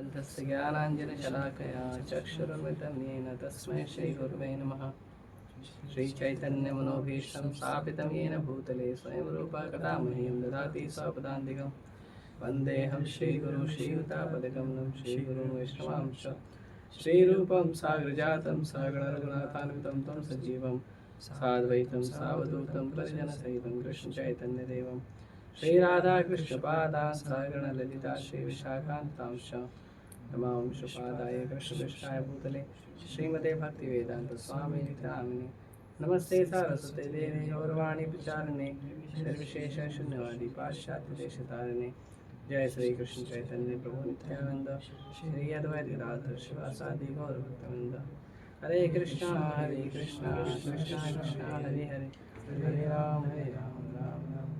ग्रन्थस्य ज्ञानाञ्जनशलाकया चक्षुरुन्मिलितं येन तस्मै श्रीगुरुवे नमः। श्रीचैतन्यमनोभीष्टं स्थापितं येन भूतले स्वयं रूपा कदा मह्यं ददाति स्वपदान्तिकं। वन्देऽहं श्रीगुरुं श्रीयुतापदकमलं श्रीगुरुं वैष्णवांश श्रीरूपं साग्रजातं सहगणरघुनाथान्वितं तं सजीवं साद्वैतं सावधूतं परिजनसहितं कृष्णचैतन्यदेवं श्रीराधाकृष्णपादान् सहगणललिता श्रीविशाखान्तांश नमां शुपादाय कृष्णपृष्ठाय भूतले श्रीमते भक्तिवेदान्तस्वामिनि नामिने। नमस्ते सारस्वते देवे गौरवाणी प्रचारिणे निर्विशेषशून्यवादी पाश्चात्यदेशतारिणे। जय श्री कृष्ण चैतन्य प्रभु नित्यानंद श्री अद्वैत गदाधर शिवासादि गौरभक्तवृंद। हरे कृष्णा कृष्णा कृष्णा हरे हरे, हरे राम राम राम।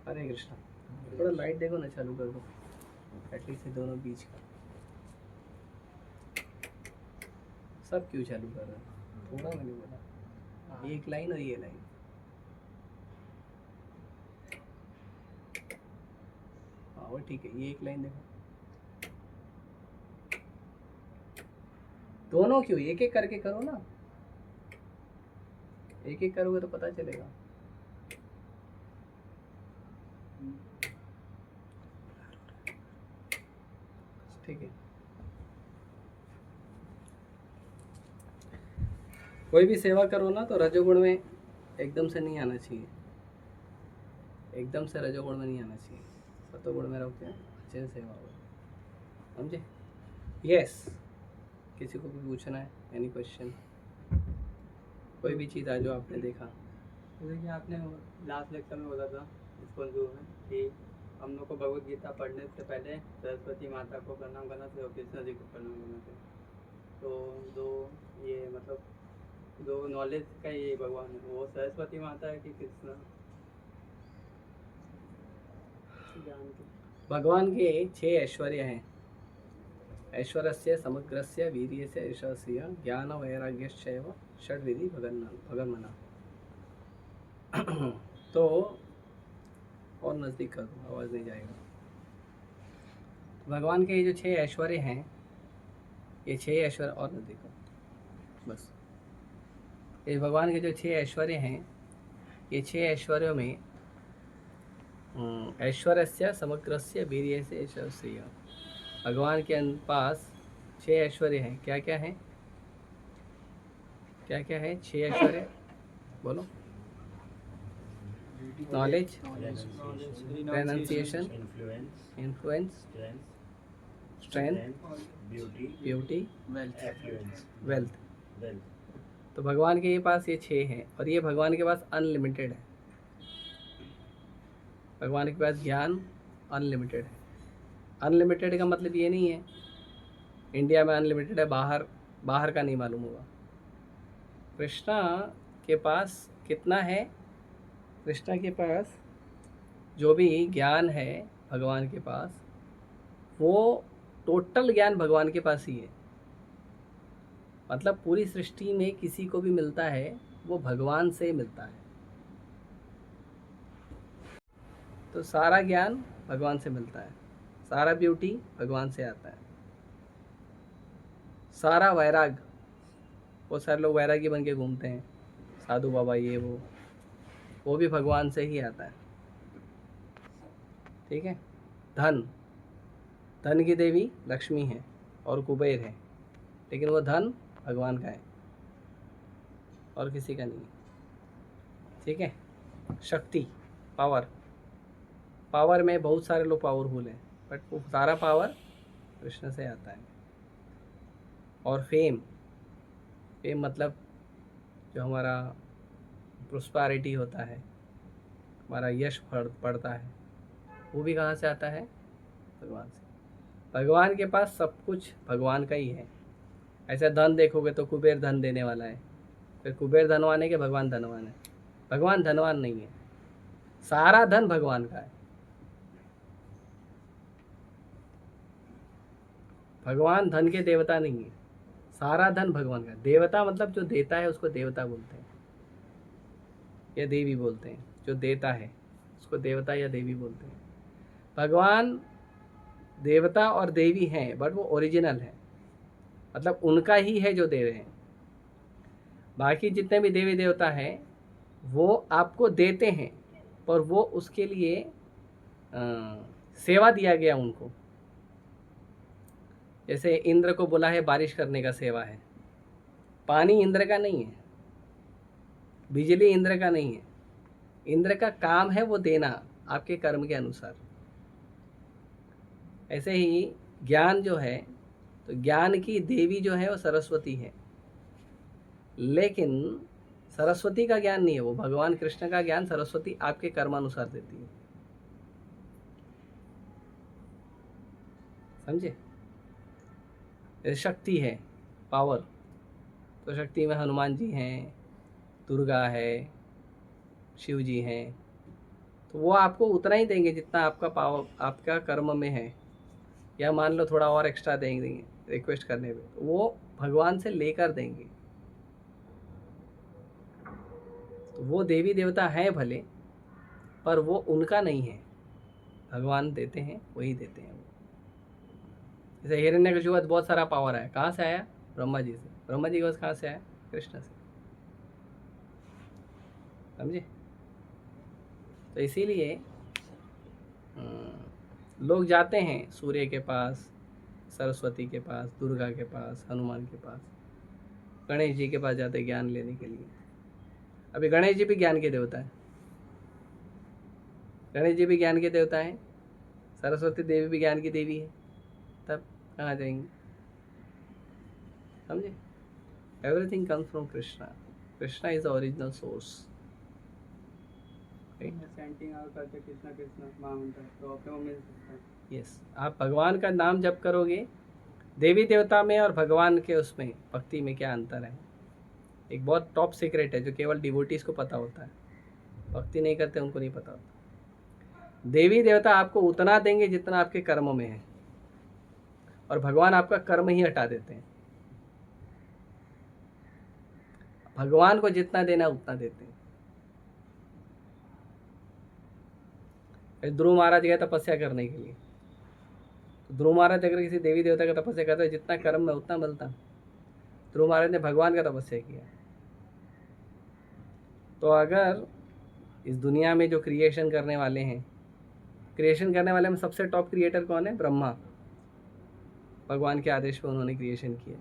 हरे कृष्णा। थोड़ा लाइट देखो ना, चालू कर दो एटलीस्ट दोनों बीच का। सब क्यों चालू कर रहे हो? थोड़ा मैंने बोला एक लाइन और ये लाइन। और ठीक है, ये एक लाइन देखो। दोनों क्यों? एक एक करके करो ना, एक एक करोगे तो पता चलेगा। ठीक है, कोई भी सेवा करो ना तो रजोगुण में एकदम से नहीं आना चाहिए, एकदम से रजोगुण में नहीं आना चाहिए। सतोगुण में रहो के अच्छे से सेवा हो, समझे? यस, किसी को भी पूछना है? Any question? कोई भी चीज़ आज जो आपने देखा। जैसे कि आपने लास्ट लेक्चर में बोला था स्कूल में कि हम लोग को भगवत गीता पढ़ने से पहले सरस्वती माता को प्रणाम करना चाहिए और कृष्ण जी को प्रणाम करना चाहिए। तो दो ये मतलब दो नॉलेज का ये भगवान है, वो सरस्वती माता है कि कृष्ण? भगवान के 6 ऐश्वर्य हैं। ऐश्वर्यस्य समग्रस्य वीर्यस्य यशस्य ज्ञान वैराग्यश्चैव षड्विधि भगन्मना। तो और नज़दीक कर दो, आवाज़ नहीं जाएगा। भगवान के ये जो 6 ऐश्वर्य हैं, ये 6 ऐश्वर्य और नज़दीक करो बस। ये भगवान के जो 6 ऐश्वर्य हैं, ये 6 ऐश्वर्यों में ऐश्वर्यस्य समग्रस्य वीर्यस्य यशस्य, भगवान के पास 6 ऐश्वर्य हैं। क्या क्या हैं? क्या क्या है 6 ऐश्वर्य? बोलो। Knowledge, renunciation, influence, strength, beauty, wealth. तो भगवान के पास ये 6 हैं और ये भगवान के पास अनलिमिटेड है। भगवान के पास ज्ञान अनलिमिटेड है। अनलिमिटेड का मतलब ये नहीं है इंडिया में अनलिमिटेड है, बाहर का नहीं मालूम होगा। कृष्णा के पास कितना है? कृष्णा के पास जो भी ज्ञान है भगवान के पास, वो टोटल ज्ञान भगवान के पास ही है। मतलब पूरी सृष्टि में किसी को भी मिलता है वो भगवान से मिलता है। तो सारा ज्ञान भगवान से मिलता है, सारा ब्यूटी भगवान से आता है, सारा वैराग, वो सारे लोग वैरागी बन के घूमते हैं, साधु बाबा ये वो भी भगवान से ही आता है। ठीक है। धन की देवी लक्ष्मी है और कुबेर है, लेकिन वो धन भगवान का है और किसी का नहीं है। ठीक है। शक्ति, पावर में बहुत सारे लोग पावरफुल हैं, बट वो सारा पावर कृष्ण से आता है। और फेम मतलब जो हमारा प्रोस्पेरिटी होता है, हमारा यश बढ़ता है, वो भी कहाँ से आता है? भगवान से। भगवान के पास सब कुछ भगवान का ही है। ऐसा धन देखोगे तो कुबेर धन देने वाला है, फिर कुबेर धनवान है कि भगवान धनवान है? भगवान धनवान नहीं है, सारा धन भगवान का है। भगवान धन के देवता नहीं है, सारा धन भगवान का। देवता मतलब जो देता है उसको देवता बोलते हैं या देवी बोलते हैं, जो देता है। उसको देवता या देवी बोलते हैं। भगवान देवता और देवी हैं, बट वो ओरिजिनल है, मतलब उनका ही है जो दे रहे हैं। बाकी जितने भी देवी देवता हैं वो आपको देते हैं, पर वो उसके लिए सेवा दिया गया उनको। जैसे इंद्र को बोला है बारिश करने का सेवा है, पानी इंद्र का नहीं है, बिजली इंद्र का नहीं है, इंद्र का काम है वो देना आपके कर्म के अनुसार। ऐसे ही ज्ञान जो है, तो ज्ञान की देवी जो है वो सरस्वती है, लेकिन सरस्वती का ज्ञान नहीं है वो, भगवान कृष्ण का ज्ञान सरस्वती आपके कर्मानुसार देती है। समझे? जैसे शक्ति है, पावर, तो शक्ति में हनुमान जी हैं, दुर्गा है, शिव जी हैं, तो वो आपको उतना ही देंगे जितना आपका पावर आपका कर्म में है, या मान लो थोड़ा और एक्स्ट्रा देंगे रिक्वेस्ट करने पे, तो वो भगवान से लेकर देंगे। तो वो देवी देवता हैं भले, पर वो उनका नहीं है, भगवान देते हैं, वही देते हैं। जैसे हिरण्यकशिपु के पास बहुत सारा पावर है, कहाँ से आया? ब्रह्मा जी से। ब्रह्मा जी के पास कहाँ से आया? कृष्ण से। समझे? तो इसीलिए लोग जाते हैं सूर्य के पास, सरस्वती के पास, दुर्गा के पास, हनुमान के पास, गणेश जी के पास जाते हैं ज्ञान लेने के लिए। अभी गणेश जी भी ज्ञान के देवता है, गणेश जी भी ज्ञान के देवता हैं, सरस्वती देवी भी ज्ञान की देवी है, तब कहाँ जाएंगे? समझे? Everything comes from Krishna, Krishna is the original source. Chanting और करके कृष्णा कृष्णा महामंत्र तो अपने को मिल सकता है। यस, आप भगवान का नाम जप करोगे, देवी देवता में और भगवान के उसमें भक्ति में क्या अंतर है? एक बहुत टॉप सीक्रेट है जो केवल डिवोटीज को पता होता है, भक्ति नहीं करते उनको नहीं पता होता। देवी देवता आपको उतना देंगे जितना आपके कर्म में है, और भगवान आपका कर्म ही हटा देते हैं। भगवान को जितना देना उतना देते हैं। ध्रुव महाराज गए तपस्या करने के लिए, तो ध्रुव महाराज अगर किसी देवी देवता का तपस्या करते जितना कर्म में उतना मिलता। ध्रुव महाराज ने भगवान का तपस्या किया। तो अगर इस दुनिया में जो क्रिएशन करने वाले हैं, क्रिएशन करने वाले में सबसे टॉप क्रिएटर कौन है? ब्रह्मा। भगवान के आदेश पर उन्होंने क्रिएशन किया।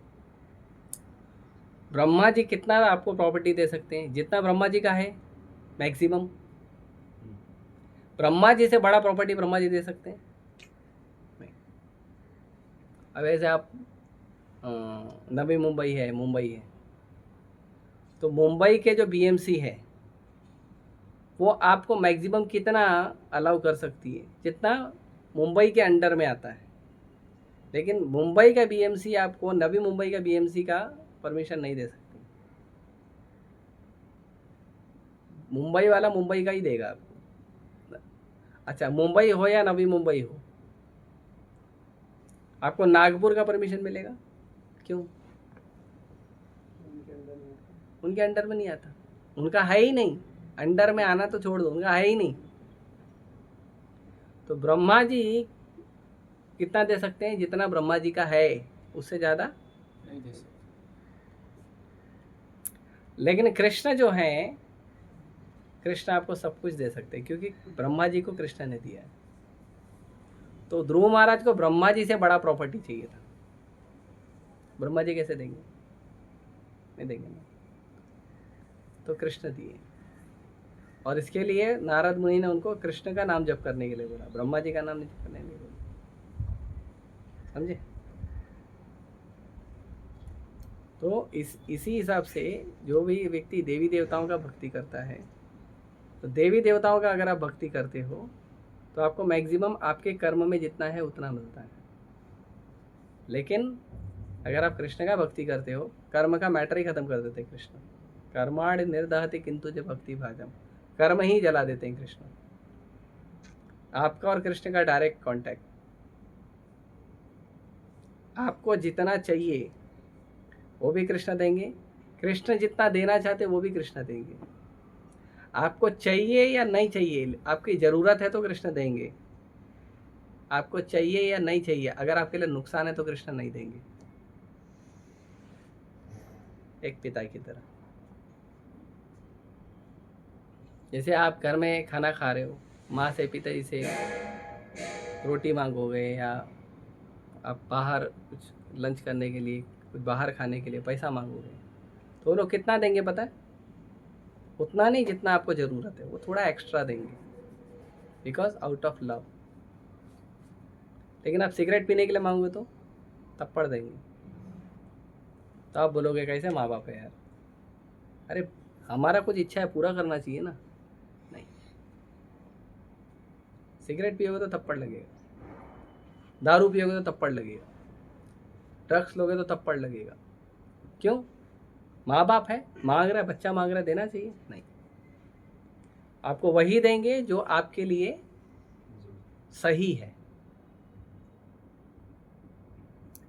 ब्रह्मा जी कितना आपको प्रॉपर्टी दे सकते हैं? जितना ब्रह्मा जी का है मैक्सिमम। ब्रह्मा जी से बड़ा प्रॉपर्टी ब्रह्मा जी दे सकते हैं? नहीं। अब ऐसे आप नवी मुंबई है, मुंबई है, तो मुंबई के जो बीएमसी है वो आपको मैक्सिमम कितना अलाउ कर सकती है? जितना मुंबई के अंडर में आता है। लेकिन मुंबई का बीएमसी आपको नवी मुंबई का बीएमसी का परमिशन नहीं दे सकती। मुंबई वाला मुंबई का ही देगा आपको। अच्छा, मुंबई हो या नवी मुंबई हो, आपको नागपुर का परमिशन मिलेगा? क्यों? उनके अंडर में नहीं आता, उनका है ही नहीं। अंडर में आना तो छोड़ दो, उनका है ही नहीं। तो ब्रह्मा जी कितना दे सकते हैं? जितना ब्रह्मा जी का है, उससे ज़्यादा नहीं दे सकते। लेकिन कृष्ण जो है, कृष्ण आपको सब कुछ दे सकते हैं, क्योंकि ब्रह्मा जी को कृष्ण ने दिया है। तो ध्रुव महाराज को ब्रह्मा जी से बड़ा प्रॉपर्टी चाहिए था, ब्रह्मा जी कैसे देंगे? नहीं देंगे ना। तो कृष्ण दिए, और इसके लिए नारद मुनि ने उनको कृष्ण का नाम जप करने के लिए बोला, ब्रह्मा जी का नाम नहीं जप करने के लिए बोला। समझे? तो इसी हिसाब से जो भी व्यक्ति देवी देवताओं का भक्ति करता है, तो देवी देवताओं का अगर आप भक्ति करते हो तो आपको मैक्सिमम आपके कर्म में जितना है उतना मिलता है। लेकिन अगर आप कृष्ण का भक्ति करते हो, कर्म का मैटर ही खत्म कर देते हैं कृष्ण। कर्माणि निर्दहति किंतु च भक्ति भाजम, कर्म ही जला देते हैं कृष्ण। आपका और कृष्ण का डायरेक्ट कांटेक्ट। आपको जितना चाहिए वो भी कृष्ण देंगे, कृष्ण जितना देना चाहते वो भी कृष्ण देंगे। आपको चाहिए या नहीं चाहिए, आपकी ज़रूरत है तो कृष्ण देंगे, आपको चाहिए या नहीं चाहिए, अगर आपके लिए नुकसान है तो कृष्ण नहीं देंगे। एक पिता की तरह। जैसे आप घर में खाना खा रहे हो, माँ से पिताजी से रोटी मांगोगे, या आप बाहर कुछ लंच करने के लिए, कुछ बाहर खाने के लिए पैसा मांगोगे, तो वो लोग कितना देंगे पता है? उतना नहीं जितना आपको ज़रूरत है, वो थोड़ा एक्स्ट्रा देंगे, बिकॉज आउट ऑफ लव। लेकिन आप सिगरेट पीने के लिए मांगोगे तो थप्पड़ देंगे, तो आप बोलोगे कैसे माँ बाप है यार, अरे हमारा कुछ इच्छा है पूरा करना चाहिए ना। नहीं, सिगरेट पियोगे तो थप्पड़ लगेगा, दारू पियोगे तो थप्पड़ लगेगा, ड्रग्स लोगे तो थप्पड़ लगेगा। क्यों? माँ बाप है, मांग रहा है, बच्चा मांग रहा है, देना चाहिए? नहीं, आपको वही देंगे जो आपके लिए सही है।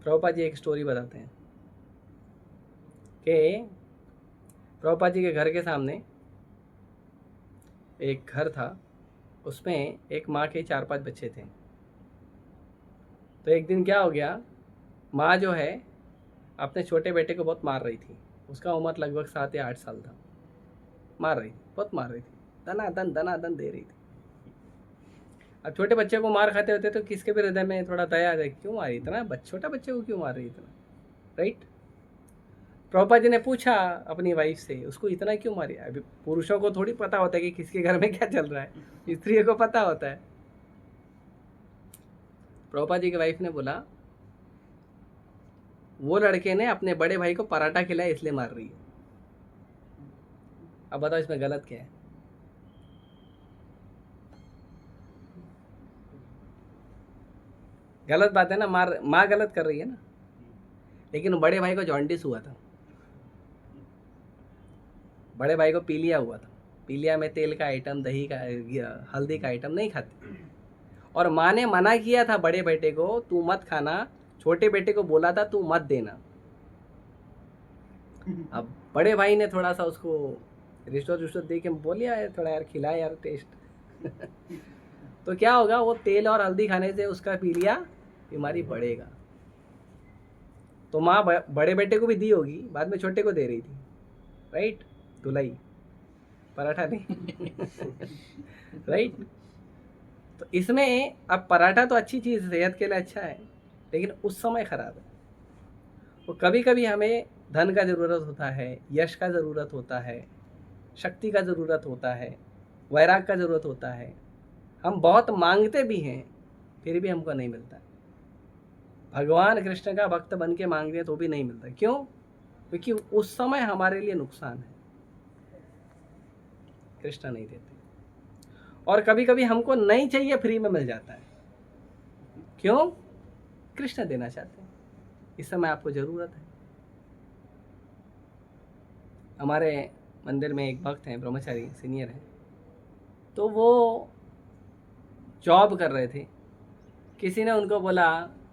प्रभुपाद जी एक स्टोरी बताते हैं कि प्रभुपाद जी के घर के सामने एक घर था, उसमें एक माँ के 4-5 बच्चे थे। तो एक दिन क्या हो गया, माँ जो है अपने छोटे बेटे को बहुत मार रही थी। उसका उम्र लगभग 7 या 8 साल था। मार रही थी, बहुत मार रही थी, दना दन दे रही थी। अब छोटे बच्चे को मार खाते होते तो किसके भी हृदय में थोड़ा दया आ जाए, क्यों मारी इतना, छोटा बच्चे को क्यों मार रही इतना, राइट? प्रभुपाद जी ने पूछा अपनी वाइफ से, उसको इतना क्यों मारी? अभी पुरुषों को थोड़ी पता होता है कि किसके घर में क्या चल रहा है, स्त्रियों को पता होता है। प्रभुपाद जी की वाइफ ने बोला, वो लड़के ने अपने बड़े भाई को पराठा खिलाया इसलिए मार रही है। अब बताओ इसमें गलत क्या है? गलत बात है ना, माँ गलत कर रही है ना। लेकिन बड़े भाई को जॉन्डिस हुआ था, बड़े भाई को पीलिया हुआ था। पीलिया में तेल का आइटम, दही का, हल्दी का आइटम नहीं खाते, और माँ ने मना किया था बड़े बेटे को, तू मत खाना, छोटे बेटे को बोला था तू मत देना। अब बड़े भाई ने थोड़ा सा उसको रिश्वत दे के बोलिया है, थोड़ा यार खिलाए यार टेस्ट तो क्या होगा, वो तेल और हल्दी खाने से उसका पीलिया बीमारी बढ़ेगा। तो माँ बड़े बेटे को भी दी होगी, बाद में छोटे को दे रही थी, राइट? धुलाई, पराठा नहीं राइट? तो इसमें अब पराठा तो अच्छी चीज़, सेहत के लिए अच्छा है, लेकिन उस समय खराब है। तो कभी कभी हमें धन का ज़रूरत होता है, यश का ज़रूरत होता है, शक्ति का ज़रूरत होता है, वैराग का ज़रूरत होता है। हम बहुत मांगते भी हैं, फिर भी हमको नहीं मिलता। भगवान कृष्ण का भक्त बन के मांग रहे तो भी नहीं मिलता। क्यों? क्योंकि उस समय हमारे लिए नुकसान है, कृष्ण नहीं देते। और कभी कभी हमको नहीं चाहिए, फ्री में मिल जाता है। क्यों? कृष्ण देना चाहते हैं, इस समय आपको ज़रूरत है। हमारे मंदिर में एक भक्त हैं, ब्रह्मचारी सीनियर हैं, तो वो जॉब कर रहे थे। किसी ने उनको बोला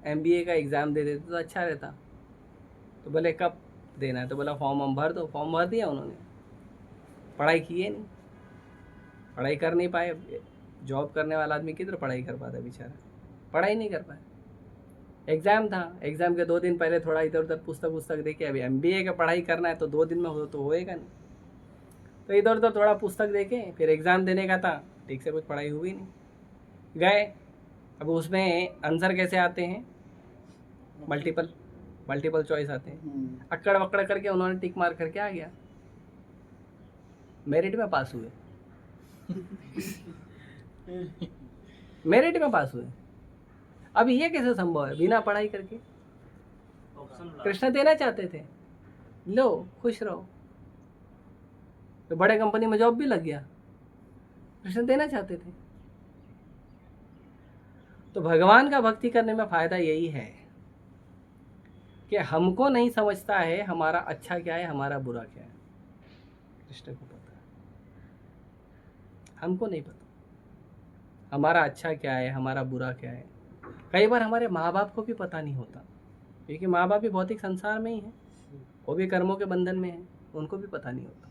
MBA का एग्ज़ाम दे देते तो अच्छा रहता। तो बोले कब देना है? तो बोला फॉर्म हम भर दो। फॉर्म भर दिया उन्होंने, पढ़ाई किए नहीं, पढ़ाई कर नहीं पाए। जॉब करने वाला आदमी किधर पढ़ाई कर पाता, बेचारा पढ़ाई नहीं कर पाया। एग्ज़ाम था, एग्ज़ाम के 2 दिन पहले थोड़ा इधर उधर पुस्तक देखे, अभी MBA का पढ़ाई करना है तो 2 दिन में हो तो होएगा नहीं, तो इधर उधर थोड़ा पुस्तक देखे, फिर एग्ज़ाम देने का था, ठीक से कुछ पढ़ाई हुई नहीं, गए। अब उसमें आंसर कैसे आते हैं? मल्टीपल चॉइस आते हैं। अक्कड़ वक्कड़ करके उन्होंने टिक मार करके आ गया, मेरिट में पास हुए मेरिट में पास हुए। अब ये कैसे संभव है बिना पढ़ाई करके? कृष्ण देना चाहते थे, लो खुश रहो। तो बड़े कंपनी में जॉब भी लग गया, कृष्ण देना चाहते थे। तो भगवान का भक्ति करने में फायदा यही है कि हमको नहीं समझता है हमारा अच्छा क्या है, हमारा बुरा क्या है। कृष्ण को पता है, हमको नहीं पता हमारा अच्छा क्या है, हमारा बुरा क्या है। कई बार हमारे माँ बाप को भी पता नहीं होता, क्योंकि माँ बाप भी भौतिक संसार में ही है, वो भी कर्मों के बंधन में है, उनको भी पता नहीं होता।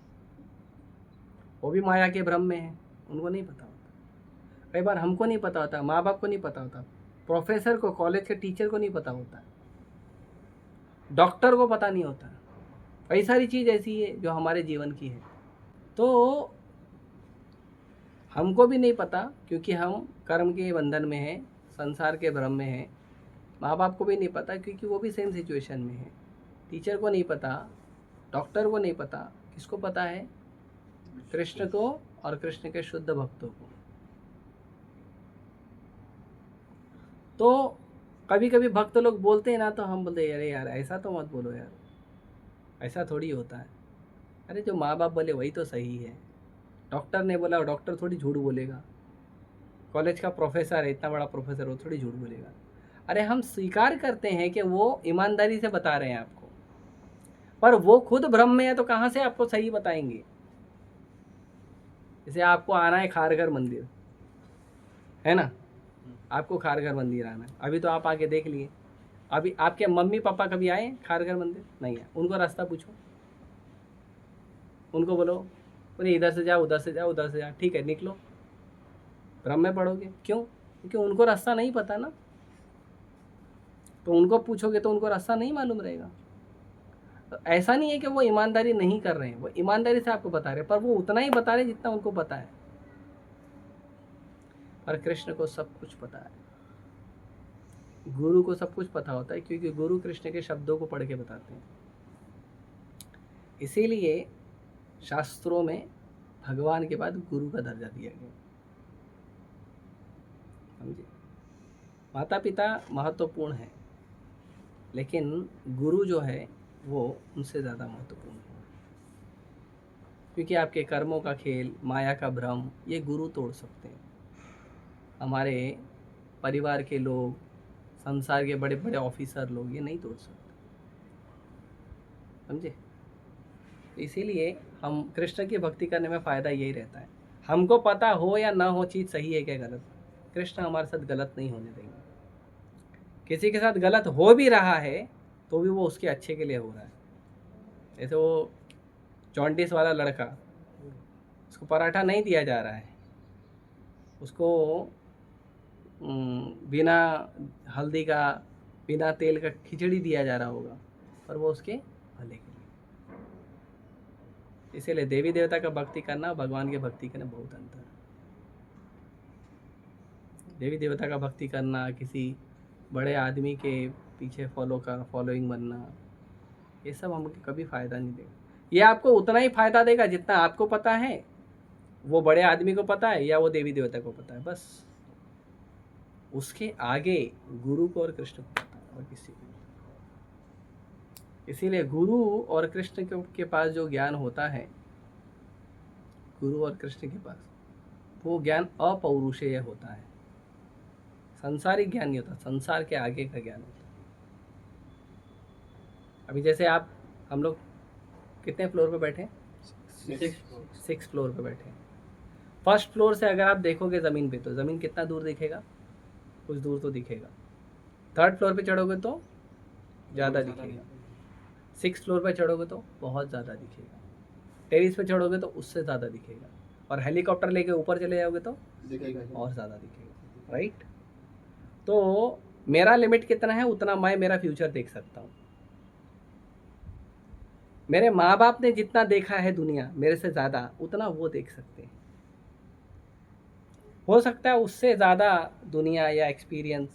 वो भी माया के भ्रम में है, उनको नहीं पता होता। कई बार हमको नहीं पता होता, माँ बाप को नहीं पता होता, प्रोफेसर को, कॉलेज के टीचर को नहीं पता होता, डॉक्टर को पता नहीं होता। कई सारी चीज़ ऐसी है जो हमारे जीवन की है, तो हमको भी नहीं पता क्योंकि हम कर्म के बंधन में हैं, संसार के भ्रम में हैं। माँ बाप को भी नहीं पता क्योंकि वो भी सेम सिचुएशन में है। टीचर को नहीं पता, डॉक्टर को नहीं पता, किसको पता है? कृष्ण को और कृष्ण के शुद्ध भक्तों को। तो कभी कभी भक्त लोग बोलते हैं ना, तो हम बोलते हैं अरे यार ऐसा तो मत बोलो यार, ऐसा थोड़ी होता है। अरे जो माँ बाप बोले वही तो सही है। डॉक्टर ने बोला, डॉक्टर थोड़ी झूठ बोलेगा। कॉलेज का प्रोफेसर है, इतना बड़ा प्रोफेसर, वो थोड़ी झूठ बोलेगा। अरे हम स्वीकार करते हैं कि वो ईमानदारी से बता रहे हैं आपको, पर वो खुद भ्रम में है तो कहाँ से आपको सही बताएंगे? जैसे आपको आना है खारघर मंदिर, है ना, आपको खारघर मंदिर आना है, अभी तो आप आके देख लिए। अभी आपके मम्मी पापा कभी आए खारघर मंदिर? नहीं है। उनको रास्ता पूछो, उनको बोलो बोले इधर से जाओ, उधर से जाओ, उधर से जाओ, ठीक है निकलो, भ्रम में पड़ोगे। क्यों? क्योंकि उनको रास्ता नहीं पता ना, तो उनको पूछोगे तो उनको रास्ता नहीं मालूम रहेगा। तो ऐसा नहीं है कि वो ईमानदारी नहीं कर रहे हैं, वो ईमानदारी से आपको बता रहे हैं, पर वो उतना ही बता रहे हैं जितना उनको पता है। पर कृष्ण को सब कुछ पता है, गुरु को सब कुछ पता होता है, क्योंकि गुरु कृष्ण के शब्दों को पढ़ के बताते हैं। इसीलिए शास्त्रों में भगवान के बाद गुरु का दर्जा दिया गया। समझे? माता पिता महत्वपूर्ण है, लेकिन गुरु जो है वो उनसे ज़्यादा महत्वपूर्ण है, क्योंकि आपके कर्मों का खेल, माया का भ्रम, ये गुरु तोड़ सकते हैं। हमारे परिवार के लोग, संसार के बड़े बड़े ऑफिसर लोग ये नहीं तोड़ सकते। समझे? इसीलिए हम कृष्ण की भक्ति करने में फ़ायदा यही रहता है। हमको पता हो या ना हो चीज़ सही है क्या गलत, कृष्ण हमारे साथ गलत नहीं होने देंगे। किसी के साथ गलत हो भी रहा है तो भी वो उसके अच्छे के लिए हो रहा है। जैसे वो जॉन्डिस वाला लड़का, उसको पराठा नहीं दिया जा रहा है, उसको बिना हल्दी का, बिना तेल का खिचड़ी दिया जा रहा होगा, पर वो उसके भले के लिए। इसीलिए देवी देवता का भक्ति करना, भगवान की भक्ति करना बहुत अंतर है। देवी देवता का भक्ति करना, किसी बड़े आदमी के पीछे फॉलोइंग बनना, ये सब हमको कभी फ़ायदा नहीं देगा। ये आपको उतना ही फ़ायदा देगा जितना आपको पता है, वो बड़े आदमी को पता है, या वो देवी देवता को पता है, बस। उसके आगे गुरु को और कृष्ण को पता है, और किसी को नहीं। इसीलिए गुरु और कृष्ण के पास जो ज्ञान होता है, गुरु और कृष्ण के पास, वो ज्ञान अपौरुषेय होता है, संसारिक ज्ञान नहीं होता, संसार के आगे का ज्ञान होता है। अभी जैसे हम लोग कितने फ्लोर पे बैठे हैं? 6 फ्लोर पे बैठे हैं। फर्स्ट फ्लोर से अगर आप देखोगे ज़मीन पे, तो ज़मीन कितना दूर दिखेगा? कुछ दूर तो दिखेगा। थर्ड फ्लोर पे चढ़ोगे तो ज़्यादा दिखेगा। 6 फ्लोर पे चढ़ोगे तो बहुत ज़्यादा दिखेगा। टेरिस पे चढ़ोगे तो उससे ज़्यादा दिखेगा, और हेलीकॉप्टर लेके ऊपर चले जाओगे तो और ज़्यादा दिखेगा, राइट? तो मेरा लिमिट कितना है, उतना मैं मेरा फ्यूचर देख सकता हूँ। मेरे माँ बाप ने जितना देखा है दुनिया मेरे से ज़्यादा, उतना वो देख सकते हैं। हो सकता है उससे ज़्यादा दुनिया या एक्सपीरियंस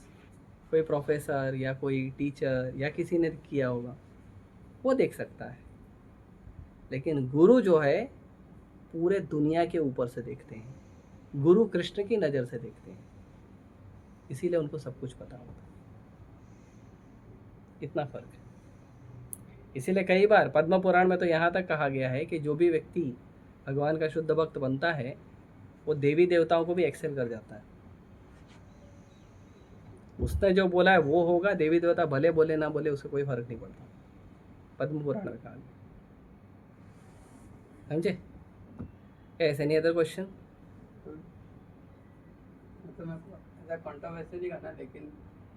कोई प्रोफेसर या कोई टीचर या किसी ने किया होगा, वो देख सकता है। लेकिन गुरु जो है पूरे दुनिया के ऊपर से देखते हैं, गुरु कृष्ण की नज़र से देखते हैं, इसीलिए उनको सब कुछ पता होता है। इतना फर्क है। इसीलिए कई बार पद्म पुराण में तो यहाँ तक कहा गया है कि जो भी व्यक्ति भगवान का शुद्ध भक्त बनता है, वो देवी देवताओं को भी एक्सेल कर जाता है। उसने जो बोला है वो होगा, देवी देवता भले बोले ना बोले उससे कोई फर्क नहीं पड़ता, पद्म पुराण में कहा गया। समझे? ऐसे नहीं, अदर क्वेश्चन? तो मैं ऐसा कंट्रोवर्सी नहीं करना, लेकिन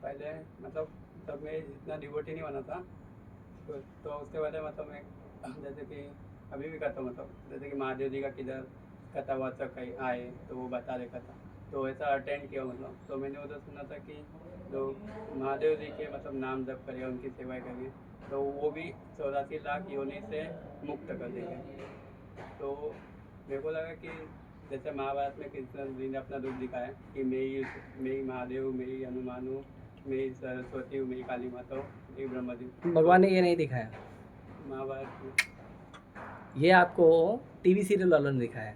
पहले मतलब जब मैं इतना डिवोटी नहीं बना था, तो उसके पहले मतलब मैं जैसे कि अभी भी करता हूँ, मतलब जैसे कि महादेव जी का किधर कथावाचक कहीं आए तो वो बता रहे कथा, तो ऐसा अटेंड किया मतलब। तो मैंने उधर सुना था कि जो महादेव जी के मतलब नाम जप करें, उनकी सेवा करें, तो वो भी 84 लाख योनि से मुक्त कर देंगे। तो मेरे को लगा कि जैसे महाभारत में कृष्ण जी ने अपना रूप दिखाया कि मैं ही महादेव, मैं ही हनुमान हूँ, मैं ही सरस्वती हूँ, मैं ही काली माता हूँ, मैं ही ब्रह्मा जी। भगवान ने ये नहीं दिखाया, महाभारत में ये आपको टीवी सीरियल वालों ने दिखाया है।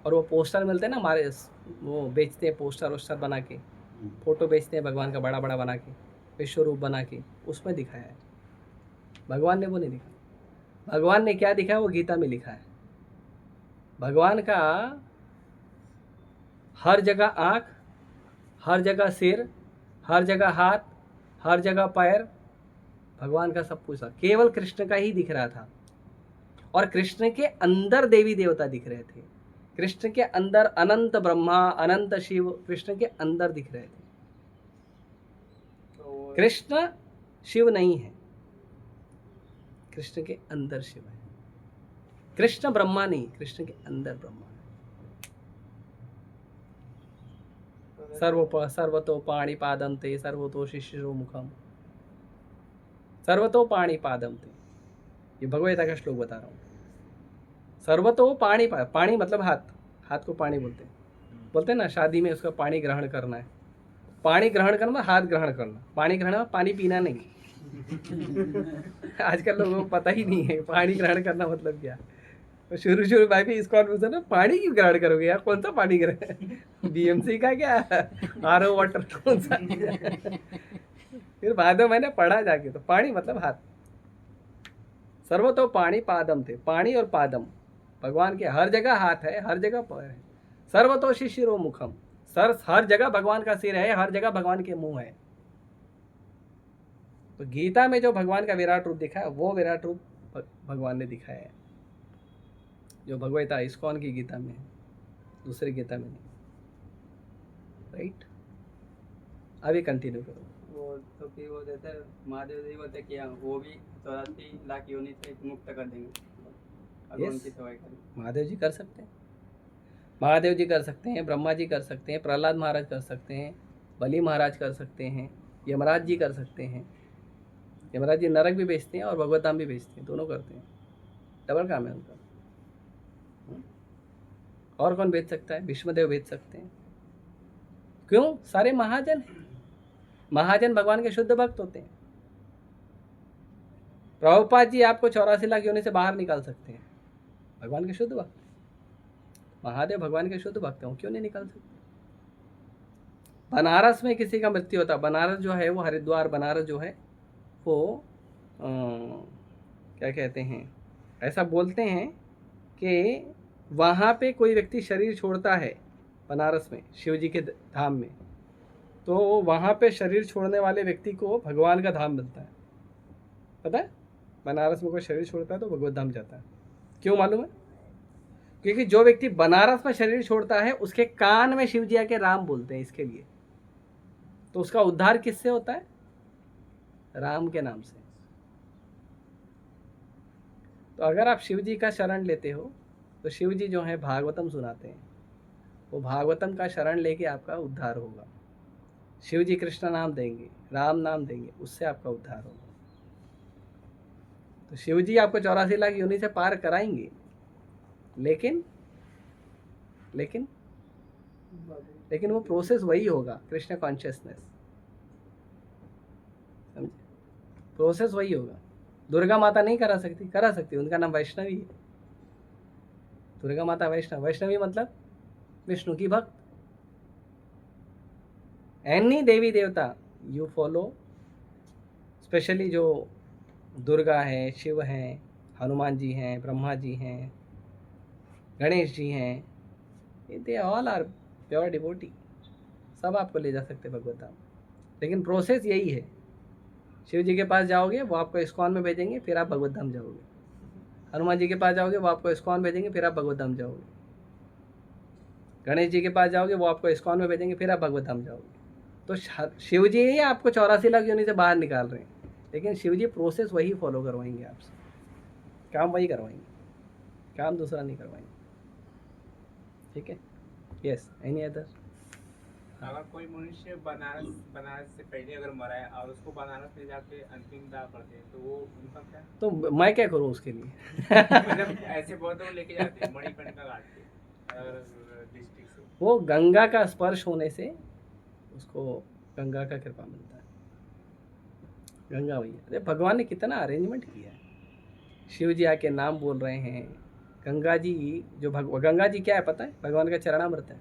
और वो पोस्टर मिलते हैं ना हमारे, वो बेचते हैं पोस्टर वोस्टर बना के, फोटो बेचते हैं भगवान का बड़ा बड़ा बना के, विश्व रूप बना के, उसमें दिखाया है। भगवान ने वो नहीं दिखाया। भगवान ने क्या दिखाया वो गीता में लिखा है। भगवान का हर जगह आँख, हर जगह सिर, हर जगह हाथ, हर जगह पैर, भगवान का सब कुछ था। केवल कृष्ण का ही दिख रहा था। और कृष्ण के अंदर देवी देवता दिख रहे थे। कृष्ण के अंदर अनंत ब्रह्मा, अनंत शिव कृष्ण के अंदर दिख रहे थे। तो कृष्ण शिव नहीं है, कृष्ण के अंदर शिव है। कृष्ण ब्रह्मा नहीं, कृष्ण के अंदर ब्रह्मा है। सर्वतो पाणिपादं ते सर्वतो शिशिरो मुखम, सर्वतो पाणिपादं ते, ये भगवद्गीता का श्लोक बता रहा हूँ। सर्वतो पाणी मतलब हाथ, हाथ को पानी बोलते हैं ना, शादी में उसका पानी ग्रहण करना है। पानी ग्रहण करना, हाथ ग्रहण करना। पानी ग्रहण पानी पीना नहीं। आजकल लोगों को पता ही नहीं है पानी ग्रहण करना मतलब क्या। तो शुरू में भी इस कॉन्फ्यूजन है, पानी क्यों ग्रहण करोगे यार, कौन सा पानी ग्रहण, बीएमसी का क्या, आरओ वाटर कौन सा। फिर बाद में मैंने पढ़ा जाके, तो पानी मतलब हाथ। सर्वतो पाणी पादम थे, पानी और पादम, भगवान के हर जगह हाथ है, हर जगह पैर है। सर्वतो शिशिरो मुखम, सर हर जगह भगवान का सिर है, हर जगह भगवान के मुंह है। तो गीता में जो भगवान का विराट रूप दिखा है, वो विराट रूप भगवान ने दिखाया है, जो भगवता इस्कॉन की गीता में है, दूसरी गीता में नहीं। राइट, अभी कंटिन्यू करो। वो तो फिर वो जैसे महादेव जी बोलते कि हाँ, वो भी 84 लाख योनि से मुक्त कर देंगे अगर Yes. उनकी सेवा करें। महादेव जी कर सकते हैं, महादेव जी कर सकते हैं, ब्रह्मा जी कर सकते हैं, प्रहलाद महाराज कर सकते हैं, बलि महाराज कर सकते हैं, यमराज जी कर सकते हैं। यमराज जी नरक भी बेचते हैं और भगवत धाम भी बेचते हैं, दोनों करते हैं, डबल काम है उनका। और कौन बेच सकता है? विष्णुदेव बेच सकते हैं। क्यों? सारे महाजन हैं। महाजन भगवान के शुद्ध भक्त होते हैं। प्रभुपाद जी आपको 84 लाख योनि से बाहर निकाल सकते हैं, भगवान के शुद्ध भक्त। महादेव भगवान के शुद्ध भक्त हैं, क्यों नहीं निकाल सकते? बनारस में किसी का मृत्यु होता, बनारस जो है वो हरिद्वार, बनारस जो है वो क्या कहते हैं, ऐसा बोलते हैं कि वहाँ पे कोई व्यक्ति शरीर छोड़ता है बनारस में, शिव जी के धाम में, तो वहाँ पे शरीर छोड़ने वाले व्यक्ति को भगवान का धाम मिलता है। पता है? बनारस में कोई शरीर छोड़ता है तो भगवत धाम जाता है। क्यों मालूम है? क्योंकि जो व्यक्ति बनारस में शरीर छोड़ता है उसके कान में शिव जी आके राम बोलते हैं, इसके लिए। तो उसका उद्धार किससे होता है? राम के नाम से। तो अगर आप शिव जी का शरण लेते हो तो शिव जी जो है भागवतम सुनाते हैं, वो भागवतम का शरण लेके आपका उद्धार होगा। शिव जी कृष्ण नाम देंगे, राम नाम देंगे, उससे आपका उद्धार होगा। तो शिव जी आपको 84 लाख योनि से पार कराएंगे, लेकिन लेकिन लेकिन वो प्रोसेस वही होगा, कृष्ण कॉन्शियसनेस। समझे? प्रोसेस वही होगा। दुर्गा माता नहीं करा सकती, करा सकती, उनका नाम वैष्णवी है। दुर्गा माता वैष्णवी मतलब विष्णु की भक्त। एनी देवी देवता यू फॉलो, स्पेशली जो दुर्गा है, शिव हैं, हनुमान जी हैं, ब्रह्मा जी हैं, गणेश जी हैं, they all are pure devotee. सब आपको ले जा सकते भगवत धाम, लेकिन प्रोसेस यही है। शिव जी के पास जाओगे, वो आपको इस्कॉन में भेजेंगे, फिर आप भगवत धाम जाओगे। हनुमान जी के पास जाओगे, वो आपको इस्कॉन भेजेंगे, फिर आप भगवत धाम जाओगे। गणेश जी के पास जाओगे, वो आपको इस्कॉन में भेजेंगे, फिर आप भगवत धाम जाओगे। तो शिव जी ही आपको 84 लाख योनि से बाहर निकाल रहे हैं, लेकिन शिव जी प्रोसेस वही फॉलो करवाएंगे आपसे, काम वही करवाएंगे, काम दूसरा नहीं करवाएंगे। ठीक है, यस, एनी अदर? अगर कोई मनुष्य बनारस से पहले अगर मरा है और उसको बनारस ले जाके अंतिम दाह करते हैं तो वो उनका क्या? तो मैं क्या करूँ उसके लिए? मतलब ऐसे बहुत लोग लेके जाते हैं मणिकर्णिका घाट पे डिस्ट्रिक्ट से। वो गंगा का स्पर्श होने से उसको गंगा का कृपा मिलता है। गंगा भैया, अरे भगवान ने कितना अरेंजमेंट किया है। शिव जी आके नाम बोल रहे हैं, गंगा जी जो गंगा जी क्या है पता है? भगवान का चरणामृत है।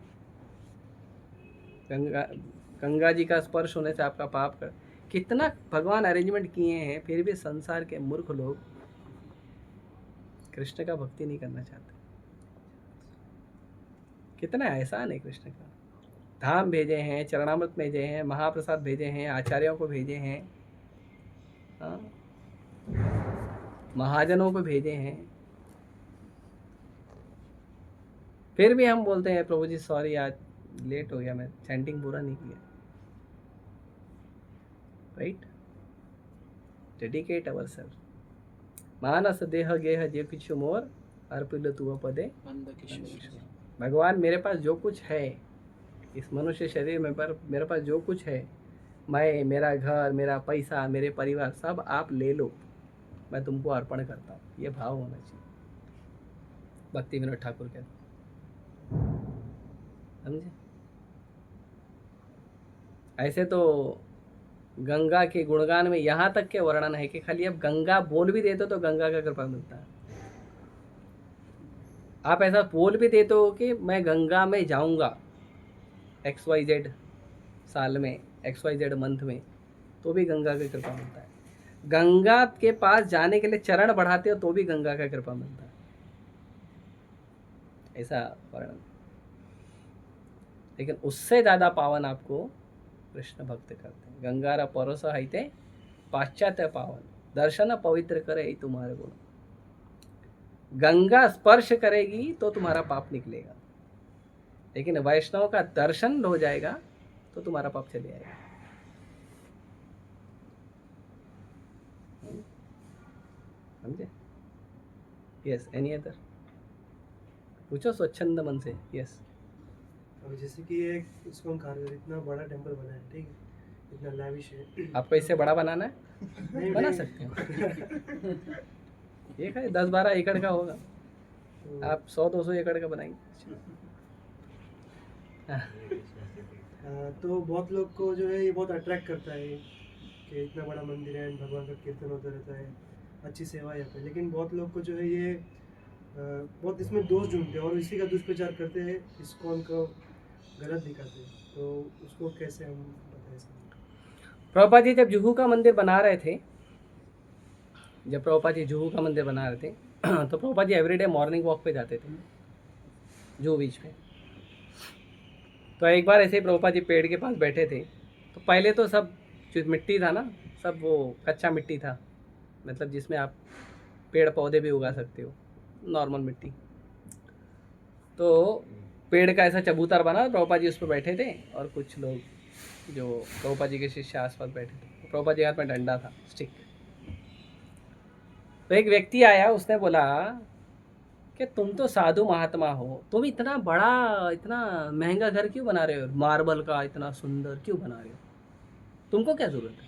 गंगा जी का स्पर्श होने से आपका पाप कर, कितना भगवान अरेंजमेंट किए हैं, फिर भी संसार के मूर्ख लोग कृष्ण का भक्ति नहीं करना चाहते। कितना एहसान है कृष्ण का। धाम भेजे हैं, चरणामृत भेजे हैं, महाप्रसाद भेजे हैं, आचार्यों को भेजे हैं, हाँ, महाजनों को भेजे हैं, फिर भी हम बोलते हैं प्रभु जी सॉरी आज लेट हो गया, मैं चैंटिंग पूरा नहीं किया। Right, dedicate our self. मानस देह गेह जे किछु मोर अर्पिल तु पदे भगवान, मेरे पास जो कुछ है इस मनुष्य शरीर में, पर मेरे पास जो कुछ है, मैं, मेरा घर, मेरा पैसा, मेरे परिवार, सब आप ले लो, मैं तुमको अर्पण करता हूँ। ये भाव होना चाहिए। भक्ति विनोद ठाकुर कहते, समझे? ऐसे तो गंगा के गुणगान में यहाँ तक के वर्णन है कि खाली अब गंगा बोल भी देते तो गंगा का कृपा मिलता है। आप ऐसा बोल भी देते हो कि मैं गंगा में जाऊंगा XYZ साल में, XYZ मंथ में, तो भी गंगा की कृपा मिलता है। गंगा के पास जाने के लिए चरण बढ़ाते हो तो भी गंगा का कृपा मिलता है। ऐसा वर्णन। लेकिन उससे ज़्यादा पावन आपको कृष्ण भक्त करते हैं। गंगारा परोस हईते पाश्चात्य पावन, दर्शन पवित्र करे तुम्हारे गुण। गंगा स्पर्श करेगी तो तुम्हारा पाप निकलेगा, लेकिन वैष्णव का दर्शन हो जाएगा तो तुम्हारा पाप चले जाएगा। समझे? Yes, any other? पूछो स्वच्छंद मन से। यस। अब जैसे कि ये इसको खारघर इतना बड़ा टेंपल बना है, ठीक है, इतना लाविश है। आपको इससे बड़ा बनाना है? नहीं, बना नहीं। सकते हो। एक है 10-12 एकड़ का होगा, तो, आप 100-200 एकड़ का बनाएंगे। तो बहुत लोग को जो है ये बहुत अट्रैक्ट करता है कि इतना बड़ा मंदिर है, भगवान का कीर्तन होता रहता है, अच्छी सेवा है यहाँ पे। लेकिन बहुत लोग को जो है ये बहुत इसमें दोष ढूंढते हैं और इसी का दुष्प्रचार करते हैं, इस्कॉन को गलत दिखाते हैं। तो उसको कैसे हम बताएं? प्रभुपाद जी जब जुहू का मंदिर बना रहे थे, जब प्रभुपाद जी जुहू का मंदिर बना रहे थे तो Prabhupada ji everyday morning walk पे जाते थे जुहू बीच पे। तो एक बार ऐसे ही प्रभुपाद जी पेड़ के पास बैठे थे, तो पहले तो सब जो मिट्टी था ना, सब वो कच्चा मिट्टी था, मतलब जिसमें आप पेड़ पौधे भी उगा सकते हो, नॉर्मल मिट्टी। तो पेड़ का ऐसा चबूतर बना, प्रभुपाद जी उस पर बैठे थे और कुछ लोग जो प्रभुपाद जी के शिष्य आसपास बैठे थे। प्रभुपाद जी हाथ में डंडा था, स्टिक। तो एक व्यक्ति आया, उसने बोला कि तुम तो साधु महात्मा हो, तुम इतना बड़ा, इतना महंगा घर क्यों बना रहे हो, मार्बल का इतना सुंदर क्यों बना रहे हो, तुमको क्या जरूरत है?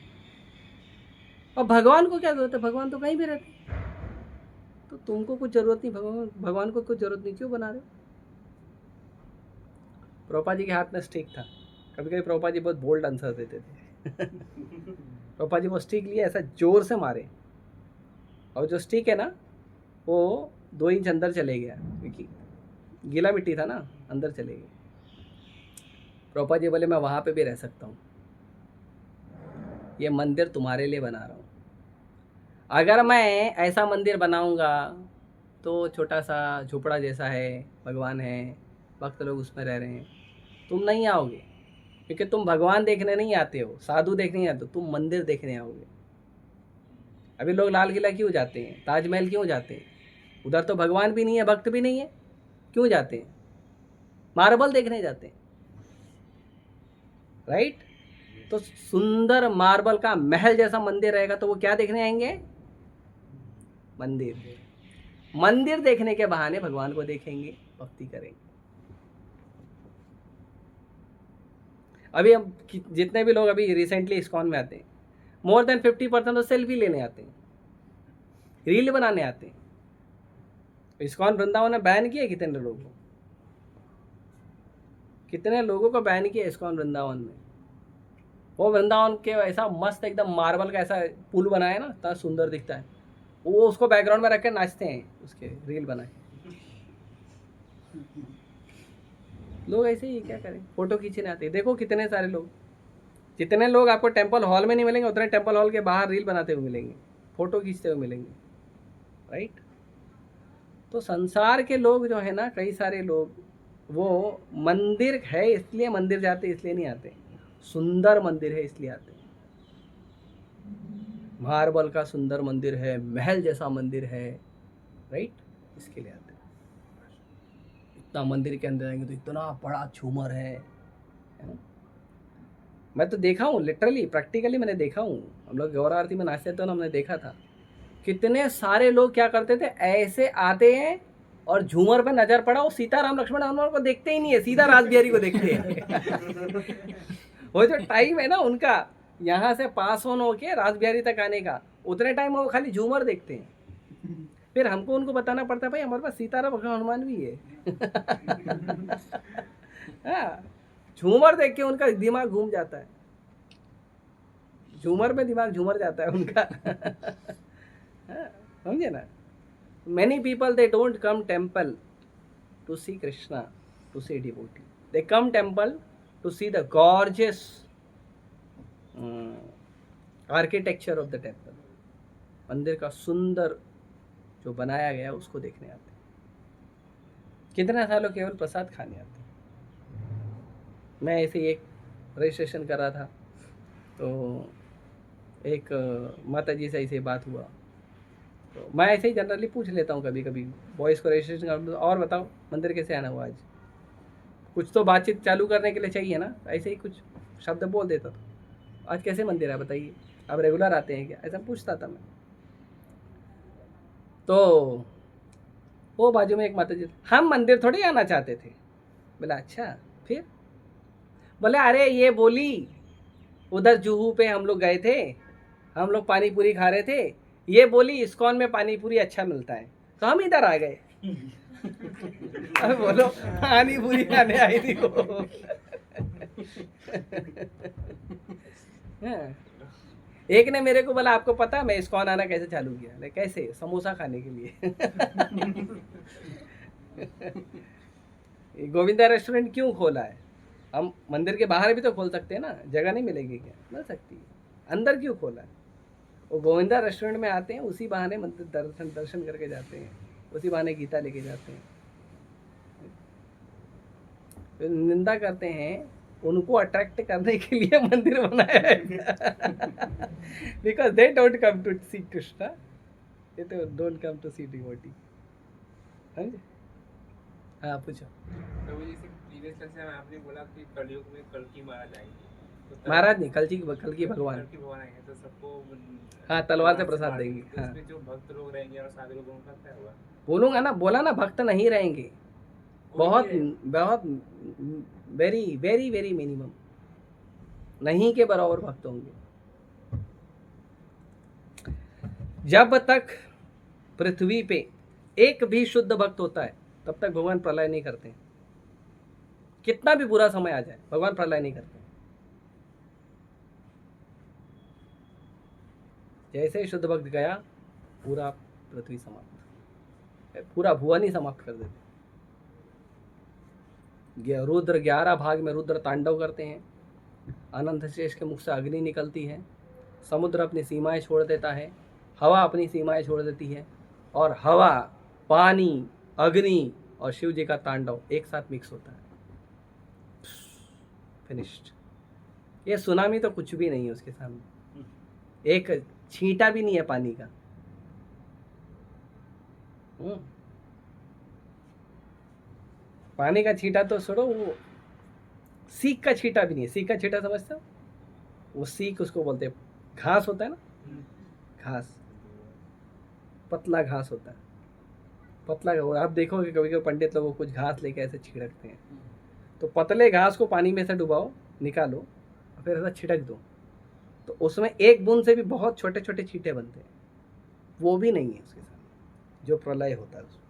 और भगवान को क्या जरूरत है, भगवान तो कहीं भी रहते, तो तुमको कुछ जरूरत नहीं, भगवान को कुछ जरूरत नहीं, क्यों बना रहे हो? प्रभुपाद जी के हाथ में स्टिक था। कभी कभी प्रभुपाद जी बहुत बोल्ड आंसर देते थे। प्रभुपाद जी वो स्टिक लिए ऐसा जोर से मारे, और जो स्टिक है ना वो 2 इंच अंदर चले गया, क्योंकि गीला मिट्टी था ना, अंदर चले गए। प्रभुपाद जी बोले मैं वहाँ पे भी रह सकता हूँ, ये मंदिर तुम्हारे लिए बना रहा हूँ। अगर मैं ऐसा मंदिर बनाऊँगा तो छोटा सा झोपड़ा जैसा है, भगवान है, भक्त लोग उसमें रह रहे हैं, तुम नहीं आओगे, क्योंकि तुम भगवान देखने नहीं आते हो, साधु देखने नहीं आते हो, तुम मंदिर देखने आओगे। अभी लोग लाल किला क्यों जाते हैं, ताजमहल क्यों जाते हैं? उधर तो भगवान भी नहीं है, भक्त भी नहीं है, क्यों जाते हैं? मार्बल देखने जाते हैं, राइट? तो सुंदर मार्बल का महल जैसा मंदिर रहेगा तो वो क्या देखने आएंगे? मंदिर। मंदिर देखने के बहाने भगवान को देखेंगे, भक्ति करेंगे। अभी हम जितने भी लोग अभी रिसेंटली इस्कॉन में आते हैं, मोर देन 50% तो सेल्फी लेने आते हैं, रील बनाने आते हैं। इस्कॉन वृंदावन ने बैन किया कितने लोगों को, कितने लोगों को बैन किया इस्कॉन वृंदावन में। वो वृंदावन के ऐसा मस्त एकदम मार्बल का ऐसा पुल बनाया ना, इतना सुंदर दिखता है, वो उसको बैकग्राउंड में रख के नाचते हैं, उसके रील बनाए। लोग ऐसे ही क्या करें, फोटो खींचने आते हैं। देखो कितने सारे लोग, जितने लोग आपको टेम्पल हॉल में नहीं मिलेंगे उतने टेम्पल हॉल के बाहर रील बनाते हुए मिलेंगे, फोटो खींचते हुए मिलेंगे, राइट। तो संसार के लोग जो है ना, कई सारे लोग वो मंदिर है इसलिए मंदिर जाते, इसलिए नहीं आते, सुंदर मंदिर है इसलिए आते हैं। मार्बल का सुंदर मंदिर है, महल जैसा मंदिर है, राइट, इसके लिए आते हैं। इतना मंदिर के अंदर आएंगे तो इतना बड़ा झूमर है ना। मैं तो देखा हूँ, लिटरली प्रैक्टिकली मैंने देखा हूँ। हम लोग गौरा आरती में नाचते थे ना, हमने देखा था कितने सारे लोग क्या करते थे, ऐसे आते हैं और झूमर पे नजर पड़ा, वो सीताराम लक्ष्मण हनुमान को देखते ही नहीं है, सीधा रास बिहारी को देखते हैं। वो जो टाइम है ना उनका यहाँ से पास ऑन होके रास बिहारी तक आने का, उतने टाइम वो खाली झूमर देखते हैं। फिर हमको उनको बताना पड़ता है भाई हमारे पास सीताराम हनुमान भी है। हाँ, झूमर देख के उनका दिमाग घूम जाता है, झूमर में दिमाग झूमर जाता है उनका। समझे ना। Many people they don't come temple to see Krishna, to see devotee. They come temple to see the gorgeous architecture of the temple. मंदिर का सुंदर जो बनाया गया उसको देखने आते हैं। कितने सालों केवल प्रसाद खाने आते हैं। मैं ऐसे ही एक रजिस्ट्रेशन कर रहा था तो एक माता जी से ऐसे बात हुआ, तो मैं ऐसे ही जनरली पूछ लेता हूँ कभी कभी बॉयज़ को रजिस्ट्रेशन कर, और बताओ मंदिर कैसे आना हुआ आज, कुछ तो बातचीत चालू करने के लिए चाहिए ना। ऐसे ही कुछ शब्द बोल देता था, आज कैसे मंदिर है बताइए, आप रेगुलर आते हैं क्या, ऐसा पूछता था मैं। तो वो बाजू में एक माता जी, हम मंदिर थोड़ी आना चाहते थे। बोला अच्छा फिर? बोले अरे ये बोली उधर जुहू पे हम लोग गए थे, हम लोग पानी पूरी खा रहे थे, ये बोली इस्कॉन में पानी पूरी अच्छा मिलता है, तो हम इधर आ गए। अब बोलो पानी पूरी खाने आई थी वो। एक ने मेरे को बोला आपको पता मैं इस्कॉन आना कैसे चालू किया? ले कैसे? समोसा खाने के लिए। गोविंदा रेस्टोरेंट क्यों खोला है? हम मंदिर के बाहर भी तो खोल सकते हैं ना, जगह नहीं मिलेगी क्या? मिल सकती है। अंदर क्यों खोला है? वो गोविंदा रेस्टोरेंट में आते हैं, उसी बहाने मंदिर दर्शन करके जाते हैं, उसी बहाने गीता लेके जाते हैं। तो निंदा करते हैं, उनको अट्रैक्ट करने के लिए मंदिर बनाया है। Because they don't come to see Krishna, they don't come to see devotee. समझे? हाँ पूछो। तो वो जैसे प्रीवियस लेक्चर में आपने बोला कि कलयुग में कल्कि महाराज आएंगे, तो महाराज नहीं, कल की भगवान। कल्कि भगवान आएंगे तो सबको हाँ तलवार से प्रसाद देंगे। तो हाँ उसमें जो भक्त लोग रहेंगे और साधु लोग उनका क्या होगा? बोलूँगा ना, बोला ना भक्त नहीं रहेंगे, बहुत बहुत वेरी वेरी वेरी मिनिमम, नहीं के बराबर भक्त होंगे। जब तक पृथ्वी पे एक भी शुद्ध भक्त होता है तब तक भगवान प्रलय नहीं करते। कितना भी बुरा समय आ जाए भगवान प्रलय नहीं करते। जैसे ही शुद्ध भक्त गया पूरा पृथ्वी समाप्त, पूरा भुवन ही समाप्त कर देते। रुद्र 11 भाग में रुद्र तांडव करते हैं, अनंत शेष के मुख से अग्नि निकलती है, समुद्र अपनी सीमाएं छोड़ देता है, हवा अपनी सीमाएं छोड़ देती है, और हवा, पानी, अग्नि और शिव जी का तांडव एक साथ मिक्स होता है। फिनिश्ड। ये सुनामी तो कुछ भी नहीं है उसके सामने, एक छींटा भी नहीं है पानी का। पानी का छींटा तो छोड़ो, वो सीख का छींटा भी नहीं है। सीख का छींटा समझते हो? वो सीख उसको बोलते हैं, घास होता है ना, घास, पतला घास होता है, पतला। आप देखोगे कभी कभी पंडित लोगों कुछ घास लेके ऐसे छिड़कते हैं, तो पतले घास को पानी में से डुबाओ, निकालो और फिर ऐसा छिड़क दो, तो उसमें एक बूंद से भी बहुत छोटे छोटे छींटे बनते हैं, वो भी नहीं है उसके सामने जो प्रलय होता है उसमें।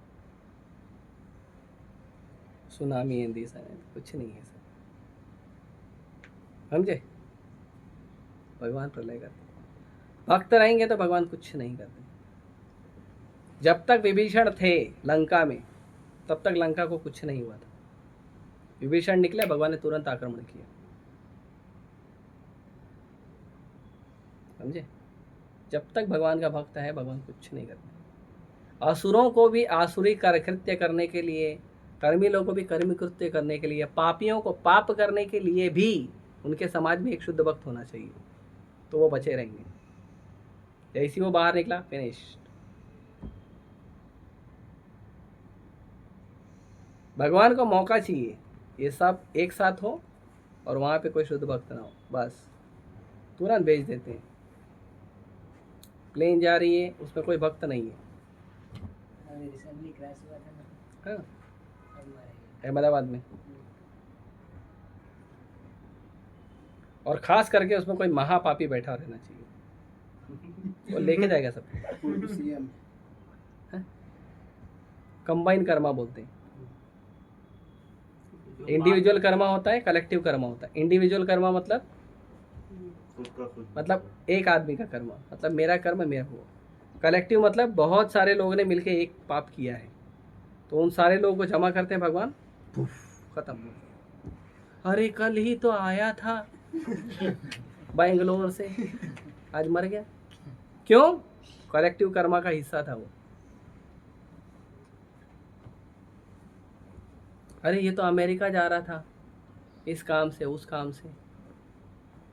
सुनामी आंधी कुछ नहीं है सर, समझे? भगवान प्रलय करते, भक्त रहेंगे तो भगवान कुछ नहीं करते। जब तक विभीषण थे लंका में तब तक लंका को कुछ नहीं हुआ था। विभीषण निकले, भगवान ने तुरंत आक्रमण किया, समझे? जब तक भगवान का भक्त है भगवान कुछ नहीं करते। असुरों को भी आसुरी कृत्य करने के लिए, कर्मी लोगों को भी कर्मी कृत्य करने के लिए, पापियों को पाप करने के लिए भी उनके समाज में एक शुद्ध भक्त होना चाहिए, तो वो बचे रहेंगे। जैसे वो बाहर निकला, फिनिश्ड। भगवान को मौका चाहिए ये सब एक साथ हो और वहाँ पे कोई शुद्ध भक्त ना हो, बस तुरंत भेज देते हैं। प्लेन जा रही है, उसमें कोई भक्त नहीं है। रिसेंटली क्रैश हुआ था ना, हाँ, हमारे अहमदाबाद में, और खास करके उसमें कोई महापापी बैठा रहना चाहिए, वो लेके जाएगा सब। सीएम कंबाइन कर्मा बोलते हैं। इंडिविजुअल कर्मा होता है, कलेक्टिव कर्मा होता है। इंडिविजुअल कर्मा मतलब एक आदमी का कर्म, मतलब मेरा कर्म मेरा हुआ। कलेक्टिव मतलब बहुत सारे लोगों ने मिलके एक पाप किया है, तो उन सारे लोगों को जमा करते हैं भगवान, खत्म। अरे कल ही तो आया था बैंगलोर से, आज मर गया, क्यों? कलेक्टिव कर्मा का हिस्सा था वो। अरे ये तो अमेरिका जा रहा था इस काम से उस काम से,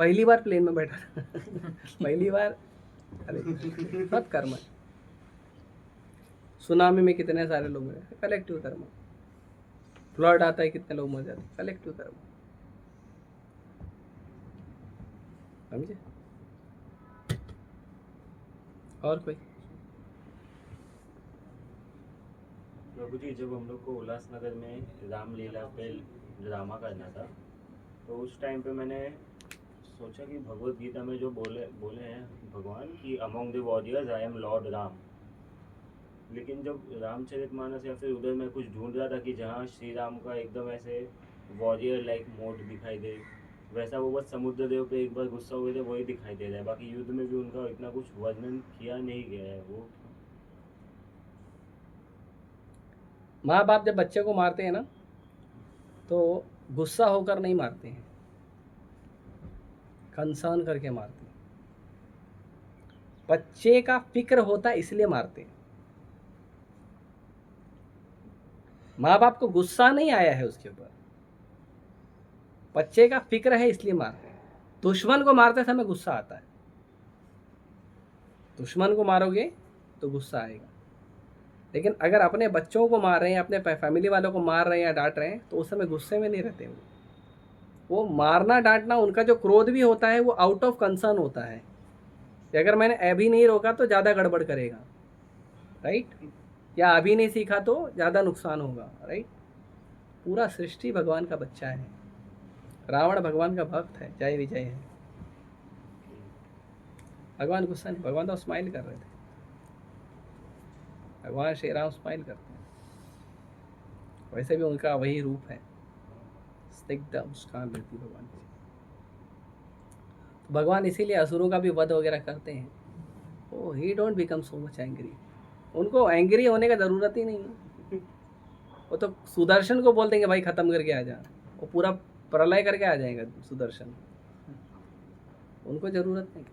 पहली बार प्लेन में बैठा था पहली बार। अरे सब कर्म है। सुनामी में कितने सारे लोग मरे, कलेक्टिव कर्म। फ्लड आता है, कितने लोग मर जाते, कलेक्टिव कर्म, समझे? और कोई? प्रभु जी, जब हम लोग को उल्लासनगर में रामलीला पे ड्रामा करना था, तो उस टाइम पे मैंने सोचा कि भगवत गीता में जो बोले हैं भगवान कि among the warriors I am Lord Ram, लेकिन जब रामचरितमानस या फिर उधर मैं कुछ ढूंढ रहा था कि जहाँ श्री राम का एकदम ऐसे वॉरियर लाइक मोड दिखाई दे, वैसा वो बस समुद्र देव पे एक बार गुस्सा हुए थे वही दिखाई दे रहा है। बाकी युद्ध में भी उनका इतना कुछ वर्णन किया नहीं गया है। वो माँ बाप जब बच्चे को मारते हैं ना, तो गुस्सा होकर नहीं मारते हैं, कंसर्न करके मारते हैं। बच्चे का फिक्र होता है इसलिए मारते हैं। माँ बाप को गुस्सा नहीं आया है उसके ऊपर, बच्चे का फिक्र है इसलिए मारते हैं। दुश्मन को मारते समय गुस्सा आता है, दुश्मन को मारोगे तो गुस्सा आएगा, लेकिन अगर अपने बच्चों को मार रहे हैं, अपने फैमिली वालों को मार रहे हैं या डांट रहे हैं, तो उस समय गुस्से में नहीं रहते वो मारना डांटना, उनका जो क्रोध भी होता है वो आउट ऑफ कंसर्न होता है कि अगर मैंने अभी नहीं रोका तो ज़्यादा गड़बड़ करेगा, राइट? या अभी नहीं सीखा तो ज़्यादा नुकसान होगा, राइट? पूरा सृष्टि भगवान का बच्चा है, रावण भगवान का भक्त है, जय विजय है। भगवान गुस्सा नहीं, भगवान तो स्माइल कर रहे थे, भगवान श्री राम स्माइल करते हैं, वैसे भी उनका वही रूप है, स्निग्ध मुस्कान रहती भगवान की। तो भगवान इसीलिए असुरों का भी वध वगैरह करते हैं। Oh he don't become so much angry, उनको एंग्री होने का ज़रूरत ही नहीं है। वो तो सुदर्शन को बोल देंगे भाई ख़त्म करके आ जा, वो पूरा प्रलय करके आ जाएगा सुदर्शन, उनको ज़रूरत नहीं।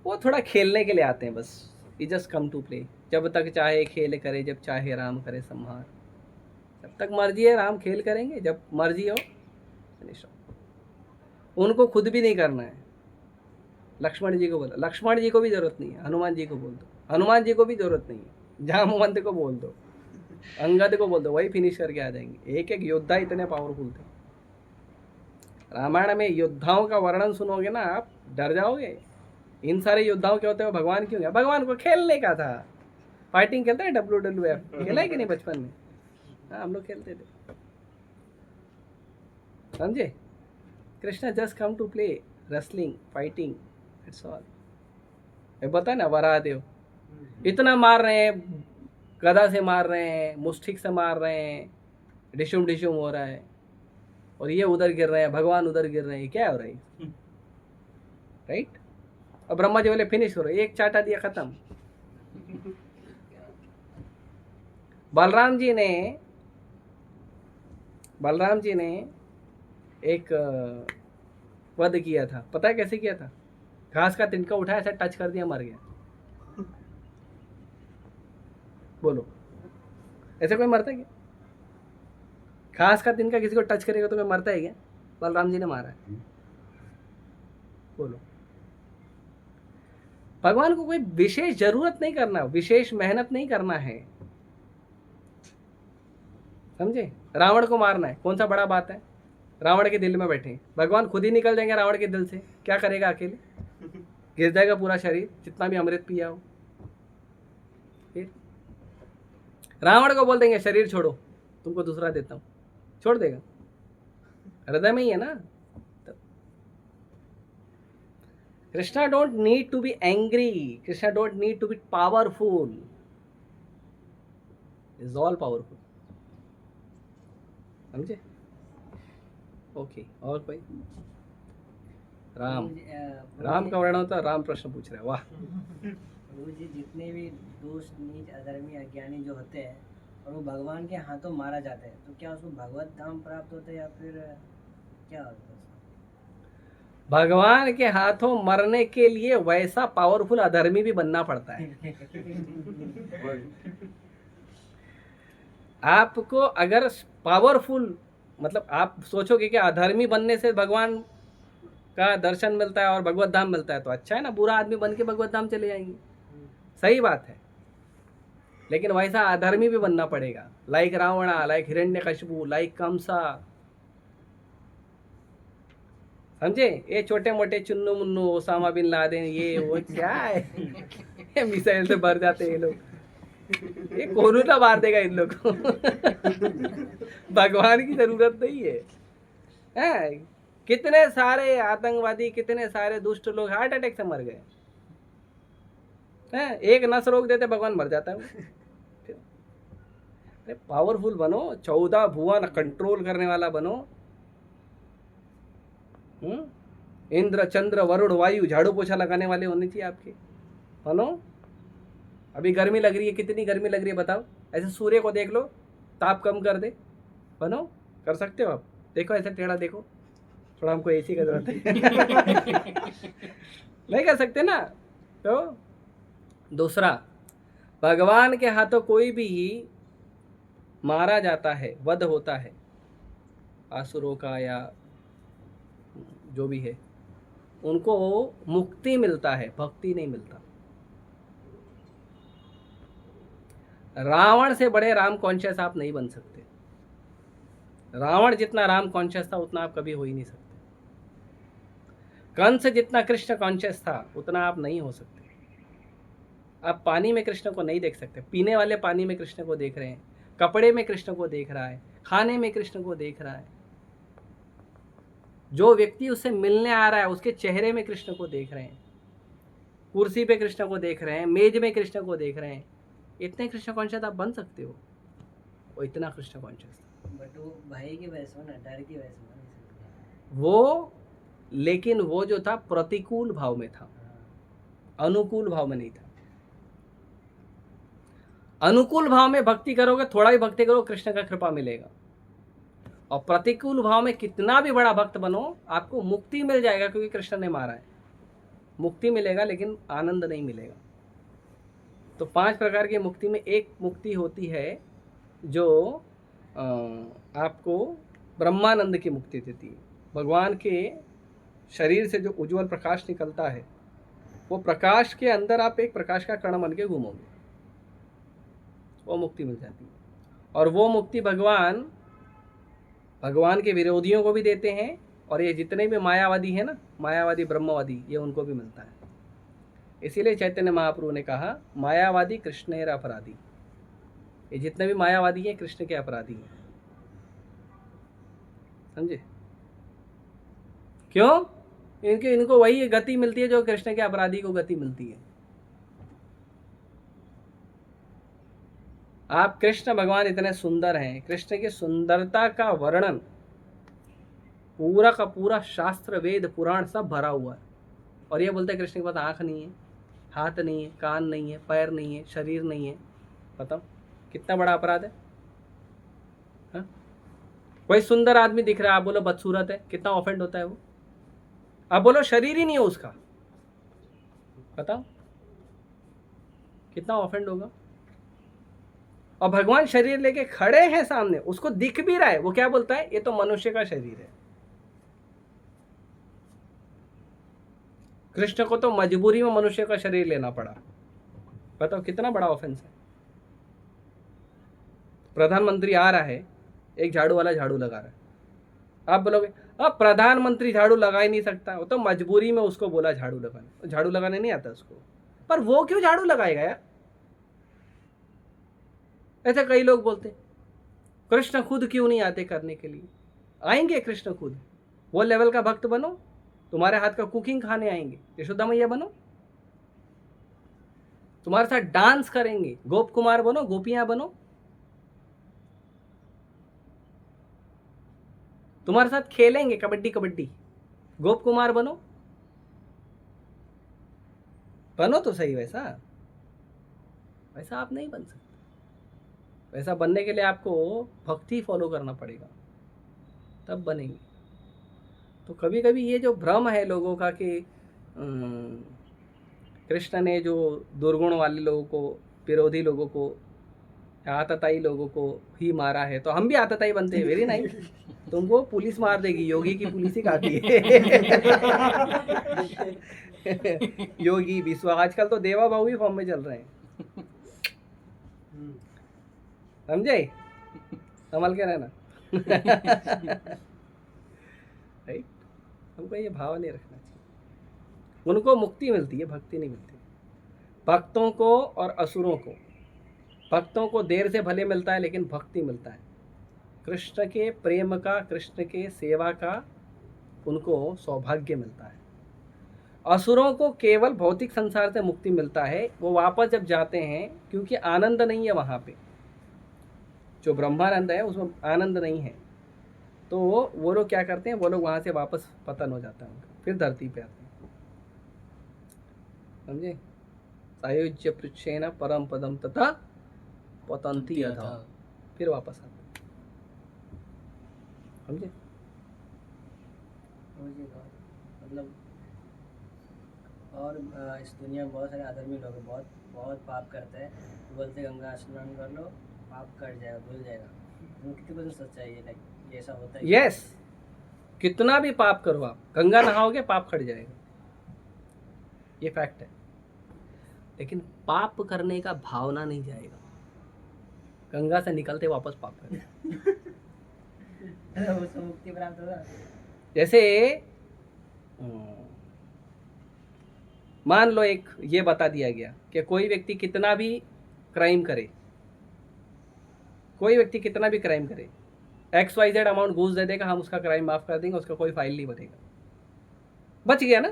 वो थोड़ा खेलने के लिए आते हैं बस, ही जस्ट कम टू प्ले। जब तक चाहे खेल करे, जब चाहे राम करे संहार। जब तक मर्जी है राम खेल करेंगे, जब मर्जी हो फिनिश हो। उनको खुद भी नहीं करना है। लक्ष्मण जी को बोला, लक्ष्मण जी को भी ज़रूरत नहीं है, हनुमान जी को बोल दो, हनुमान जी को भी ज़रूरत नहीं है, जामवंत को बोल दो, अंगद को बोल दो, वही फिनिश करके आ जाएंगे। एक एक योद्धा इतने पावरफुल थे। रामायण में योद्धाओं का वर्णन सुनोगे ना आप डर जाओगे। इन सारे योद्धाओं के होते हुए भगवान क्यों गया? भगवान को खेलने का था। फाइटिंग खेलते हैं WWF, खेला है कि नहीं बचपन में? हाँ, हम लोग खेलते थे, समझे? Krishna just come to play wrestling fighting, it's all. ये बता ना वराहदेव इतना मार रहे हैं, गदा से मार रहे हैं, मुष्टिक से मार रहे हैं, डिशुम डिशुम हो रहा है, और ये उधर गिर रहे हैं, भगवान उधर गिर रहे हैं, क्या हो रहा है? राइट। और ब्रह्मा जी बोले फिनिश हो रहे, एक चाटा दिया खत्म। बलराम जी ने एक वध किया था, पता है कैसे किया था? घास का तिनका उठाया, ऐसा टच कर दिया, मर गया। बोलो, ऐसे कोई मरता है क्या? घास का तिनका किसी को टच करेगा तो कोई मरता है क्या? बलराम जी ने मारा है। बोलो, भगवान को कोई विशेष जरूरत नहीं करना, विशेष मेहनत नहीं करना है, समझे? रावण को मारना है, कौन सा बड़ा बात है? रावण के दिल में बैठे, भगवान खुद ही निकल जाएंगे रावण के दिल से, क्या करेगा अकेले? गिर जाएगा पूरा शरीर, जितना भी अमृत पिया हो। फिर रावण को बोल देंगे शरीर छोड़ो, तुमको दूसरा देता हूं, छोड़ देगा, हृदय में ही है ना। Krishna don't need to be angry, Krishna don't need to be powerful, is all powerful, समझे? ओके, और कोई? राम का वर्णन होता है, राम प्रश्न पूछ रहे हैं, वाह। प्रभु जी, जितने भी दोष नीच अधर्मी अज्ञानी जो होते हैं और वो भगवान के हाथों मारा जाता है, तो क्या उसको भगवत धाम प्राप्त होता है या फिर क्या होता है? भगवान के हाथों मरने के लिए वैसा पावरफुल अधर्मी भी बनना पड़ता है। आपको अगर पावरफुल, मतलब आप सोचोगे कि अधर्मी बनने से भगवान का दर्शन मिलता है और भगवत धाम मिलता है, तो अच्छा है ना, बुरा आदमी बन के भगवत धाम चले जाएंगे, सही बात है। लेकिन वैसा अधर्मी भी बनना पड़ेगा, like Ravana, like Hiranyakashipu, like Kansa, समझे? ये छोटे मोटे चुन्नू मुन्नू, ओसामा बिन लादेन, ये वो क्या है? ये मिसाइल से भर जाते हैं ये लोग, ये कोरोना मार देगा इन लोग को। भगवान की जरूरत नहीं है, हैं? कितने सारे आतंकवादी, कितने सारे दुष्ट लोग हार्ट अटैक से मर गए हैं, एक नस रोक देते भगवान मर जाता है। अरे पावरफुल बनो, 14 भुवन कंट्रोल करने वाला बनो। इंद्र चंद्र वरुण वायु झाड़ू पोछा लगाने वाले होने चाहिए आपके, बनो। अभी गर्मी लग रही है, कितनी गर्मी लग रही है बताओ, ऐसे सूर्य को देख लो, ताप कम कर दे, बनो। कर सकते हो आप? देखो ऐसे टेढ़ा देखो, थोड़ा हमको एसी का जरूरत है। नहीं कर सकते ना। तो दूसरा, भगवान के हाथों कोई भी मारा जाता है, वध होता है, आसुरों का या जो भी है, उनको मुक्ति मिलता है, भक्ति नहीं मिलता। रावण से बड़े राम कॉन्शियस आप नहीं बन सकते। रावण जितना राम कॉन्शियस था उतना आप कभी हो ही नहीं सकते। कंस जितना कृष्ण कॉन्शियस था उतना आप नहीं हो सकते। आप पानी में कृष्ण को नहीं देख सकते, पीने वाले पानी में कृष्ण को देख रहे हैं, कपड़े में कृष्ण को देख रहा है, खाने में कृष्ण को देख रहा है, जो व्यक्ति उससे मिलने आ रहा है उसके चेहरे में कृष्ण को देख रहे हैं, कुर्सी पे कृष्ण को देख रहे हैं, मेज में कृष्ण को देख रहे हैं। इतने कृष्ण कॉन्शियस आप बन सकते हो, वो इतना कृष्ण कॉन्शियस था। बट वो भय की वजह से ना, डर की वजह से बन नहीं सकते वो, लेकिन वो जो था प्रतिकूल भाव में था, अनुकूल भाव में नहीं था। अनुकूल भाव में भक्ति करोगे, थोड़ा भी भक्ति करो, कृष्ण का कृपा मिलेगा। और प्रतिकूल भाव में कितना भी बड़ा भक्त बनो, आपको मुक्ति मिल जाएगा क्योंकि कृष्ण ने मारा है। मुक्ति मिलेगा लेकिन आनंद नहीं मिलेगा। तो 5 प्रकार की मुक्ति में एक मुक्ति होती है जो आपको ब्रह्मानंद की मुक्ति देती है। भगवान के शरीर से जो उज्जवल प्रकाश निकलता है, वो प्रकाश के अंदर आप एक प्रकाश का कण बन के घूमोगे, वो मुक्ति मिल जाती है। और वो मुक्ति भगवान के विरोधियों को भी देते हैं, और ये जितने भी मायावादी हैं ना, मायावादी ब्रह्मवादी, ये उनको भी मिलता है। इसीलिए चैतन्य महाप्रभु ने कहा, मायावादी कृष्णेर अपराधी। ये जितने भी मायावादी हैं कृष्ण के अपराधी हैं, समझे? क्यों? इनको वही गति मिलती है जो कृष्ण के अपराधी को गति मिलती है। आप कृष्ण भगवान इतने सुंदर हैं, कृष्ण की सुंदरता का वर्णन पूरा का पूरा शास्त्र वेद पुराण सब भरा हुआ है, और ये बोलते हैं कृष्ण के पास आंख नहीं है, हाथ नहीं है, कान नहीं है, पैर नहीं है, शरीर नहीं है। बताओ कितना बड़ा अपराध है। हाँ? कोई सुंदर आदमी दिख रहा है, आप बोलो बदसूरत है, कितना ऑफेंड होता है वो। आप बोलो शरीर ही नहीं है उसका, बताओ कितना ऑफेंड होगा। और भगवान शरीर लेके खड़े हैं सामने, उसको दिख भी रहा है, वो क्या बोलता है, ये तो मनुष्य का शरीर है। कृष्ण को तो मजबूरी में मनुष्य का शरीर लेना पड़ा। बताओ कितना बड़ा ऑफेंस है। प्रधानमंत्री आ रहा है, एक झाड़ू वाला झाड़ू लगा रहा है, आप बोलोगे अब प्रधानमंत्री झाड़ू लगा ही नहीं सकता, वो तो मजबूरी में उसको बोला झाड़ू लगाने, झाड़ू लगाने नहीं आता उसको। पर वो क्यों झाड़ू लगाएगा यार? ऐसे कई लोग बोलते कृष्ण खुद क्यों नहीं आते करने के लिए। आएंगे कृष्ण खुद, वो लेवल का भक्त बनो, तुम्हारे हाथ का कुकिंग खाने आएंगे, यशोदा मैया बनो, तुम्हारे साथ डांस करेंगे, गोप कुमार बनो, गोपियां बनो, तुम्हारे साथ खेलेंगे कबड्डी कबड्डी, गोप कुमार बनो। बनो तो सही, वैसा आप नहीं बन सकते। वैसा बनने के लिए आपको भक्ति फॉलो करना पड़ेगा, तब बनेंगे। तो कभी कभी ये जो भ्रम है लोगों का कि कृष्ण ने जो दुर्गुण वाले लोगों को, विरोधी लोगों को, आतताई लोगों को ही मारा है, तो हम भी आतताई बनते हैं। Very nice. तुमको पुलिस मार देगी, योगी की पुलिस ही खाती है। योगी विश्व, आजकल तो देवा भाऊ भी फॉर्म में चल रहे हैं, समझे? संभल के रहना। राइट, हमको ये भाव नहीं रखना चाहिए। उनको मुक्ति मिलती है, भक्ति नहीं मिलती। भक्तों को और असुरों को, भक्तों को देर से भले मिलता है, लेकिन भक्ति मिलता है। कृष्ण के प्रेम का, कृष्ण के सेवा का उनको सौभाग्य मिलता है। असुरों को केवल भौतिक संसार से मुक्ति मिलता है। वो वापस जब जाते हैं, क्योंकि आनंद नहीं है वहाँ पे, जो ब्रह्मानंद है उसमें आनंद नहीं है, तो वो लोग क्या करते हैं, वो लोग वहाँ से वापस पतन हो जाता है उनका, फिर धरती पे आते हैं। समझे? सायुज्य पृच्छेन परम पदम तथा पतंती अधा, फिर वापस आते हैं। समझे? मतलब और इस दुनिया में बहुत सारे आदमी लोग हैं, बहुत बहुत पाप करते हैं, बोलते गंगा स्नान कर लो, पाप कट जाएगा, भूल जाएगा। कितनी बड़ी सच्चाई है, लाइक ये ऐसा होता है? यस, कितना भी पाप करो आप, गंगा नहाओगे पाप कट जाएगा, ये फैक्ट है। लेकिन पाप करने का भावना नहीं जाएगा, गंगा से निकलते वापस पाप करेगा। उसको मुक्ति प्राप्त होगा। जैसे मान लो एक ये बता दिया गया कि कोई व्यक्ति कितना भी क्राइम करे, कोई व्यक्ति कितना भी क्राइम करे, XYZ अमाउंट घूस दे देगा, हम उसका क्राइम माफ कर देंगे, उसका कोई फाइल नहीं बनेगा, बच गया ना।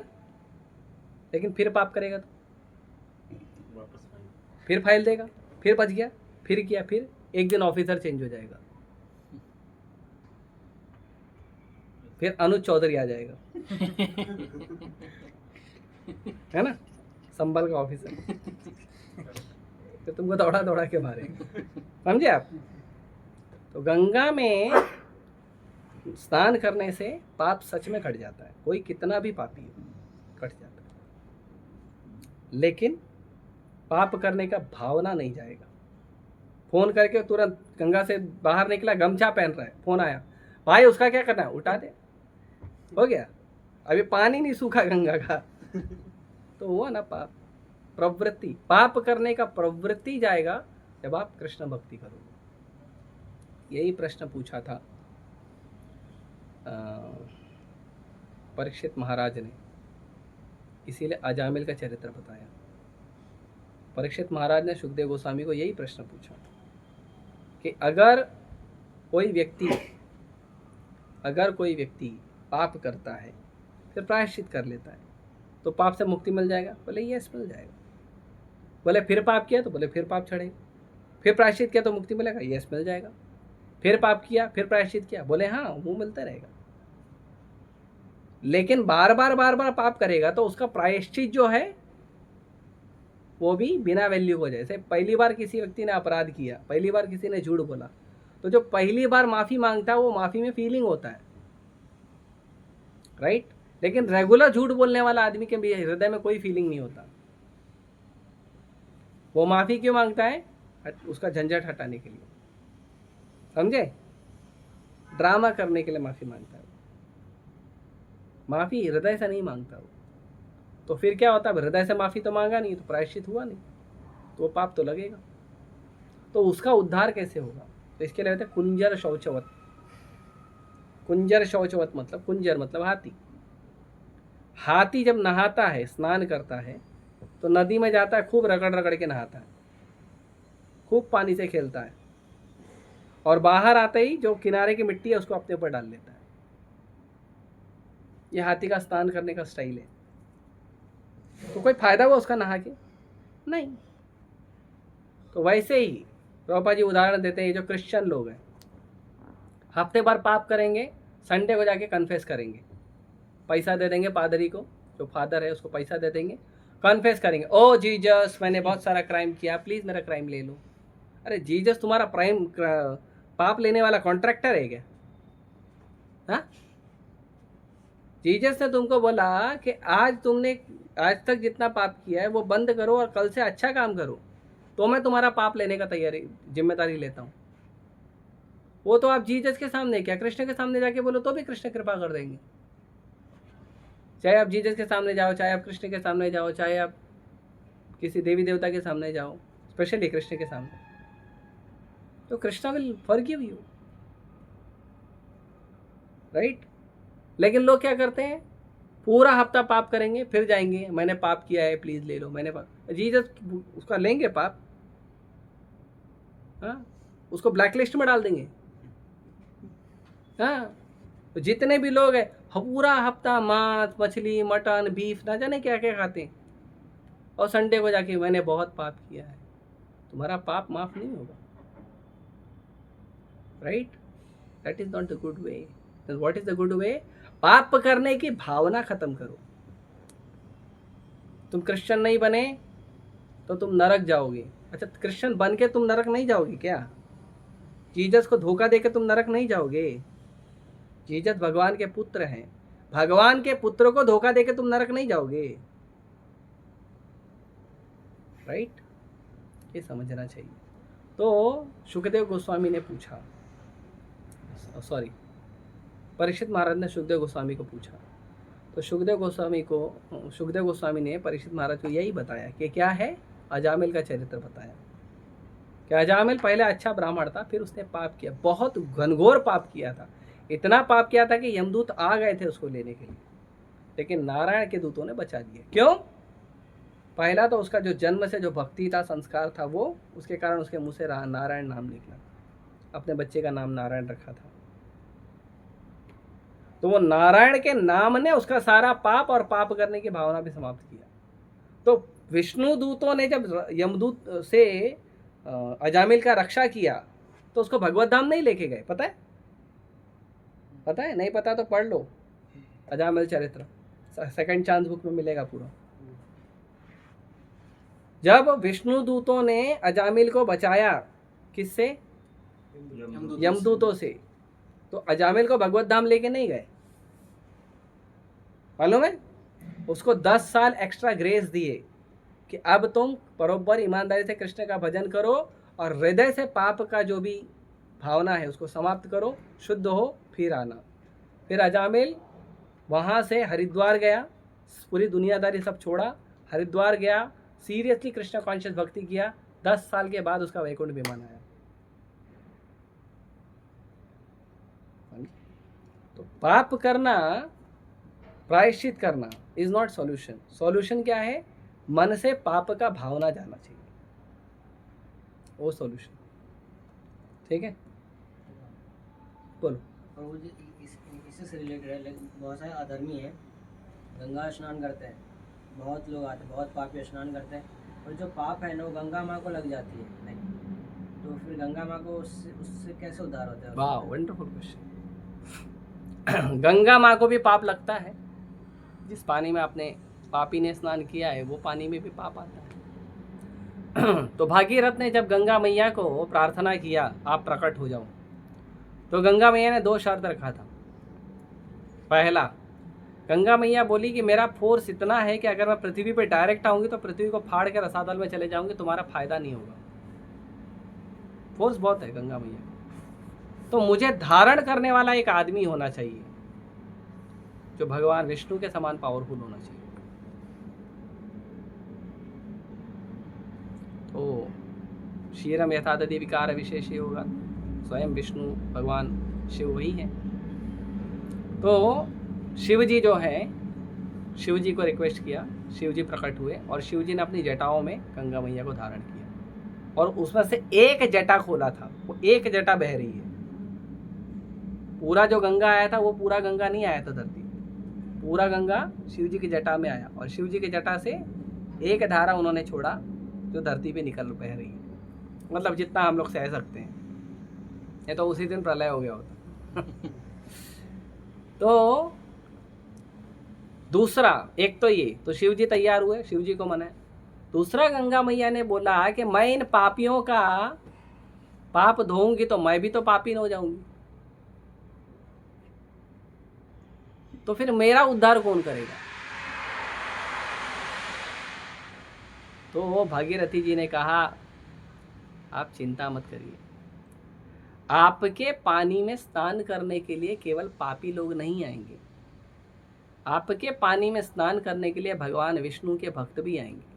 लेकिन फिर पाप करेगा तो फिर फाइल देगा, फिर बच गया, फिर किया, फिर एक दिन ऑफिसर चेंज हो जाएगा, फिर अनुज चौधरी आ जाएगा, है ना, संभल का ऑफिसर, फिर तुमको दौड़ा दौड़ा के मारेगा। समझे आप? तो गंगा में स्नान करने से पाप सच में कट जाता है, कोई कितना भी पापी हो कट जाता है। लेकिन पाप करने का भावना नहीं जाएगा। फोन करके तुरंत गंगा से बाहर निकला, गमछा पहन रहा है, फोन आया, भाई उसका क्या करना है, उठा दे, हो गया। अभी पानी नहीं सूखा गंगा का, तो हुआ ना पाप। प्रवृत्ति, पाप करने का प्रवृत्ति जाएगा जब आप कृष्ण भक्ति करोगे। यही प्रश्न पूछा था परीक्षित महाराज ने, इसीलिए अजामिल का चरित्र बताया। परीक्षित महाराज ने सुखदेव गोस्वामी को यही प्रश्न पूछा कि अगर कोई व्यक्ति पाप करता है फिर प्रायश्चित कर लेता है, तो पाप से मुक्ति मिल जाएगा? बोले यस मिल जाएगा। बोले फिर पाप किया? तो बोले फिर पाप चढ़ेगा। फिर प्रायश्चित किया तो मुक्ति मिलेगा? यस मिल जाएगा। फिर पाप किया, फिर प्रायश्चित किया? बोले हाँ, वो मिलता रहेगा। लेकिन बार बार पाप करेगा तो उसका प्रायश्चित जो है वो भी बिना वैल्यू हो जाए। जैसे पहली बार किसी व्यक्ति ने अपराध किया, पहली बार किसी ने झूठ बोला, तो जो पहली बार माफी मांगता है वो माफी में फीलिंग होता है, राइट? लेकिन रेगुलर झूठ बोलने वाला आदमी के भी हृदय में कोई फीलिंग नहीं होता। वो माफी क्यों मांगता है? उसका झंझट हटाने के लिए, समझे? ड्रामा करने के लिए माफी मांगता है। माफी हृदय से नहीं मांगता वो। तो फिर क्या होता है? हृदय से माफी तो मांगा नहीं, तो प्रायश्चित हुआ नहीं, तो वो पाप तो लगेगा। तो उसका उद्धार कैसे होगा? तो इसके लिए होता है कुंजर शौचवत। कुंजर शौचवत मतलब, कुंजर मतलब हाथी। हाथी जब नहाता है, स्नान करता है, तो नदी में जाता है, खूब रगड़ रगड़ के नहाता है, खूब पानी से खेलता है, और बाहर आते ही जो किनारे की मिट्टी है उसको अपने ऊपर डाल लेता है। ये हाथी का स्नान करने का स्टाइल है। तो कोई फायदा हुआ उसका नहा के? नहीं। तो वैसे ही प्रभुपाद जी उदाहरण देते हैं, जो क्रिश्चियन लोग हैं हफ्ते भर पाप करेंगे, संडे को जाके कन्फेस करेंगे, पैसा दे देंगे पादरी को, जो फादर है उसको पैसा दे देंगे, कन्फेस करेंगे, ओ जीजस मैंने बहुत सारा क्राइम किया, प्लीज़ मेरा क्राइम ले लो। अरे जीजस तुम्हारा पाप लेने वाला कॉन्ट्रैक्टर है क्या? हाँ, जीजस ने तुमको बोला कि आज तक जितना पाप किया है वो बंद करो और कल से अच्छा काम करो, तो मैं तुम्हारा पाप लेने का जिम्मेदारी लेता हूँ। वो तो आप जीसस के सामने, क्या कृष्ण के सामने जाके बोलो तो भी कृष्ण कृपा कर देंगे। चाहे आप जीसस के सामने जाओ, चाहे आप कृष्ण के सामने जाओ, चाहे आप किसी देवी देवता के सामने जाओ, स्पेशली कृष्ण के सामने, तो Krishna will forgive you, right? लेकिन लोग क्या करते हैं, पूरा हफ्ता पाप करेंगे, फिर जाएंगे, मैंने पाप किया है प्लीज ले लो, मैंने पाप। जीसस उसका लेंगे पाप? हाँ, उसको ब्लैक लिस्ट में डाल देंगे। हाँ, तो जितने भी लोग हैं पूरा हफ्ता मांस, मछली, मटन, बीफ, ना जाने क्या क्या खाते हैं, और संडे को जाके मैंने बहुत पाप किया है, तुम्हारा पाप माफ नहीं होगा, right? That is not the good way. What is the good way? पाप करने की भावना खत्म करो। तुम क्रिश्चियन नहीं बने तो तुम नरक जाओगे। अच्छा, क्रिश्चियन बन के तुम नरक नहीं जाओगे क्या? जीसस को धोखा देके तुम नरक नहीं जाओगे। जीसस भगवान के पुत्र हैं, भगवान के पुत्र को धोखा देके तुम नरक नहीं जाओगे, राइट? ये समझना चाहिए। तो सुखदेव गोस्वामी ने पूछा, सॉरी, परीक्षित महाराज ने सुखदेव गोस्वामी को पूछा, तो सुखदेव गोस्वामी ने परीक्षित महाराज को यही बताया कि क्या है, अजामिल का चरित्र बताया कि अजामिल पहले अच्छा ब्राह्मण था, फिर उसने पाप किया, बहुत घनघोर पाप किया था, इतना पाप किया था कि यमदूत आ गए थे उसको लेने के लिए, लेकिन नारायण के दूतों ने बचा दिया। क्यों? पहला तो उसका जो जन्म से जो भक्ति था, संस्कार था, वो उसके कारण उसके मुंह से नारायण नाम निकला, अपने बच्चे का नाम नारायण रखा था। तो वो नारायण के नाम ने उसका सारा पाप और पाप करने की भावना भी समाप्त किया। तो विष्णु दूतों ने जब यमदूत से अजामिल का रक्षा किया तो उसको भगवत धाम नहीं लेके गए। पता है? पता है? नहीं पता तो पढ़ लो अजामिल चरित्र, सेकंड चांस बुक में मिलेगा पूरा। जब विष्णु दूतों ने अजामिल को बचाया, किससे? यमदूतों से, तो अजामिल को भगवत धाम लेके नहीं गए, मालूम है? उसको 10 साल एक्स्ट्रा ग्रेस दिए कि अब तुम बरोबर ईमानदारी से कृष्ण का भजन करो और हृदय से पाप का जो भी भावना है उसको समाप्त करो, शुद्ध हो, फिर आना। फिर अजामिल वहाँ से हरिद्वार गया, पूरी दुनियादारी सब छोड़ा, हरिद्वार गया, सीरियसली कृष्ण कॉन्शियस भक्ति किया, 10 साल के बाद उसका वैकुंठ विमान आया। तो पाप करना, प्रायश्चित करना इज नॉट सॉल्यूशन। सॉल्यूशन क्या है? मन से पाप का भावना जाना चाहिए, वो सॉल्यूशन। ठीक है, बोलो। और वो इससे रिलेटेड है, बहुत सारे अधर्मी हैं गंगा स्नान करते हैं, बहुत लोग आते हैं, बहुत पापी स्नान करते हैं, और जो पाप है ना वो गंगा माँ को लग जाती है, नहीं तो फिर गंगा माँ को उससे उससे कैसे उद्धार होता है? वाह, वंडरफुल क्वेश्चन। गंगा माँ को भी पाप लगता है। जिस पानी में आपने पापी ने स्नान किया है वो पानी में भी पाप आता है। तो भागीरथ ने जब गंगा मैया को प्रार्थना किया आप प्रकट हो जाओ, तो गंगा मैया ने 2 शर्त रखा था। पहला, गंगा मैया बोली कि मेरा फोर्स इतना है कि अगर मैं पृथ्वी पे डायरेक्ट आऊंगी तो पृथ्वी को फाड़ के रसातल में चले जाऊंगी, तुम्हारा फायदा नहीं होगा। फोर्स बहुत है गंगा मैया का। तो मुझे धारण करने वाला एक आदमी होना चाहिए जो भगवान विष्णु के समान पावरफुल होना चाहिए। तो क्षीरम यथा दधि विकार विशेष होगा, स्वयं विष्णु भगवान शिव वही हैं। तो शिव जी जो हैं, शिव जी को रिक्वेस्ट किया, शिव जी प्रकट हुए और शिव जी ने अपनी जटाओं में गंगा मैया को धारण किया और उसमें से एक जटा खोला था, वो एक जटा बह रही है। पूरा जो गंगा आया था वो पूरा गंगा नहीं आया था धरती, पूरा गंगा शिव जी की जटा में आया और शिव जी की जटा से एक धारा उन्होंने छोड़ा जो धरती पे निकल बह रही है। मतलब जितना हम लोग सह सकते हैं, ये तो उसी दिन प्रलय हो गया होता। तो दूसरा, एक तो ये, तो शिव जी तैयार हुए, शिव जी को मनाया। दूसरा, गंगा मैया ने बोला कि मैं इन पापियों का पाप धोऊंगी तो मैं भी तो पापी हो जाऊंगी, तो फिर मेरा उद्धार कौन करेगा? तो भागीरथी जी ने कहा आप चिंता मत करिए, आपके पानी में स्नान करने के लिए केवल पापी लोग नहीं आएंगे, आपके पानी में स्नान करने के लिए भगवान विष्णु के भक्त भी आएंगे।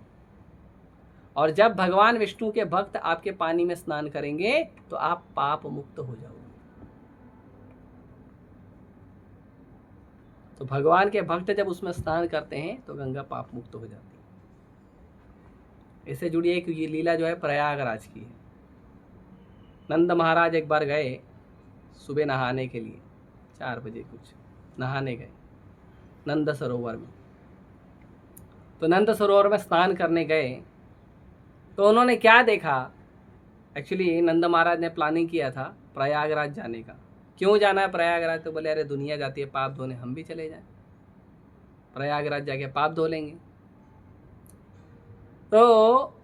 और जब भगवान विष्णु के भक्त आपके पानी में स्नान करेंगे तो आप पाप मुक्त हो जाओगे। तो भगवान के भक्त जब उसमें स्नान करते हैं तो गंगा पाप मुक्त हो जाती है। इससे जुड़ी एक ये लीला जो है प्रयागराज की है। नंद महाराज एक बार गए सुबह नहाने के लिए, 4 बजे कुछ नहाने गए नंद सरोवर में। तो नंद सरोवर में स्नान करने गए तो उन्होंने क्या देखा, एक्चुअली नंद महाराज ने प्लानिंग किया था प्रयागराज जाने का। क्यों जाना है प्रयागराज? तो बोले अरे दुनिया जाती है पाप धोने, हम भी चले जाएं, प्रयागराज जाके पाप धो लेंगे। तो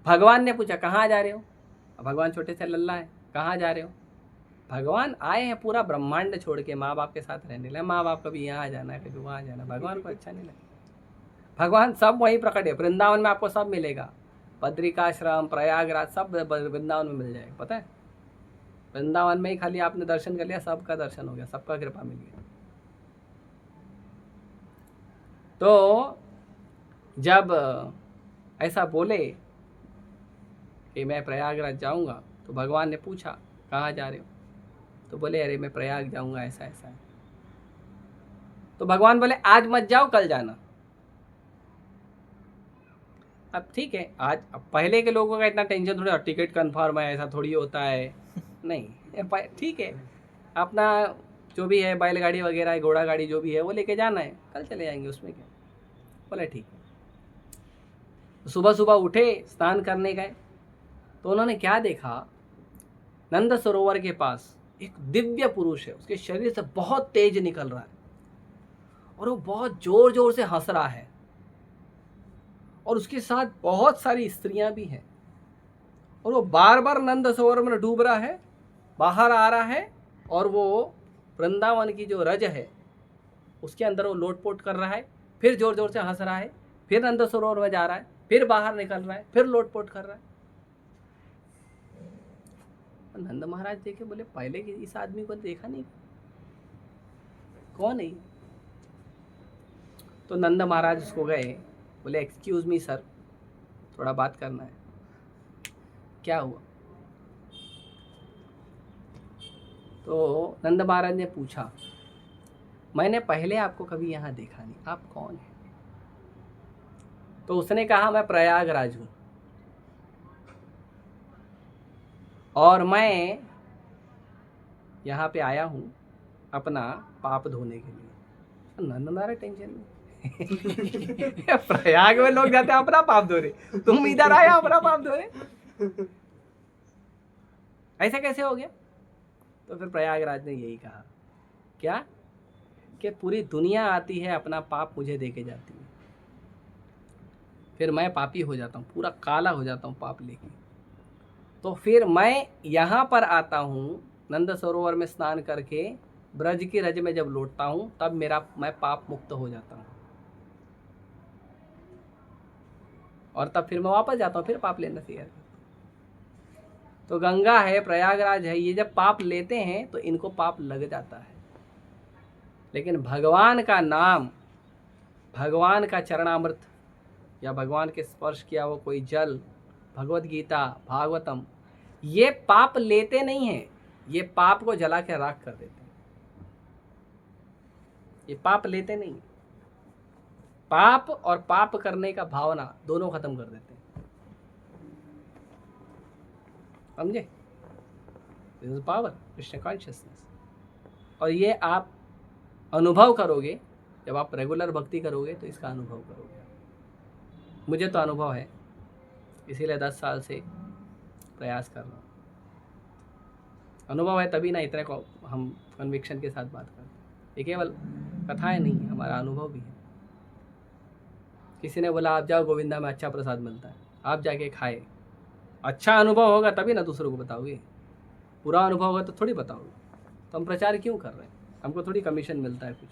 भगवान ने पूछा कहाँ जा रहे हो? भगवान छोटे से लल्ला है, कहाँ जा रहे हो? भगवान आए हैं पूरा ब्रह्मांड छोड़ के माँ बाप के साथ रहने लगे। माँ बाप कभी यहाँ जाना है कभी वहाँ जाना, भगवान को अच्छा नहीं लगता। भगवान सब वहीं प्रकट है। वृंदावन में आपको सब मिलेगा, बद्रिकाश्रम प्रयागराज सब वृंदावन में मिल जाएगा। पता है, वृंदावन में ही खाली आपने दर्शन कर लिया, सबका दर्शन हो गया, सबका कृपा मिल गया। तो जब ऐसा बोले कि मैं प्रयागराज जाऊंगा तो भगवान ने पूछा कहाँ जा रहे हो? तो बोले अरे मैं प्रयाग जाऊंगा, ऐसा ऐसा है। तो भगवान बोले आज मत जाओ, कल जाना। अब ठीक है, आज अब पहले के लोगों का इतना टेंशन थोड़ी, टिकट कंफर्म है ऐसा थोड़ी होता है, नहीं ठीक है, अपना जो भी है बैलगाड़ी वगैरह घोड़ा गाड़ी जो भी है वो लेके जाना है, कल चले जाएंगे, उसमें क्या। बोले ठीक है। सुबह सुबह उठे, स्नान करने गए तो उन्होंने क्या देखा, नंद सरोवर के पास एक दिव्य पुरुष है, उसके शरीर से बहुत तेज निकल रहा है और वो बहुत जोर जोर से हंस रहा है और उसके साथ बहुत सारी स्त्रियां भी हैं और वो बार बार नंद सरोवर में डूब रहा है, बाहर आ रहा है और वो वृंदावन की जो रज है उसके अंदर वो लोटपोट कर रहा है, फिर जोर जोर से हंस रहा है, फिर नंद सरोवर में जा रहा है, फिर बाहर निकल रहा है, फिर लोटपोट कर रहा है। नंद महाराज देखे, बोले पहले इस आदमी को देखा नहीं, कौन है? तो नंद महाराज उसको गए, बोले एक्सक्यूज मी सर, थोड़ा बात करना है। क्या हुआ? तो नंद महाराज ने पूछा मैंने पहले आपको कभी यहाँ देखा नहीं, आप कौन हैं? तो उसने कहा मैं प्रयागराज हूँ और मैं यहाँ पे आया हूँ अपना पाप धोने के लिए। नंदा रहे टेंशन में। प्रयाग में लोग जाते हैं अपना पाप धो रहे, तुम इधर आए अपना पाप धो रहे, ऐसा कैसे हो गया? तो फिर प्रयागराज ने यही कहा, क्या कि पूरी दुनिया आती है अपना पाप मुझे दे के जाती है, फिर मैं पापी हो जाता हूँ, पूरा काला हो जाता हूँ पाप लेके, तो फिर मैं यहाँ पर आता हूँ नंद सरोवर में स्नान करके ब्रज की रज में जब लौटता हूँ तब मैं पाप मुक्त हो जाता हूँ, और तब फिर मैं वापस जाता हूँ फिर पाप लेना तैयार। तो गंगा है, प्रयागराज है, ये जब पाप लेते हैं तो इनको पाप लग जाता है, लेकिन भगवान का नाम, भगवान का चरणामृत या भगवान के स्पर्श किया वो कोई जल, भगवत गीता, भागवतम, ये पाप लेते नहीं हैं, ये पाप को जला के राख कर देते हैं। ये पाप लेते नहीं, पाप और पाप करने का भावना दोनों खत्म कर देते हैं, समझे? This is power, Krishna consciousness. और ये आप अनुभव करोगे, जब आप रेगुलर भक्ति करोगे तो इसका अनुभव करोगे। मुझे तो अनुभव है, इसीलिए 10 साल से प्रयास कर रहा हूँ। अनुभव है तभी ना इतने को हम कन्विक्शन के साथ बात करते हैं। ये केवल कथाएं नहीं, हमारा अनुभव भी है। किसी ने बोला आप जाओ गोविंदा में अच्छा प्रसाद मिलता है, आप जाके खाए, अच्छा अनुभव होगा तभी ना दूसरों को बताओगे, बुरा अनुभव होगा तो थोड़ी बताओगे। तो हम प्रचार क्यों कर रहे हैं? हमको थोड़ी कमीशन मिलता है कुछ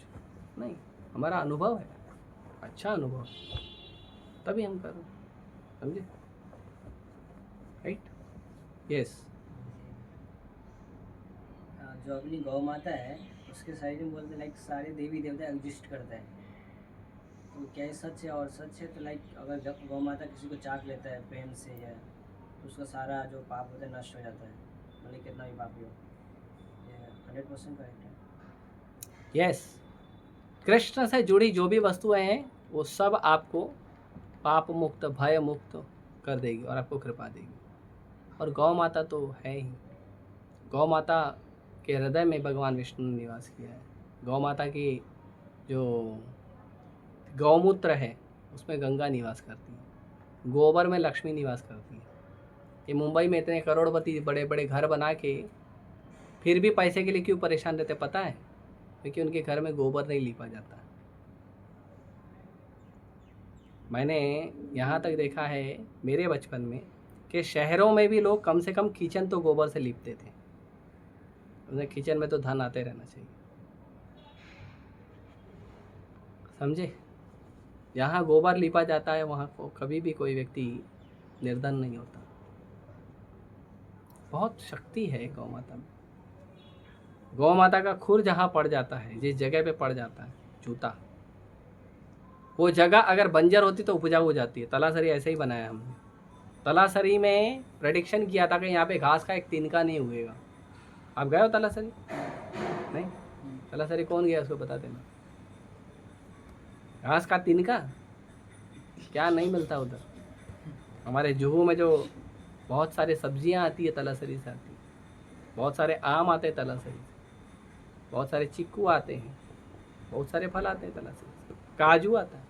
नहीं, हमारा अनुभव है, अच्छा अनुभव तभी हम कर रहे हैं, समझे? राइट? यस। जो अपनी गौ माता है उसके साइड में बोलते लाइक सारे देवी देवता एग्जिस्ट करते हैं, तो क्या ये सच है? और सच है तो लाइक अगर जब गौ माता किसी को चाट लेता है प्रेम से या तो उसका सारा जो पाप होता है नष्ट हो जाता है, मतलब कितना भी पापी हो, ये 100% करेक्ट है। यस, कृष्ण से जुड़ी जो भी वस्तुएं हैं वो सब आपको पाप मुक्त, भय मुक्त कर देगी और आपको कृपा देगी। और गौ माता तो है ही, गौ माता के हृदय में भगवान विष्णु ने निवास किया है। गौ माता की जो गौमूत्र है उसमें गंगा निवास करती है, गोबर में लक्ष्मी निवास करती है। ये मुंबई में इतने करोड़पति बड़े बड़े घर बना के फिर भी पैसे के लिए क्यों परेशान रहते पता है? क्योंकि उनके घर में गोबर नहीं लीपा जाता। मैंने यहाँ तक देखा है मेरे बचपन में कि शहरों में भी लोग कम से कम किचन तो गोबर से लीपते थे। उन्हें किचन में तो धन आते रहना चाहिए, समझे? यहाँ गोबर लीपा जाता है वहाँ को कभी भी कोई व्यक्ति निर्धन नहीं होता। बहुत शक्ति है गौ माता में। गौ माता का खुर जहाँ पड़ जाता है, जिस जगह पे पड़ जाता है जूता, वो जगह अगर बंजर होती तो उपजाऊ हो जाती है। तलासरी ऐसे ही बनाया हमने। तलासरी में प्रेडिक्शन किया था कि यहाँ पे घास का एक तिनका नहीं उगेगा। आप गए हो तलासरी? नहीं? तलासरी कौन गया उसको बता देना। घास का तिनका क्या नहीं मिलता उधर। हमारे जुहू में जो बहुत सारे सब्जियां आती है तलासरी से आती है, बहुत सारे आम आते हैं तलासरी से, बहुत सारे चिक्कू आते हैं, बहुत सारे फल आते हैं तलासरी से, काजू आता है,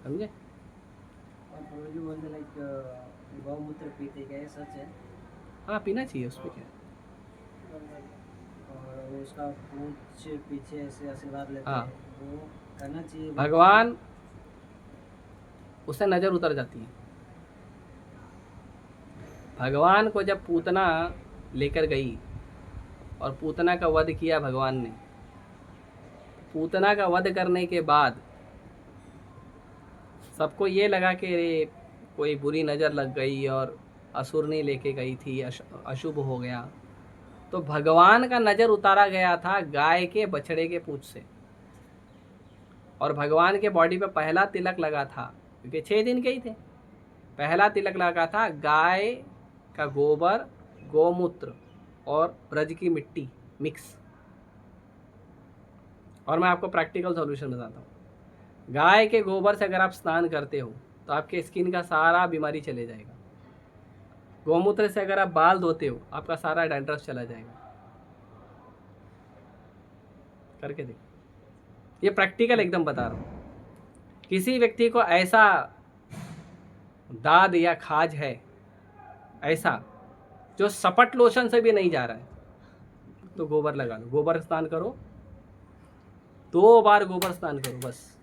समझे? और प्रभु बोलते लाइक गौमूत्र पीते, क्या ये सच है? हाँ, पीना चाहिए, उस पर क्या है। और वो उसका पूछ पीछे ऐसे आशीर्वाद लेते हाँ। हैं, वो करना चाहिए। भगवान उससे नज़र उतर जाती है। भगवान को जब पूतना लेकर गई और पूतना का वध किया भगवान ने, पूतना का वध करने के बाद सबको ये लगा कि रे कोई बुरी नज़र लग गई और असुरनी लेके गई थी, अशुभ हो गया। तो भगवान का नज़र उतारा गया था गाय के बछड़े के पूंछ से, और भगवान के बॉडी पे पहला तिलक लगा था, क्योंकि 6 दिन के ही थे। पहला तिलक लगा था गाय का गोबर, गोमूत्र और ब्रज की मिट्टी मिक्स। और मैं आपको प्रैक्टिकल सॉल्यूशन बताता हूँ। गाय के गोबर से अगर आप स्नान करते हो तो आपके स्किन का सारा बीमारी चले जाएगा। गोमूत्र से अगर आप बाल धोते हो आपका सारा डैंड्रफ चला जाएगा। करके देखो, ये प्रैक्टिकल एकदम बता रहा हूँ। किसी व्यक्ति को ऐसा दाद या खाज है ऐसा जो सपट लोशन से भी नहीं जा रहा है, तो गोबर लगा लो, गोबर स्नान करो, 2 बार गोबर स्नान करो बस।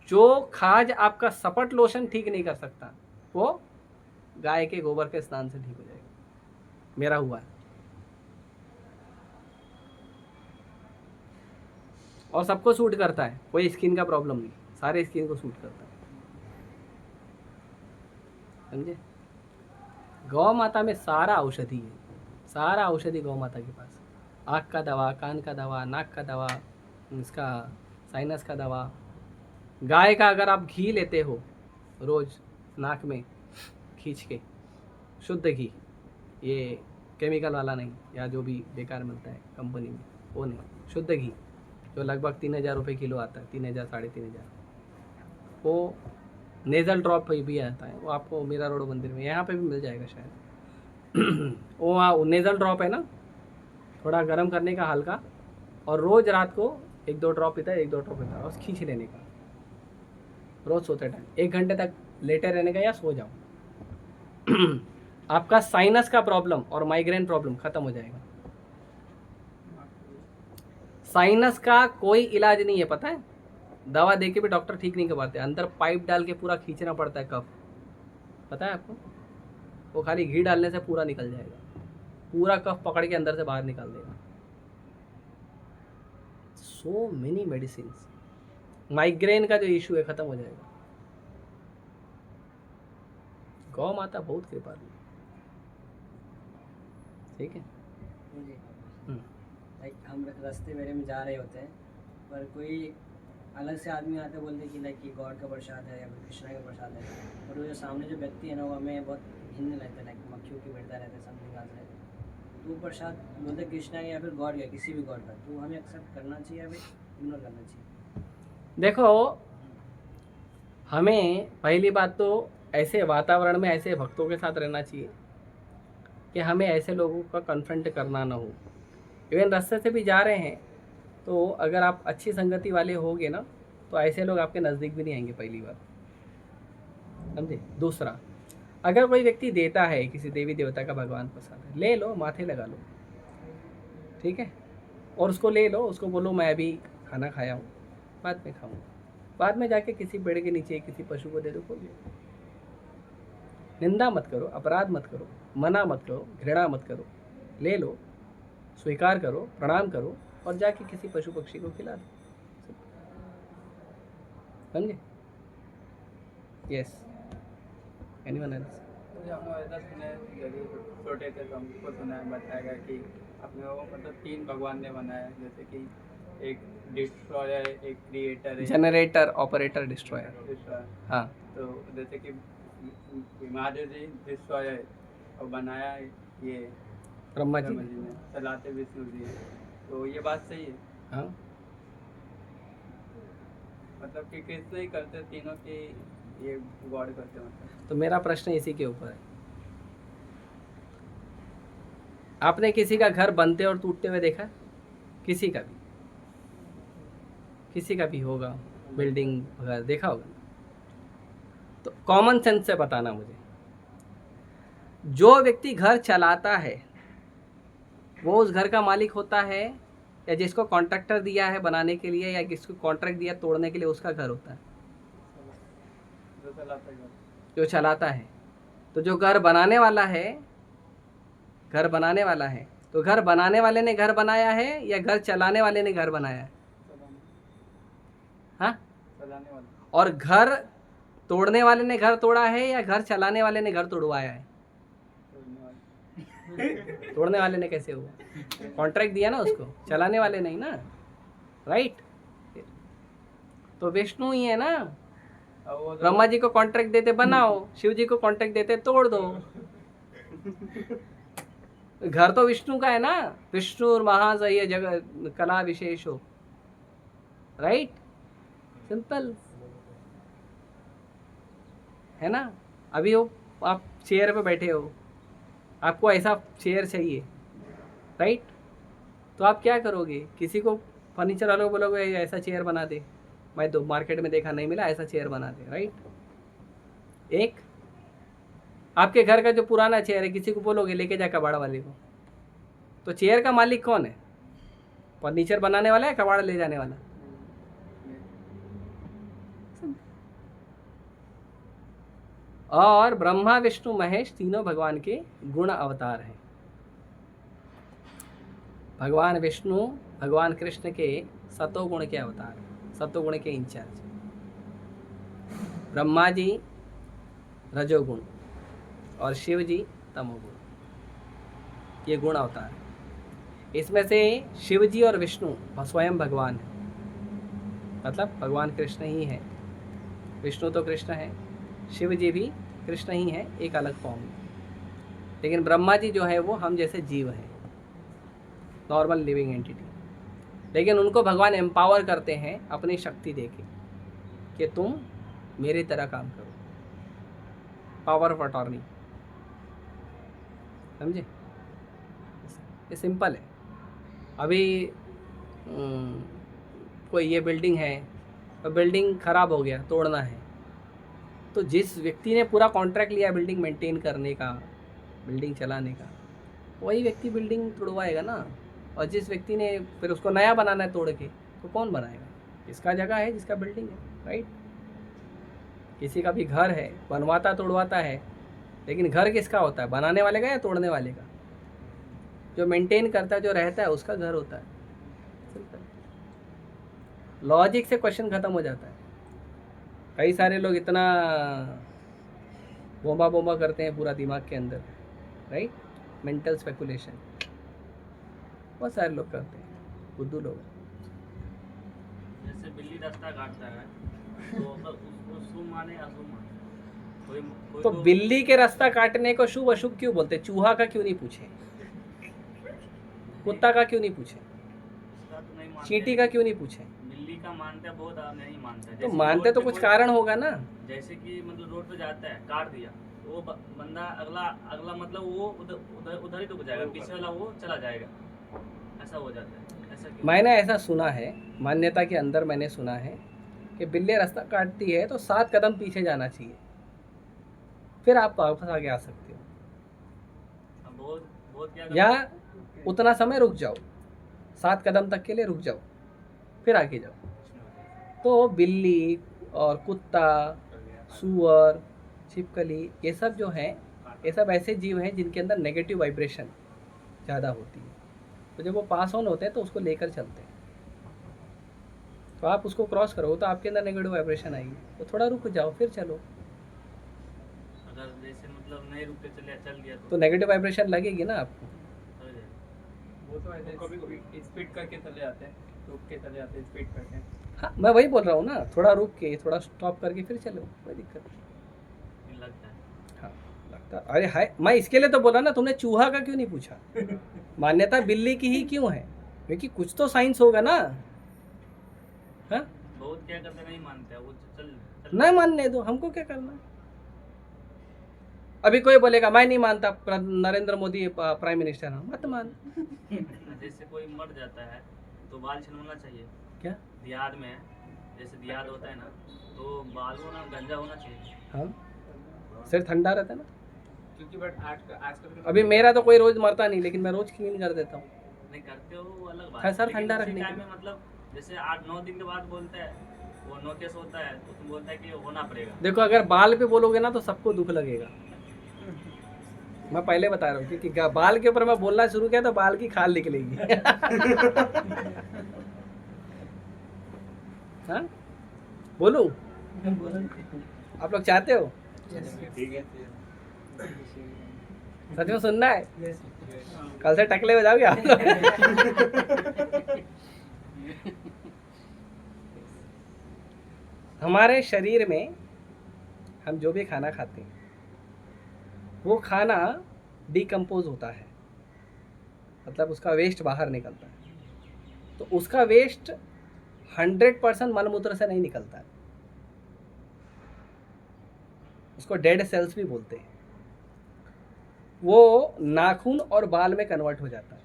जो खाज आपका सपट लोशन ठीक नहीं कर सकता, वो गाय के गोबर के स्नान से ठीक हो जाएगा। मेरा हुआ है। और सबको सूट करता है, कोई स्किन का प्रॉब्लम नहीं, सारे स्किन को सूट करता है, समझे। गौ माता में सारा औषधि है, सारा औषधि गौ माता के पास। आँख का दवा, कान का दवा, नाक का दवा, इसका साइनस का दवा। गाय का अगर आप घी लेते हो रोज़ नाक में खींच के, शुद्ध घी, ये केमिकल वाला नहीं या जो भी बेकार मिलता है कंपनी में, वो नहीं, शुद्ध घी जो लगभग 3000 रुपये किलो आता है, 3000 3,500, वो नेज़ल ड्रॉप भी आता है, वो आपको मीरा रोड मंदिर में यहाँ पे भी मिल जाएगा शायद। वो नेज़ल ड्रॉप है ना, थोड़ा गर्म करने का हल्का, और रोज़ रात को 1-2 ड्रॉप पीता है, 1-2 ड्रॉप पीता है, और खींच लेने का रोज़ सोते टाइम, 1 घंटे तक लेटे रहने का या सो जाओ। आपका साइनस का प्रॉब्लम और माइग्रेन प्रॉब्लम खत्म हो जाएगा। साइनस का कोई इलाज नहीं है, पता है, दवा दे के भी डॉक्टर ठीक नहीं कर पाते, अंदर पाइप डाल के पूरा खींचना पड़ता है कफ, पता है आपको। वो खाली घी डालने से पूरा निकल जाएगा, पूरा कफ पकड़ के अंदर से बाहर निकाल देगा। So many medicine. माइग्रेन का जो इशू है खत्म हो जाएगा। गौ माता बहुत कृपालु, ठीक है। जी लाइक हम रास्ते मेरे में जा रहे होते हैं, पर कोई अलग से आदमी आते बोलते कि लाइक ये गॉड का प्रसाद है या फिर कृष्णा का प्रसाद है, और वो जो सामने जो व्यक्ति है ना, वो हमें बहुत घिनने लगता है, लाइक मक्खियों की बैठता रहता है, समथिंग आते है, तो वो प्रसाद बोलते कृष्णा का या फिर गॉड का, किसी भी गॉड का, तो हमें एक्सेप्ट करना चाहिए या फिर इग्नोर करना चाहिए। देखो, हमें पहली बात तो ऐसे वातावरण में ऐसे भक्तों के साथ रहना चाहिए कि हमें ऐसे लोगों का कन्फ्रंट करना ना हो। इवन रास्ते से भी जा रहे हैं तो अगर आप अच्छी संगति वाले होगे ना, तो ऐसे लोग आपके नज़दीक भी नहीं आएंगे, पहली बात, समझे। दूसरा, अगर कोई व्यक्ति देता है किसी देवी देवता का भगवान प्रसाद है, ले लो, माथे लगा लो, ठीक है, और उसको ले लो, उसको बोलो मैं अभी खाना खाया हूँ, बाद में खाऊंगा, बाद में जाके किसी पेड़ के नीचे किसी पशु को दे दो, कोई निंदा मत करो, अपराध मत करो, मना मत करो, घृणा मत करो, ले लो, स्वीकार करो, प्रणाम करो, और जाके किसी पशु पक्षी को खिला दो, समझे। Yes, anyone else? मुझे हमने ऐसा सुना है, जब छोटे थे तो हमको सुना है, बताया गया कि अपने को मतलब 3 भगवान ने बनाया है, जैसे कि एक डिस्ट्रॉयर, एक क्रिएटर है, जनरेटर, ऑपरेटर, डिस्ट्रॉयर। डिस्ट्रॉयर। हाँ, तो जैसे कि महादेव जी डिस्ट्रॉयर है और बनाया ये ब्रह्मा जी। ने, चलाते विष्णु जी हैं। तो ये बात सही है, हाँ, मतलब कि कृष्ण ही करते, तीनों की ये गॉड करते, मतलब। तो मेरा प्रश्न इसी के ऊपर है। आपने किसी का घर बनते और टूटते हुए देखा? किसी का भी, किसी का भी होगा, बिल्डिंग वगैरह देखा होगा। तो कॉमन सेंस से बताना मुझे, जो व्यक्ति घर चलाता है वो उस घर का मालिक होता है, या जिसको कॉन्ट्रैक्टर दिया है बनाने के लिए या जिसको कॉन्ट्रैक्ट दिया तोड़ने के लिए उसका घर होता है? जो चलाता है। जो चलाता है। तो जो घर बनाने वाला है, घर बनाने वाला है, तो घर बनाने वाले ने घर बनाया है या घर चलाने वाले ने घर बनाया है? हाँ, चलाने वाला। और घर तोड़ने वाले ने घर तोड़ा है या घर चलाने वाले ने घर तोड़वाया है? तोड़ने वाले ने कैसे हुआ? कॉन्ट्रैक्ट दिया ना उसको, चलाने वाले नहीं ना, राइट। तो विष्णु ही है ना। ब्रह्मा जी को कॉन्ट्रैक्ट देते बनाओ, शिव जी को कॉन्ट्रैक्ट देते तोड़ दो। घर तो विष्णु का है ना, विष्णु महाजय जगत कला विशेष हो, राइट, सिंपल है ना। अभी हो आप चेयर पे बैठे हो, आपको ऐसा चेयर चाहिए, राइट, तो आप क्या करोगे? किसी को फर्नीचर वालों को बोलोगे ऐसा चेयर बना दे, मैं तो मार्केट में देखा नहीं मिला, ऐसा चेयर बना दे, राइट? एक आपके घर का जो पुराना चेयर है, किसी को बोलोगे लेके जा कबाड़ वाले को, तो चेयर का मालिक कौन है? फर्नीचर बनाने वाला है, कबाड़ ले जाने वाला? और ब्रह्मा विष्णु महेश तीनों भगवान के गुण अवतार हैं। भगवान विष्णु भगवान कृष्ण के सतोगुण के अवतार, सतोगुण के इंचार्ज। ब्रह्मा जी रजोगुण और शिव जी तमोगुण, ये गुण अवतार है। इसमें से शिव जी और विष्णु स्वयं भगवान है, मतलब भगवान कृष्ण ही है। विष्णु तो कृष्ण है, शिव जी भी कृष्ण ही है, एक अलग फॉर्म में। लेकिन ब्रह्मा जी जो है वो हम जैसे जीव हैं, नॉर्मल लिविंग एंटिटी। लेकिन उनको भगवान एम्पावर करते हैं अपनी शक्ति देके कि तुम मेरी तरह काम करो, पावर ऑफ अटॉर्नी, समझे? ये सिंपल है। अभी कोई ये बिल्डिंग है और बिल्डिंग ख़राब हो गया, तोड़ना है, तो जिस व्यक्ति ने पूरा कॉन्ट्रैक्ट लिया बिल्डिंग मेंटेन करने का, बिल्डिंग चलाने का, वही व्यक्ति बिल्डिंग तोड़वाएगा ना। और जिस व्यक्ति ने फिर उसको नया बनाना है तोड़ के, तो कौन बनाएगा? जिसका जगह है, जिसका बिल्डिंग है, राइट? किसी का भी घर है, बनवाता तोड़वाता है, लेकिन घर किसका होता है? बनाने वाले का या तोड़ने वाले का? जो मेंटेन करता है, जो रहता है, उसका घर होता है। सिंपल लॉजिक से क्वेश्चन खत्म हो जाता है। कई सारे लोग इतना बोंबा करते हैं पूरा दिमाग के अंदर, राइट? मेंटल स्पेकुलेशन बहुत सारे लोग करते हैं, बुद्धू लोग। जैसे बिल्ली रास्ता काटता है तो उसको शुभ माने अशुभ माने? कोई तो बिल्ली के रास्ता काटने को शुभ अशुभ क्यों बोलते? चूहा का क्यों नहीं पूछे? कुत्ता का क्यों नहीं पूछे? उसका तो नहीं मानते। चींटी का क्यों नहीं पूछे? बिल्ली का मानते हैं बहुत, आप नहीं मानते। तो जैसे मानते रोड तो पे कुछ कोई- कारण होगा ना। जैसे कि मतलब रोड पे जाता है, काट दिया, तो वो बंदा अगला मतलब वो उधर ही रुक जाएगा, पीछे वाला वो चला जाएगा, ऐसा हो जाता है। ऐसा क्यों? मैंने ऐसा सुना है, मान्यता के अंदर मैंने सुना है कि बिल्ली रास्ता काटती है तो 7 कदम पीछे जाना चाहिए, फिर आप वापस आगे आ सकते हो, अब बहुत क्या या उतना समय रुक जाओ, 7 कदम तक के लिए रुक जाओ, फिर आगे जाओ। तो बिल्ली और कुत्ता, सूअर, छिपकली, ये सब जो हैं, ये सब ऐसे जीव हैं जिनके अंदर नेगेटिव वाइब्रेशन ज़्यादा होती है। तो जब वो पास ऑन होते हैं तो उसको लेकर चलते हैं। तो आप उसको क्रॉस करो तो आपके अंदर नेगेटिव वाइब्रेशन आएगी, तो थोड़ा रुक जाओ फिर चलो। अगर जैसे मतलब नहीं रुक के चल दिया तो नेगेटिव वाइब्रेशन लगेगी ना आपको। हो जाएगा। वो तो ऐसे स्पीड करके चले जाते हैं, रुक के चले जाते हैं स्पीड करके। हाँ, मैं वही बोल रहा हूँ ना, थोड़ा रुक के, थोड़ा स्टॉप करके फिर चलो, कोई दिक्कत नहीं। ये लगता है। हाँ लगता, अरे हाय, मैं इसके लिए तो बोला ना, तुमने चूहा का क्यों नहीं पूछा? मान्यता बिल्ली की ही क्यों है? क्योंकि कुछ तो साइंस होगा ना। हाँ, बहुत क्या करते नहीं मानते हैं, वो चल नहीं मानने दो, हमको क्या करना है? अभी कोई बोलेगा मैं नहीं मानता नरेंद्र मोदी प्राइम मिनिस्टर है, मत मान। जैसे कोई मर जाता है तो बाल छिलवाना चाहिए क्या? दियाद में, जैसे दियाद होता है ना, तो बाल होना गंजा होना चाहिए। हाँ, सिर ठंडा रहता है ना। क्योंकि बट आजकल अभी मेरा तो कोई रोज मरता नहीं, लेकिन मैं रोज क्लीन कर देता हूँ। नहीं करते हो वो अलग बात हाँ, सर, लेकिन ठंडा उसी रखने के टाइम लिए। में मतलब जैसे 8-9 दिन के बाद बोलते हैं, वो नोटिस होता है तो तुम बोलता है कि होना पड़ेगा। देखो, अगर बाल पे बोलोगे ना तो सबको दुख लगेगा। मैं पहले बता रहा हूँ, क्योंकि बाल के ऊपर मैं बोलना शुरू किया तो बाल की खाल निकलेगी। हाँ, बोलूं? आप लोग चाहते हो? ठीक है। सच में सुनना है? कल से टकले हो जाओगे आप लोग। हमारे शरीर में हम जो भी खाना खाते हैं, वो खाना डिकम्पोज होता है, मतलब उसका वेस्ट बाहर निकलता है। तो उसका वेस्ट 100% मलमूत्र से नहीं निकलता है, उसको डेड सेल्स भी बोलते हैं। वो नाखून और बाल में कन्वर्ट हो जाता है।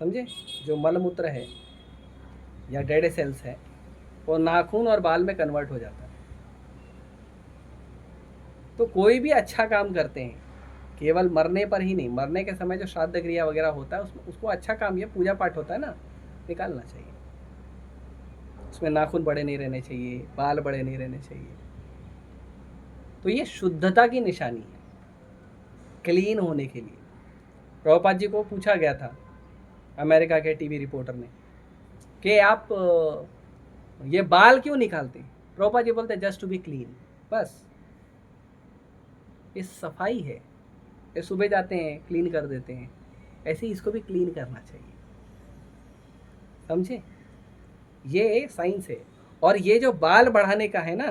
समझे? जो मलमूत्र है या डेड सेल्स है वो नाखून और बाल में कन्वर्ट हो जाता है। तो कोई भी अच्छा काम करते हैं केवल मरने पर ही नहीं, मरने के समय जो श्राद्ध क्रिया वगैरह होता है उसमें उसको अच्छा काम, ये पूजा पाठ होता है ना, निकालना चाहिए। उसमें नाखून बड़े नहीं रहने चाहिए, बाल बड़े नहीं रहने चाहिए। तो ये शुद्धता की निशानी है, क्लीन होने के लिए। प्रभुपाद जी को पूछा गया था अमेरिका के टीवी रिपोर्टर ने कि आप ये बाल क्यों निकालते? प्रभुपाद जी बोलते जस्ट टू बी क्लीन, बस ये सफाई है। ये सुबह जाते हैं क्लीन कर देते हैं, ऐसे ही इसको भी क्लीन करना चाहिए। समझे? ये साइंस है। और ये जो बाल बढ़ाने का है ना,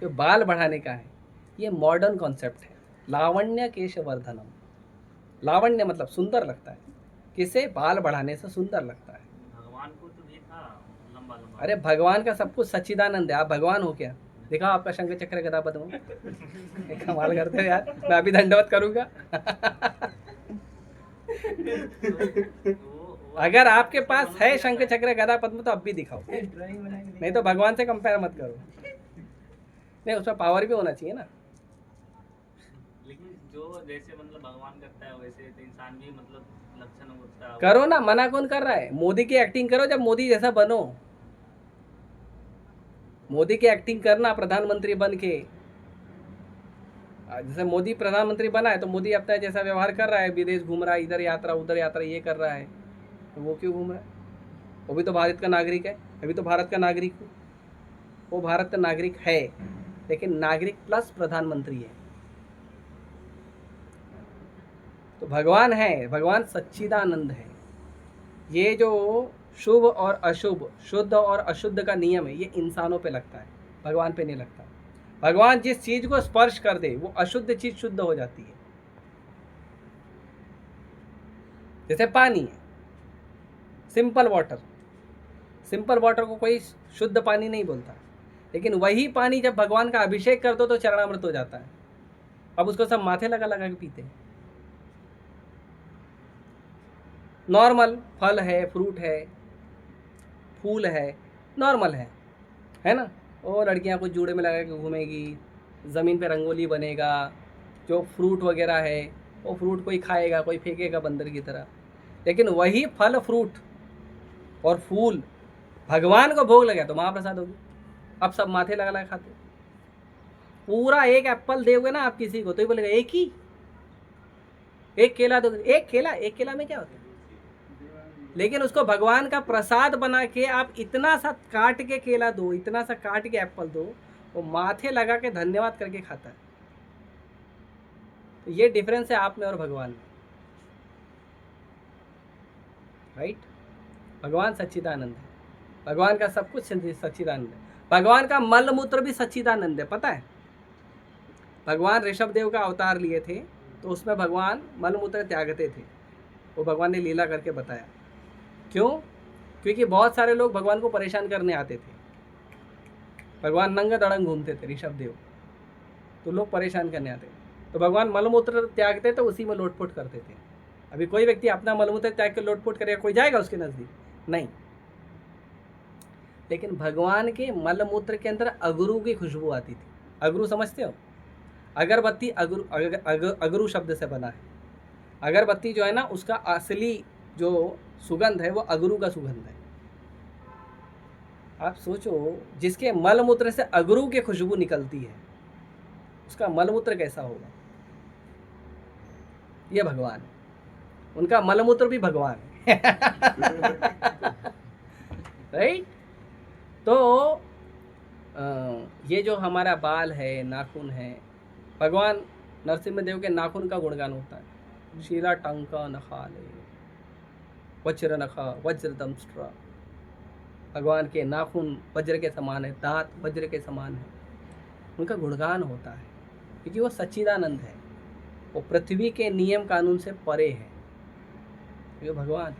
जो बाल बढ़ाने का है, ये मॉडर्न कॉन्सेप्ट है। लावण्य केशवर्धनम। लावण्य मतलब सुंदर लगता है। किसे? बाल बढ़ाने से सुंदर लगता है। भगवान को तो भी था लंबा लंबा। अरे भगवान का सब कुछ सच्चिदानंद है। आप भगवान हो क्या? दिखाओ आपका शंख चक्र गदा पद्म। कमाल करते हो यार, मैं अभी दंडवत करूंगा। अगर आपके पास है शंख चक्र गदा पद्म तो अब भी दिखाओ, नहीं तो भगवान से कंपेयर मत करो। नहीं, उसमें पावर भी होना चाहिए ना। लेकिन जो जैसे मतलब भगवान करता है वैसे तो इंसान भी मतलब लक्षण होता है। करो ना, मना कौन कर रहा है? मोदी की एक्टिंग करो, जब मोदी जैसा बनो। मोदी की एक्टिंग करना प्रधानमंत्री बन के। जैसे मोदी प्रधानमंत्री बना है तो मोदी अपना जैसा व्यवहार कर रहा है, विदेश घूम रहा है, इधर यात्रा उधर यात्रा ये कर रहा है, तो वो क्यों घूम रहा है? वो भी तो भारत का नागरिक है। अभी तो भारत का नागरिक हूँ, वो भारत का नागरिक है, लेकिन नागरिक प्लस प्रधानमंत्री है। तो भगवान है, भगवान सच्चिदानंद है। ये जो शुभ और अशुभ, शुद्ध और अशुद्ध का नियम है, ये इंसानों पे लगता है, भगवान पे नहीं लगता। भगवान जिस चीज को स्पर्श कर दे वो अशुद्ध चीज शुद्ध हो जाती है। जैसे पानी है, सिंपल वाटर, सिंपल वाटर को कोई शुद्ध पानी नहीं बोलता, लेकिन वही पानी जब भगवान का अभिषेक कर दो तो चरणामृत हो जाता है। अब उसको सब माथे लगा लगा के पीते हैं। नॉर्मल फल है, फ्रूट है, फूल है, नॉर्मल है ना। वो लड़कियां कुछ जूड़े में लगा के घूमेगी, ज़मीन पे रंगोली बनेगा, जो फ्रूट वगैरह है वो फ्रूट कोई खाएगा, कोई फेंकेगा बंदर की तरह। लेकिन वही फल, फ्रूट और फूल भगवान को भोग लगा तो महाप्रसाद होगी। अब सब माथे लगा लगा खाते। पूरा एक एप्पल दोगे ना आप किसी को तो ही बोलेगा एक ही, एक केला दो, एक केला में क्या होता है? लेकिन उसको भगवान का प्रसाद बना के आप इतना सा काट के केला दो, इतना सा काट के एप्पल दो, वो माथे लगा के धन्यवाद करके खाता है। तो ये डिफरेंस है आप में और भगवान में, राइट? भगवान सच्चिदानंद है, भगवान का सब कुछ सच्चिदानंद है। भगवान का मल मूत्र भी सच्चिदानंद है, पता है? भगवान ऋषभ देव का अवतार लिए थे तो उसमें भगवान मल मूत्र त्यागते थे, वो भगवान ने लीला करके बताया। क्यों? क्योंकि बहुत सारे लोग भगवान को परेशान करने आते थे। भगवान नंगा दड़ंग घूमते थे ऋषभ देव, तो लोग परेशान करने आते, तो भगवान मलमूत्र त्यागते तो उसी में लोटपोट करते थे। अभी कोई व्यक्ति अपना मलमूत्र त्याग के लोटपोट करेगा, कोई जाएगा उसके नज़दीक? नहीं। लेकिन भगवान के मलमूत्र के अंदर अगरू की खुशबू आती थी। अगरू समझते हो? अगरबत्ती अगरू शब्द से बना है। अगरबत्ती जो है ना, उसका असली जो सुगंध है वो अगरू का सुगंध है। आप सोचो, जिसके मलमूत्र से अगरू की खुशबू निकलती है, उसका मलमूत्र कैसा होगा? ये भगवान है, उनका मलमूत्र भी भगवान है। राइट? तो ये जो हमारा बाल है, नाखून है, भगवान नरसिम्हा देव के नाखून का गुणगान होता है। शीला टंका नखाले वज्र नखा वज्र दंष्ट्रा। भगवान के नाखून वज्र के समान है, दांत वज्र के समान है, उनका गुणगान होता है क्योंकि वो सच्चिदानंद है, वो पृथ्वी के नियम कानून से परे है। ये भगवान है।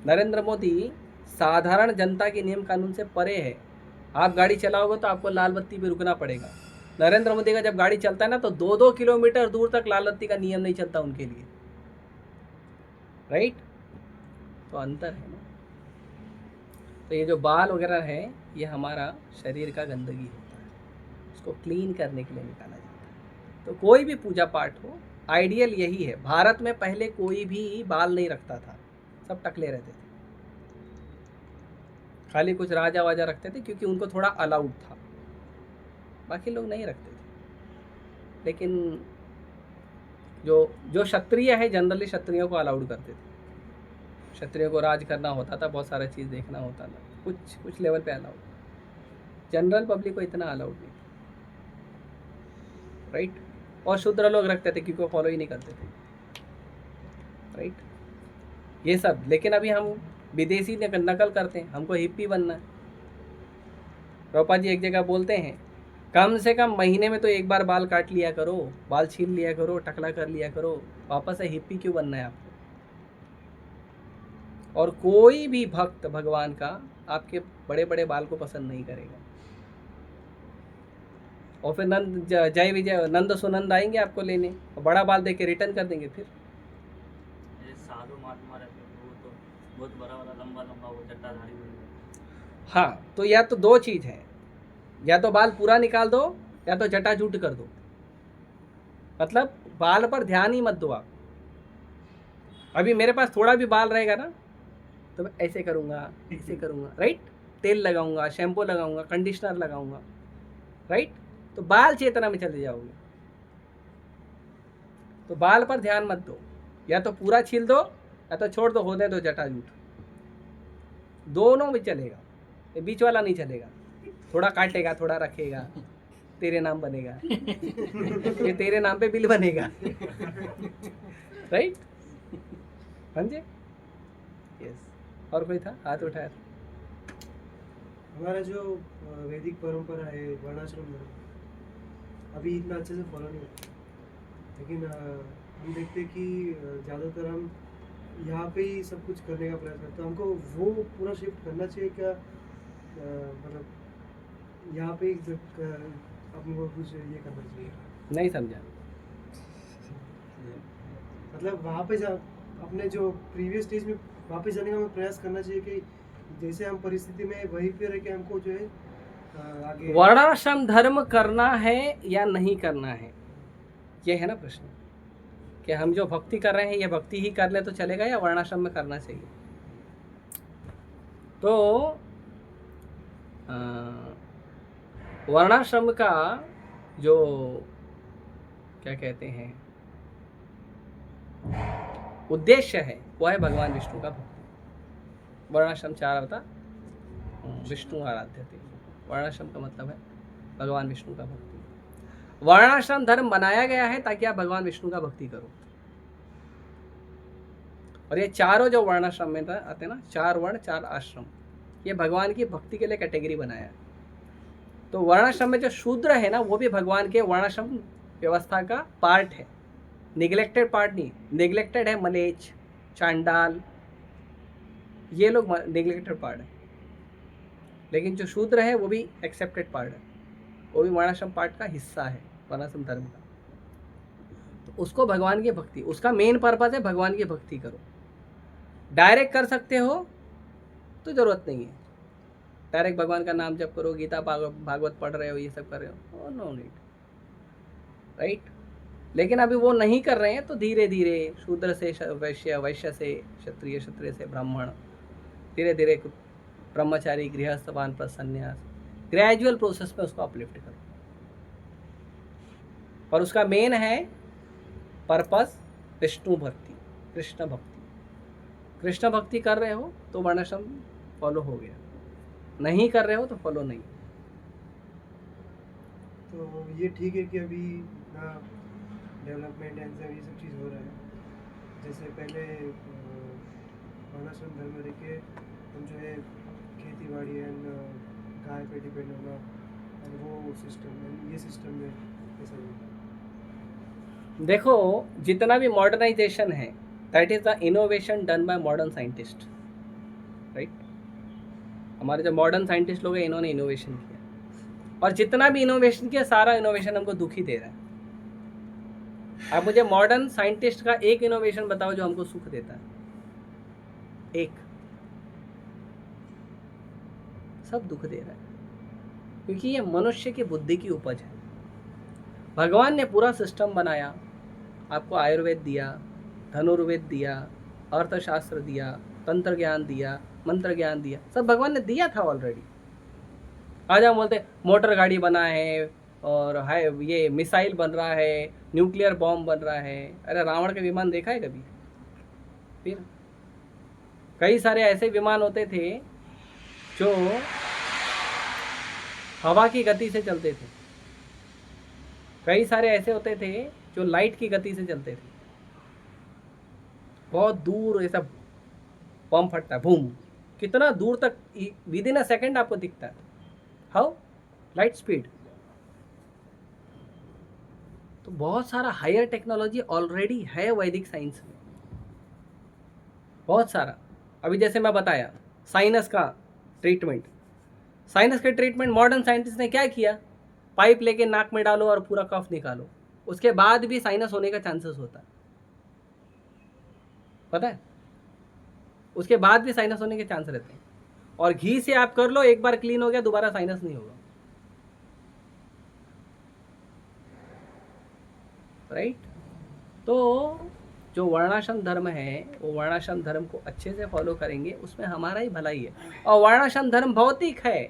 नरेंद्र मोदी साधारण जनता के नियम कानून से परे है। आप गाड़ी चलाओगे तो आपको लाल बत्ती पे रुकना पड़ेगा। नरेंद्र मोदी का जब गाड़ी चलता है ना तो 2-2 किलोमीटर दूर तक लाल बत्ती का नियम नहीं चलता उनके लिए, राइट? तो अंतर है ना। तो ये जो बाल वगैरह है ये हमारा शरीर का गंदगी होता है, उसको क्लीन करने के लिए निकाला जाता है। तो कोई भी पूजा पाठ हो, आइडियल यही है। भारत में पहले कोई भी बाल नहीं रखता था, सब टकले रहते थे। खाली कुछ राजा वाजा रखते थे क्योंकि उनको थोड़ा अलाउड था, बाकी लोग नहीं रखते थे। लेकिन जो क्षत्रिय है जनरली क्षत्रियों को अलाउड करते थे। क्षत्रियों को राज करना होता था, बहुत सारा चीज़ देखना होता था, कुछ लेवल पे अलाउड, जनरल पब्लिक को इतना अलाउड नहीं था, राइट? और शूद्र लोग रखते थे क्योंकि वो फॉलो ही नहीं करते थे, राइट? ये सब। लेकिन अभी हम विदेशी नकल करते हैं, हमको हिप्पी बनना है। प्रभुपाद जी एक जगह बोलते हैं कम से कम महीने में तो एक बार बाल काट लिया करो, बाल छील लिया करो, टकला कर लिया करो, वापस से हिप्पी क्यों बनना है आपको? और कोई भी भक्त भगवान का आपके बड़े बड़े बाल को पसंद नहीं करेगा। और फिर जय विजय नंद सुनंद आएंगे आपको लेने और बड़ा बाल देके रिटर्न कर देंगे। फिर साधु महात्मा रहते हैं वो तो बहुत बड़ा वाला लंबा लंबा वो जटाधारी होंगे। हाँ, तो या तो दो चीज़ है, या तो बाल पूरा निकाल दो या तो जटा जूट कर दो। मतलब बाल पर ध्यान ही मत दो आप। अभी मेरे पास थोड़ा भी बाल रहेगा ना तो मैं ऐसे करूँगा, ऐसे करूँगा, राइट? तेल लगाऊंगा, शैम्पू लगाऊंगा, कंडीशनर लगाऊंगा, राइट? तो बाल चेतना में चले जाओगे। तो बाल पर ध्यान मत दो, या तो पूरा छील दो या तो छोड़ दो, होने दो जटा जूट, दोनों भी चलेगा, ये बीच वाला नहीं चलेगा। थोड़ा काटेगा, थोड़ा रखेगा, तेरे नाम बनेगा ये तेरे नाम पे बिल बनेगा, राइट? समझे? यस। और कोई था? हाथ उठाया था। हमारा जो वैदिक परंपरा है वर्णाश्रम धर्म, अभी इतना अच्छे से फॉलो नहीं होता, लेकिन हम देखते हैं कि ज़्यादातर हम यहाँ पे ही सब कुछ करने का प्रयास करते हैं। हमको वो पूरा शिफ्ट करना चाहिए क्या? मतलब यहाँ पे हमको कुछ ये करना चाहिए? नहीं समझा। मतलब वहाँ पे अपने जो प्रीवियस स्टेज में वापस जाने का हमें प्रयास करना चाहिए कि जैसे हम परिस्थिति में वहीं पे रह के हमको जो है आगे वर्णाश्रम धर्म करना है या नहीं करना है, ये है ना प्रश्न। कि हम जो भक्ति कर रहे हैं ये भक्ति ही कर ले तो चलेगा या वर्णाश्रम में करना चाहिए? तो वर्णाश्रम का जो क्या कहते हैं उद्देश्य है वो है भगवान विष्णु का भक्ति। वर्णाश्रम 4 अवतार विष्णु आराध्य थे। वर्णाश्रम का मतलब है भगवान विष्णु का भक्ति। वर्णाश्रम धर्म बनाया गया है ताकि आप भगवान विष्णु का भक्ति करो। और ये चारों जो वर्णाश्रम में आते हैं ना, 4 वर्ण 4 आश्रम, ये भगवान की भक्ति के लिए कैटेगरी बनाया है। तो वर्णाश्रम में जो शूद्र है ना वो भी भगवान के वर्णाश्रम व्यवस्था का पार्ट है, निगलेक्टेड पार्ट नहीं। निगलेक्टेड है मलेच्छ, चांडाल, ये लोग निगलेक्टेड पार्ट है, लेकिन जो शूद्र है वो भी एक्सेप्टेड पार्ट है, वो भी वर्णाश्रम पार्ट का हिस्सा है वर्णाश्रम धर्म का। तो उसको भगवान की भक्ति, उसका मेन पर्पस है भगवान की भक्ति करो। डायरेक्ट कर सकते हो तो ज़रूरत नहीं है, डायरेक्ट भगवान का नाम जप करो, गीता भागवत पढ़ रहे हो, ये सब कर रहे हो, नो नीड, राइट? लेकिन अभी वो नहीं कर रहे हैं तो धीरे धीरे शूद्र से वैश्य, वैश्य से क्षत्रिय, क्षत्रिय से ब्राह्मण, धीरे धीरे ब्रह्मचारी, गृहस्थ, वानप्रस्थ, संन्यास, ग्रेजुअल प्रोसेस में उसको अपलिफ्ट करो। और उसका मेन है पर्पस विष्णु भक्ति, कृष्ण भक्ति। कृष्ण भक्ति कर रहे हो तो वर्णाश्रम फॉलो हो गया, नहीं कर रहे हो तो फॉलो नहीं। तो ये ठीक है कि अभी ना डेवलपमेंट एंड ये सब चीज़ हो रहा है। जैसे पहले वर्णाश्रम धर्म में रह के हम जो है खेती बाड़ी एंड गाय पे डिपेंड होना, और वो सिस्टम, ये सिस्टम में ऐसा नहीं। देखो जितना भी मॉडर्नाइजेशन है that is the innovation done by modern scientist, right? हमारे जो मॉडर्न साइंटिस्ट लोग हैं इन्होंने इनोवेशन किया, और जितना भी इनोवेशन किया सारा इनोवेशन हमको दुख ही दे रहा है। आप मुझे मॉडर्न साइंटिस्ट का एक इनोवेशन बताओ जो हमको सुख देता है। एक, सब दुख दे रहा है, क्योंकि ये मनुष्य की बुद्धि की उपज है। भगवान ने पूरा सिस्टम बनाया, आपको आयुर्वेद दिया, धनुर्वेद दिया, अर्थशास्त्र दिया, तंत्र ज्ञान दिया, मंत्र ज्ञान दिया, सब भगवान ने दिया था ऑलरेडी। आज हम बोलते मोटर गाड़ी बना है और है ये मिसाइल बन रहा है, न्यूक्लियर बॉम्ब बन रहा है। अरे रावण के विमान देखा है कभी? फिर कई सारे ऐसे विमान होते थे जो हवा की गति से चलते थे, कई सारे ऐसे होते थे जो लाइट की गति से चलते थे। बहुत दूर ऐसा बम फटता है, बूम, कितना दूर तक विद इन अ सेकेंड आपको दिखता है। हाउ? Light speed. तो बहुत सारा हायर टेक्नोलॉजी ऑलरेडी है वैदिक साइंस में, बहुत सारा। अभी जैसे मैं बताया साइनस का ट्रीटमेंट, साइनस के ट्रीटमेंट मॉडर्न साइंटिस्ट ने क्या किया? पाइप लेके नाक में डालो और पूरा कफ निकालो, उसके बाद भी साइनस होने का चांसेस होता है, पता है? उसके बाद भी साइनस होने के चांस रहते हैं। और घी से आप कर लो, एक बार क्लीन हो गया, दोबारा साइनस नहीं होगा, राइट? तो जो वर्णाश्रम धर्म है, वो वर्णाश्रम धर्म को अच्छे से फॉलो करेंगे, उसमें हमारा ही भलाई है। और वर्णाश्रम धर्म भौतिक है,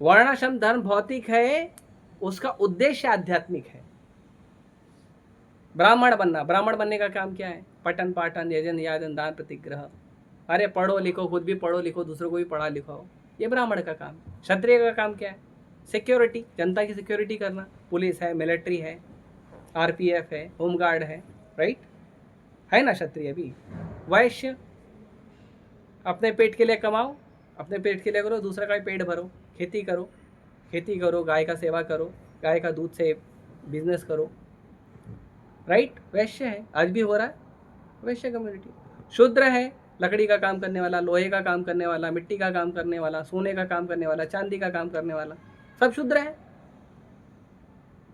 वर्णाश्रम धर्म भौतिक है, उसका उद्देश्य आध्यात्मिक है। ब्राह्मण बनना, ब्राह्मण बनने का काम क्या है? पठन पाठन यजन याजन दान प्रतिग्रह। अरे पढ़ो लिखो, खुद भी पढ़ो लिखो, दूसरों को भी पढ़ा लिखाओ, ये ब्राह्मण का काम। क्षत्रिय का काम क्या है? सिक्योरिटी, जनता की सिक्योरिटी करना। पुलिस है, मिलिट्री है, आरपीएफ है, होमगार्ड है, राइट? है ना क्षत्रिय भी। वैश्य, अपने पेट के लिए कमाओ, अपने पेट के लिए करो, दूसरा का भी पेट भरो, खेती करो, खेती करो, गाय का सेवा करो, गाय का दूध से बिजनेस करो, राइट? वैश्य है, आज भी हो रहा है वैश्य कम्युनिटी। शूद्र है, लकड़ी का काम करने वाला, लोहे का काम करने वाला, मिट्टी का काम करने वाला, सोने का काम करने वाला, चांदी का काम करने वाला, सब शूद्र है।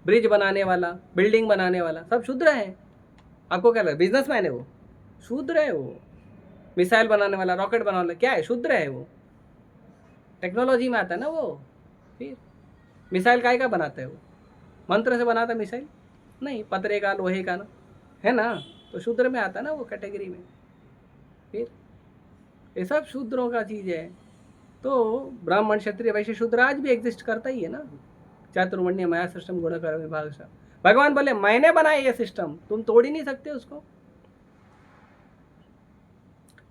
ब्रिज बनाने वाला, बिल्डिंग बनाने वाला, सब शूद्र है। आपको क्या लगता है? बिजनेसमैन है वो? शूद्र है वो। मिसाइल बनाने वाला, रॉकेट बनाने वाला, क्या है? शूद्र है वो। टेक्नोलॉजी में आता है ना वो। फिर मिसाइल काय का बनाता है वो? मंत्र से बनाता है मिसाइल? नहीं, पतरे का, लोहे का ना, है ना? तो शूद्र में आता है ना वो कैटेगरी में। फिर ये सब शूद्रों का चीज़ है। तो ब्राह्मण, क्षत्रिय, वैश्य, शूद्र आज भी एग्जिस्ट करता ही है ना। चातुर्वर्ण्य माया सिस्टम गुण कर्म विभाग। भगवान बोले मैंने बनाया ये सिस्टम, तुम तोड़ ही नहीं सकते उसको।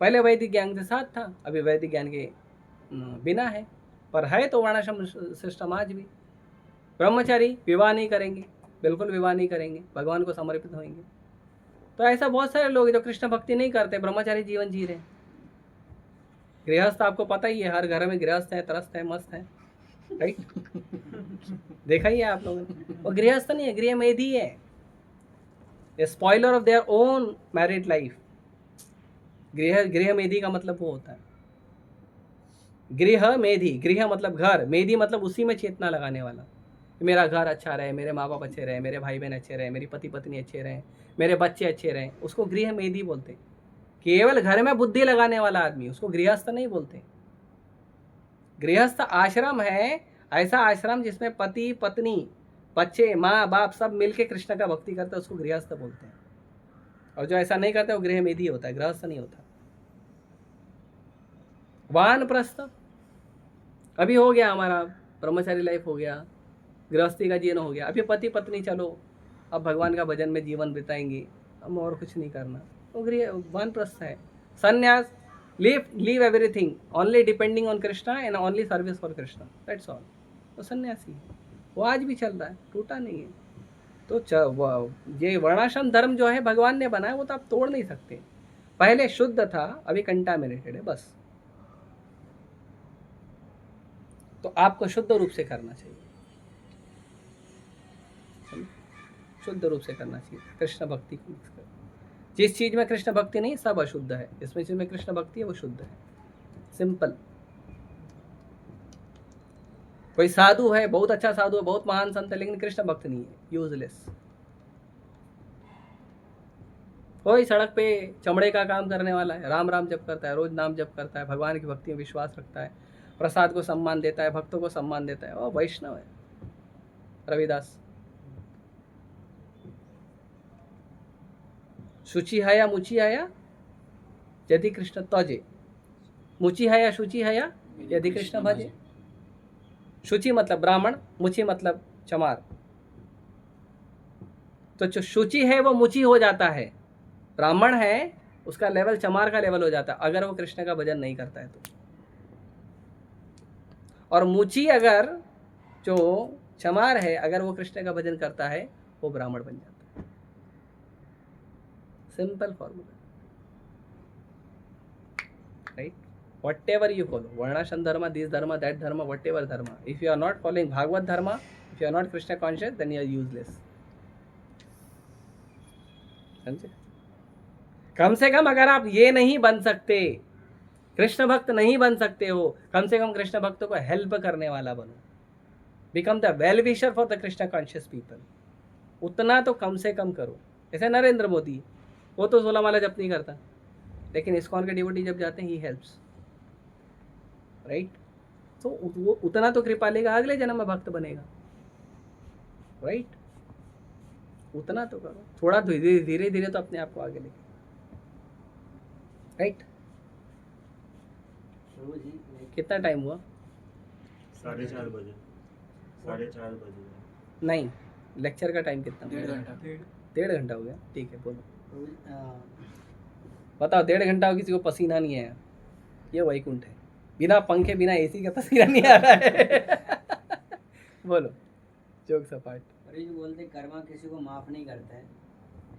पहले वैदिक ज्ञान के साथ था, अभी वैदिक ज्ञान के बिना है, पर है तो वर्णाश्रम सिस्टम आज भी। ब्रह्मचारी विवाह नहीं करेंगे, बिल्कुल विवाह नहीं करेंगे, भगवान को समर्पित होंगे। तो ऐसा बहुत सारे लोग जो कृष्ण भक्ति नहीं करते, ब्रह्मचारी जीवन जी रहे हैं। गृहस्थ आपको पता ही है, हर घर में गृहस्थ है, त्रस्त है, मस्त है, राइट? देखा ही है आप लोगों ने। वो गृहस्थ नहीं है, गृह मेधी है, a spoiler of their own married life. गृह मेधी का मतलब वो होता है, गृह मेधी, गृह मतलब घर, मेधी मतलब उसी में चेतना लगाने वाला। मेरा घर अच्छा रहे, मेरे माँ बाप अच्छे रहे, मेरे भाई बहन अच्छे रहे, मेरी पति पत्नी अच्छे रहे, मेरे बच्चे अच्छे रहें, उसको गृह मेधी बोलते। केवल घर में बुद्धि लगाने वाला आदमी, उसको गृहस्थ नहीं बोलते। गृहस्थ आश्रम है ऐसा आश्रम जिसमें पति पत्नी बच्चे माँ बाप सब मिलके कृष्ण का भक्ति करते हैं, उसको गृहस्थ बोलते हैं। और जो ऐसा नहीं करते वो गृह मेधी होता है, गृहस्थ नहीं होता। वानप्रस्थ अभी हो गया, हमारा ब्रह्मचारी लाइफ हो गया, गृहस्थी का जीवन हो गया, अभी पति पत्नी चलो अब भगवान का भजन में जीवन बिताएंगे, हम और कुछ नहीं करना, वो गृह वानप्रस्थ है। संन्यास, leave everything, only depending on Krishna and only service for Krishna, that's all. वो सन्यासी है, वो आज भी चल रहा है, टूटा नहीं है। तो ये वर्णाश्रम धर्म जो है भगवान ने बनाया, वो तो आप तोड़ नहीं सकते। पहले शुद्ध था, अभी कंटामिनेटेड है बस। तो आपको शुद्ध रूप से करना चाहिए, शुद्ध रूप से करना चाहिए, कृष्ण भक्ति को मिक्स कर। जिस चीज में कृष्ण भक्ति नहीं, सब अशुद्ध है। जिसमें चीज में कृष्ण भक्ति है वो शुद्ध है, सिंपल। कोई साधु है, बहुत अच्छा साधु है, बहुत महान संत है, लेकिन कृष्ण भक्त नहीं है, यूजलेस। कोई सड़क पे चमड़े का काम करने वाला है, राम राम जप करता है, रोज नाम जप करता है, भगवान की भक्ति में विश्वास रखता है, प्रसाद को सम्मान देता है, भक्तों को सम्मान देता है, वो वैष्णव है। रविदास शुचि हया मुचि हया यदि कृष्ण तजे, मुचि हया शुचि हया यदि कृष्ण भजे। शुचि मतलब ब्राह्मण, मुचि मतलब चमार। तो जो शुचि है वो मुचि हो जाता है, ब्राह्मण है उसका लेवल चमार का लेवल हो जाता है अगर वो कृष्ण का भजन नहीं करता है तो। और मुचि अगर जो चमार है अगर वो कृष्ण का भजन करता है वो ब्राह्मण बन जाता है। Simple formula, right? Whatever you follow, Varnashram dharma, this dharma, that dharma, whatever dharma, if you are not following Bhagavad dharma, if you are not Krishna conscious, then you are useless. समझे? कम से कम अगर आप ये नहीं बन सकते, कृष्ण भक्त नहीं बन सकते हो, कम से कम कृष्ण भक्तों को हेल्प करने वाला बनो। Become the well wisher for the Krishna conscious people. उतना तो कम से कम करो। जैसे नरेंद्र मोदी, वो तो 16 माला जप नहीं करता, लेकिन इस्कॉन के डिवोटी जब जाते हैं ही हेल्प्स, राइट? तो वो उतना तो कृपा लेगा, अगले जन्म में भक्त बनेगा, राइट? उतना तो करो, थोड़ा धीरे धीरे धीरे तो अपने आप को आगे लेके, राइट? प्रभु जी कितना टाइम हुआ? 4:30 बजे 4:30 बजे। नहीं, लेक्चर का टाइम कितना? 1.5 घंटा। 1.5 घंटा हो गया, ठीक है, बोलो। प्रभु जी, बताओ, 1.5 घंटा हो किसी को पसीना नहीं आया, ये वैकुंठ है। बिना पंखे बिना एसी का पसीना नहीं आ रहा है। बोलो, जोक सपाट। प्रभु जी बोलते कर्मा किसी को माफ़ नहीं करता है।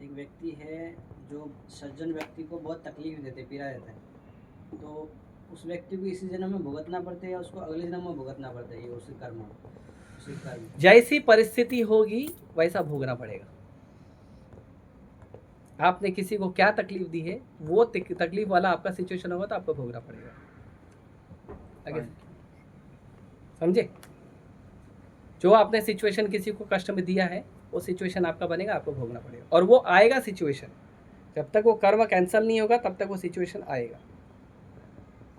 एक व्यक्ति है जो सज्जन व्यक्ति को बहुत तकलीफ देते, पीड़ा देता है, तो उस व्यक्ति को इसी जन्म में भुगतना पड़ता है या उसको अगले जन्म में भुगतना पड़ता है? ये उसी कर्म, उसी कर्म। जैसी परिस्थिति होगी वैसा भोगना पड़ेगा। आपने किसी को क्या तकलीफ दी है, वो तकलीफ वाला आपका सिचुएशन होगा तो आपको भोगना पड़ेगा। आगे समझे? जो आपने सिचुएशन किसी को कष्ट में दिया है वो सिचुएशन आपका बनेगा, आपको भोगना पड़ेगा। और वो आएगा सिचुएशन, जब तक वो कर्म कैंसिल नहीं होगा तब तक वो सिचुएशन आएगा।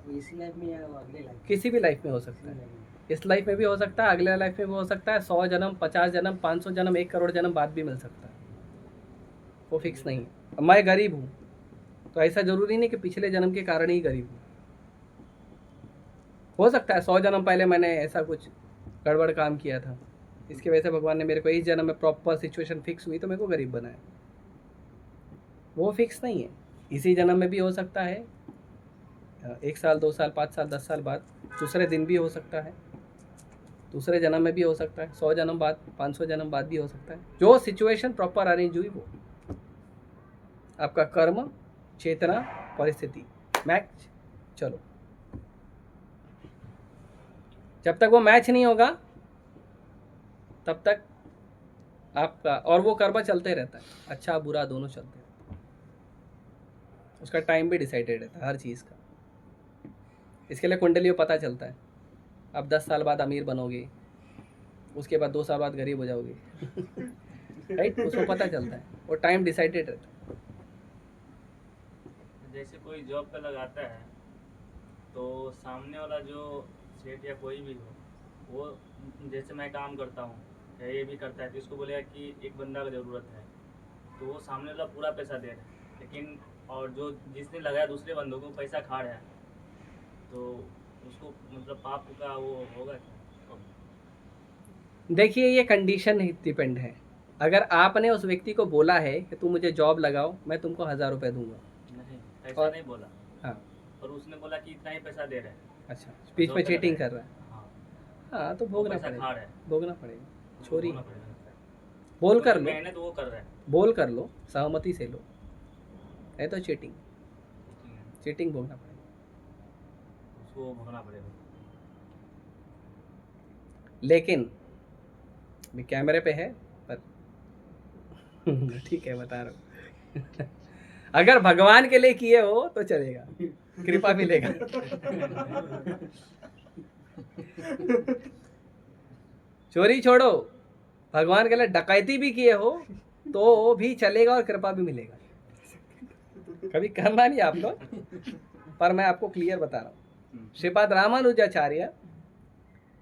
वो इसी लाइफ में या अगले लाइफ? किसी भी लाइफ में हो सकता है, इस लाइफ में भी हो सकता है, अगले लाइफ में भी हो सकता है, 100 जन्म, 50 जन्म, 500 जन्म, 1 करोड़ जन्म बाद भी मिल सकता है, वो फिक्स नहीं है। मैं गरीब हूँ तो ऐसा जरूरी नहीं कि पिछले जन्म के कारण ही गरीब हूँ। हो सकता है 100 जन्म पहले मैंने ऐसा कुछ गड़बड़ काम किया था, इसकी वजह से भगवान ने मेरे को इस जन्म में प्रॉपर सिचुएशन फिक्स हुई तो मेरे को गरीब बनाया। वो फिक्स नहीं है, इसी जन्म में भी हो सकता है, 1 साल, 2 साल, 5 साल, 10 साल बाद, दूसरे दिन भी हो सकता है, दूसरे जन्म में भी हो सकता है, 100 जन्म बाद, 500 जन्म बाद भी हो सकता है। जो सिचुएशन प्रॉपर अरेंज हुई वो आपका कर्म, चेतना, परिस्थिति मैच। चलो, जब तक वो मैच नहीं होगा तब तक आपका, और वो कर्म चलते रहता है, अच्छा बुरा दोनों चलते रहता है, उसका टाइम भी डिसाइडेड रहता है हर चीज़ का। इसके लिए कुंडली पता चलता है, अब 10 साल बाद अमीर बनोगे, उसके बाद 2 साल बाद गरीब हो जाओगे। राइट? उसको पता चलता है, वो टाइम डिसाइडेड रहता है। जैसे कोई जॉब पे लगाता है तो सामने वाला जो सेठ या कोई भी हो, वो जैसे मैं काम करता हूँ या ये भी करता है, तो इसको बोलेगा कि एक बंदा का ज़रूरत है, तो वो सामने वाला पूरा पैसा दे रहा है, लेकिन और जो जिसने लगाया दूसरे बंदों को पैसा खा रहा है, तो उसको मतलब पाप का वो होगा क्या? देखिए, ये कंडीशन डिपेंड है। अगर आपने उस व्यक्ति को बोला है कि तुम मुझे जॉब लगाओ, मैं तुमको 1000 रुपये दूंगा, नहीं, ऐसा और- नहीं बोला। हाँ, और उसने बोला कि इतना ही पैसा दे रहा है। अच्छा, बीच में चीटिंग कर रहा है, हाँ, हाँ तो भोगना पैसा खा पड़ेगा, रहा है, भोगना पड़ेगा। छोरी भोगना पड़ेगा। बोल कर लो, मेहनत वो कर रहा है। बोल कर लो, सहमति से लो, है तो चीटिंग, चीटिंग भोगना पड़ेगा। उसको भोगना पड़ेगा। लेकिन भी कैमरे पे है पर ठीक है, बता रहा हूँ। अगर भगवान के लिए किए हो तो चलेगा, कृपा मिलेगा। चोरी छोड़ो, भगवान के लिए डकैती भी किए हो तो भी चलेगा और कृपा भी मिलेगा। कभी करना नहीं आप लोग, पर मैं आपको क्लियर बता रहा हूँ। श्रीपाद रामानुजाचार्य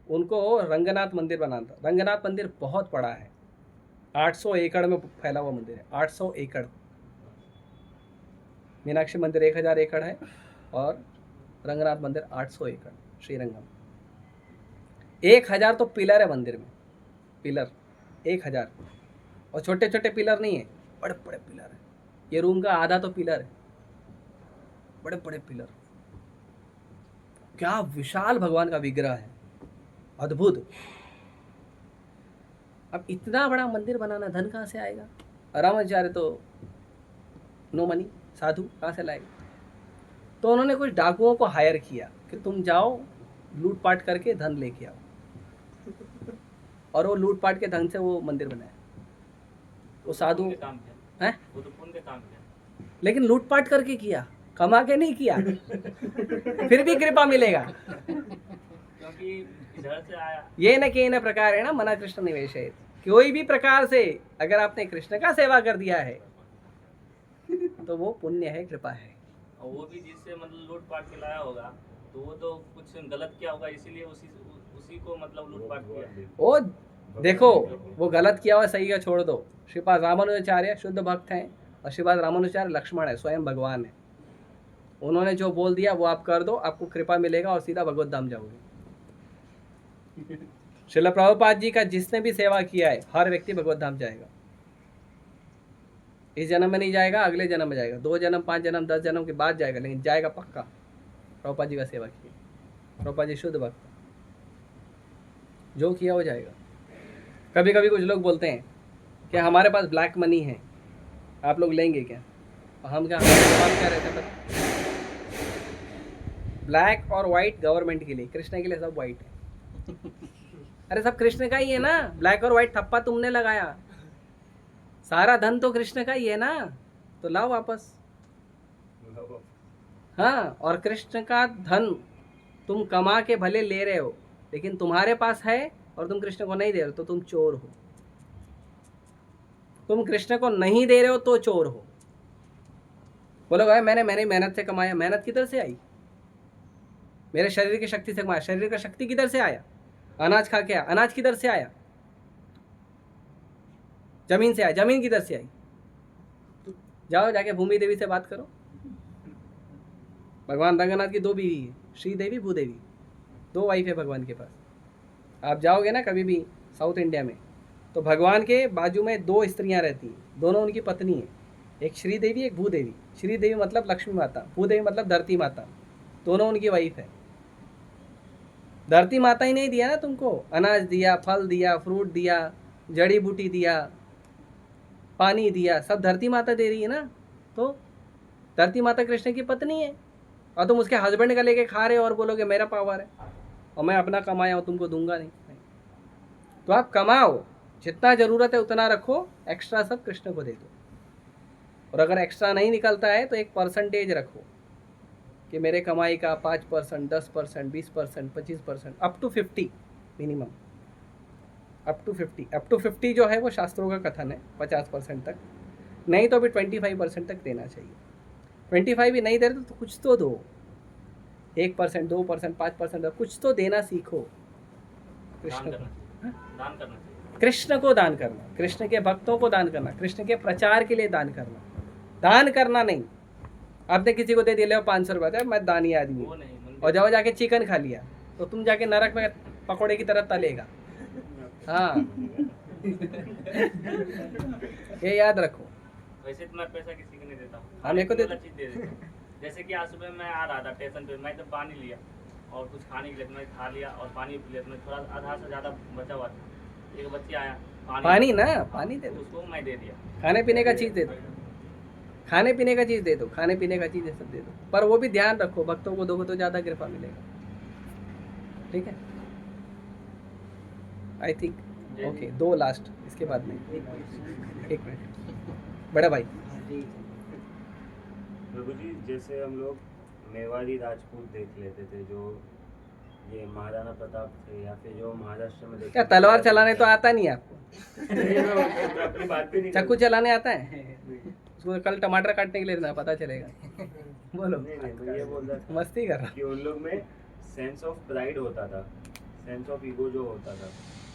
उनको रंगनाथ मंदिर बनाना था। रंगनाथ मंदिर बहुत बड़ा है, 800 एकड़ में फैला हुआ मंदिर है, 800 एकड़। मीनाक्षी मंदिर 1000 एकड़ है और रंगनाथ मंदिर 800 एकड़। श्रीरंगम 1000 तो पिलर है मंदिर में, पिलर 1000, और छोटे छोटे पिलर नहीं है, बड़े बड़े पिलर है। ये रूम का आधा तो पिलर है, बड़े बड़े पिलर। क्या विशाल भगवान का विग्रह है, अद्भुत। अब इतना बड़ा मंदिर बनाना धन कहाँ से आएगा? रामाचार्य तो नो मनी, साधु कहाँ से लाएगा? तो उन्होंने कुछ डाकुओं को हायर किया कि तुम जाओ लूटपाट करके धन लेके आओ, और वो लूटपाट के धन से वो मंदिर बनाया। वो साधु पुण्य काम किया हैं, वो तो पुण्य काम किया। लेकिन लूटपाट करके किया, कमा के नहीं किया। फिर भी कृपा मिलेगा। क्योंकि इधर से आया। ये न के न प्रकार है ना मना कृष्ण निवेश है। कोई भी प्रकार से अगर आपने कृष्ण का सेवा कर दिया है तो वो पुण्य है, कृपा है। और वो भी जिससे मतलब लूटपाट के लाया होगा तो वो तो कुछ गलत किया होगा, इसीलिए उसी को मतलब लूटपाट किया। वो देखो, वो गलत किया हुआ सही का छोड़ दो। श्रीपाद रामानुजाचार्य शुद्ध भक्त हैं, और श्रीपाद रामानुजाचार्य लक्ष्मण है, स्वयं भगवान है। उन्होंने जो बोल दिया वो आप कर दो, आपको कृपा मिलेगा और सीधा भगवत धाम जाओगे। श्रील प्रभुपाद जी का जिसने भी सेवा किया है हर व्यक्ति भगवत धाम जाएगा। इस जन्म में नहीं जाएगा, अगले जन्म में जाएगा, 2 जन्म 5 जन्म 10 जन्म के बाद जाएगा, लेकिन जाएगा पक्का। प्रभुपाद जी का सेवा किया, प्रभुपाद जी शुद्ध भक्त, जो किया वो जाएगा। कभी कभी कुछ लोग बोलते हैं कि हमारे पास ब्लैक मनी है, आप लोग लेंगे क्या? हम क्या रहते हैं? ब्लैक और वाइट गवर्नमेंट के लिए, कृष्ण के लिए सब वाइट है। अरे सब कृष्ण का ही है ना, ब्लैक और वाइट ठप्पा तुमने लगाया, सारा धन तो कृष्ण का ही है ना, तो लाओ वापस। हाँ, और कृष्ण का धन तुम कमा के भले ले रहे हो, लेकिन तुम्हारे पास है और तुम कृष्ण को नहीं दे रहे हो तो तुम चोर हो। तुम कृष्ण को नहीं दे रहे हो तो चोर हो। बोलो भाई मैंने मेहनत से कमाया, मेहनत किधर से आई? मेरे शरीर की शक्ति से कमाया, शरीर का शक्ति किधर से आया? अनाज खा के आया, अनाज किधर से आया? जमीन से आया, जमीन किधर से आई? जाओ जाके भूमि देवी से बात करो। भगवान रंगनाथ की 2 बीवी है, श्री देवी भूदेवी, 2 वाइफ है भगवान के पास। आप जाओगे ना कभी भी साउथ इंडिया में, तो भगवान के बाजू में 2 स्त्रियां रहती हैं, दोनों उनकी पत्नी है, एक श्री देवी एक भूदेवी। श्री देवी मतलब लक्ष्मी माता, भूदेवी मतलब धरती माता, दोनों उनकी वाइफ है। धरती माता ही नहीं दिया ना तुमको, अनाज दिया, फल दिया, फ्रूट दिया, जड़ी बूटी दिया, पानी दिया, सब धरती माता दे रही है ना। तो धरती माता कृष्ण की पत्नी है, और तुम उसके हस्बैंड का लेके खा रहे हो और बोलोगे मेरा पावर है और मैं अपना कमाया हूँ, तुमको दूंगा नहीं। तो आप कमाओ, जितना ज़रूरत है उतना रखो, एक्स्ट्रा सब कृष्ण को दे दो। और अगर एक्स्ट्रा नहीं निकलता है तो एक परसेंटेज रखो कि मेरे कमाई का 5%, 10%, 20%, 25%, up to 50 minimum, up to 50 जो है वो शास्त्रों का कथन है, 50% तक, नहीं तो भी 25% तक देना चाहिए। 25 भी नहीं दे रहे तो कुछ तो दो, 1%, 2%, 5%, कुछ तो देना सीखो कृष्ण को। दान करना चाहिए। कृष्ण को दान करना, कृष्ण के भक्तों को दान करना, कृष्ण के प्रचार के लिए दान करना, दान करना नहीं। आपने किसी को दे दिया, ले 500 रुपये, मैं दानी आदमी वो नहीं, और जाओ जाके चिकन खा लिया तो तुम जाके नरक में पकौड़े की तरह तलेगा। हाँ ये याद रखो। वैसे तो मैं पैसा किसी को नहीं देता हूँ। हाँ, मेरे को दे दो। चीज़ दे देता हूँ। जैसे कि आज सुबह मैं आ रहा था स्टेशन पे, मैं तो पानी लिया और कुछ खाने के लिए मैं खा लिया और पानी पी लिया, तो मैं थोड़ा आधा से ज़्यादा बचा हुआ था। एक बच्ची आया, पानी ना, पानी दे दो, उसको मैं दे दिया। खाने पीने का चीज़ दे दो, खाने पीने का चीज़ दे दो, खाने पीने का चीज़ सब दे दो, पर वो भी ध्यान रखो भक्तों को दोगे तो ज़्यादा कृपा मिलेगा। ठीक है, आई थिंक ओके। 2 लास्ट, इसके बाद नहीं, 1 मिनट बड़ा भाई। प्रभु जी, जैसे हम लोग मेवाड़ी राजपूत देख लेते थे, जो ये महाराणा प्रताप थे, या फिर जो महाराष्ट्र में क्या तलवार चलाने तो आता नहीं आपको? अपनी बात भी नहीं चाकू चलाने आता है? उसको कल टमाटर काटने के लिए देना, पता चलेगा। बोलो। नहीं नहीं, मैं ये बोल रहा था मस्ती कर रहा कि उन लोग में सेंस ऑफ प्राइड होता था, सेंस ऑफ ईगो जो होता था,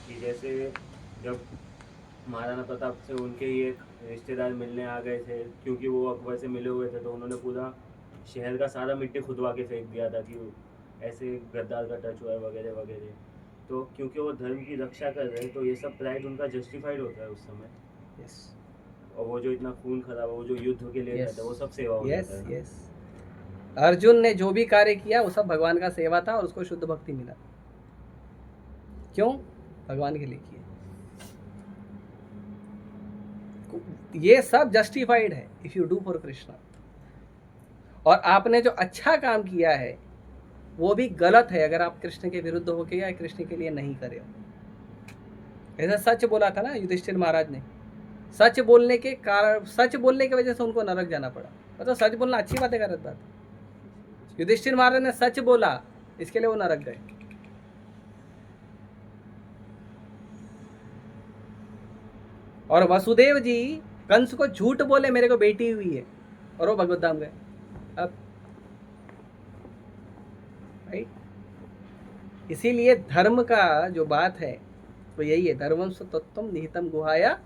कि जैसे जब महाराणा प्रताप से उनके ही एक रिश्तेदार मिलने आ गए थे, क्योंकि वो अकबर से मिले हुए थे, तो उन्होंने पूरा शहर का सारा मिट्टी खुदवा के फेंक दिया था कि ऐसे गद्दार का टच हुआ है वगैरह वगैरह। तो क्योंकि वो धर्म की रक्षा कर रहे हैं, तो ये सब प्राइड उनका जस्टिफाइड होता है उस समय। यस और वो जो इतना खून खराब, वो जो युद्ध के लिए Yes. रहता है, वो सब सेवा हो यस जाता है। यस। अर्जुन ने जो भी कार्य किया वो सब भगवान का सेवा था और उसको शुद्ध भक्ति मिला। क्यों? भगवान के लिए किया। ये सब जस्टिफाइड है if you do for Krishna. और आपने जो अच्छा काम किया है वो भी गलत है अगर आप कृष्ण के विरुद्ध होके या कृष्ण के लिए नहीं करे हो। ऐसा सच बोला था ना युधिष्ठिर महाराज ने, सच बोलने के कारण, सच बोलने की वजह से उनको नरक जाना पड़ा। मतलब सच बोलना अच्छी बात है, गलत बात है? युधिष्ठिर महाराज ने सच बोला, इसके लिए वो नरक गए। और वसुदेव जी कंस को झूठ बोले मेरे को बेटी हुई है, और वो भगवत धाम गए। अब राइट, इसीलिए धर्म का जो बात है वो यही है, धर्मं तत्त्वं निहितं गुहाया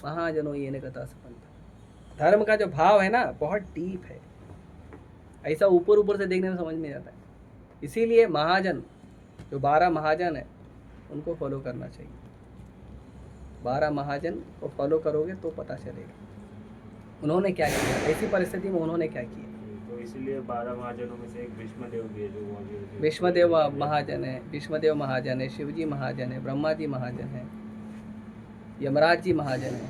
महाजनो येन गता सपंथ। धर्म का जो भाव है ना बहुत डीप है, ऐसा ऊपर ऊपर से देखने में समझ में आता है। इसीलिए महाजन, जो 12 महाजन है उनको फॉलो करना चाहिए। 12 महाजन को फॉलो करोगे तो पता चलेगा उन्होंने क्या किया, ऐसी परिस्थिति में उन्होंने क्या किया। तो इसीलिए 12 महाजनों में से एक भीष्मदेव भी है, जो वहाँ भी भीष्मदेव महाजन है, भीष्मदेव महाजन है, शिवजी महाजन है, ब्रह्मा जी महाजन है, यमराज जी महाजन है,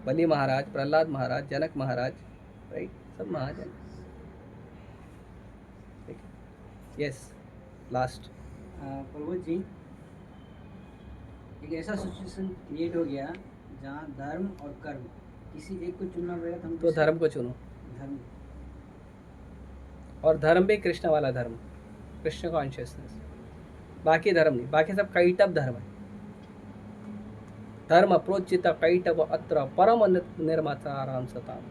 बलि महाराज, प्रहलाद महाराज, जनक महाराज, राइट, सब महाजन। ठीक है, यस, लास्ट। प्रभु जी, एक ऐसा सिचुएशन क्रिएट हो गया जहाँ धर्म और कर्म किसी एक को चुनना पड़ेगा, तो हम तो धर्म को चुनो, धर्म। और धर्म भी कृष्ण वाला धर्म, कृष्ण कॉन्शियसनेस, बाकी धर्म नहीं, बाकी सब कैटव धर्म है। धर्म प्रोचित कैटव अत्र परम निर्माताराम सताम।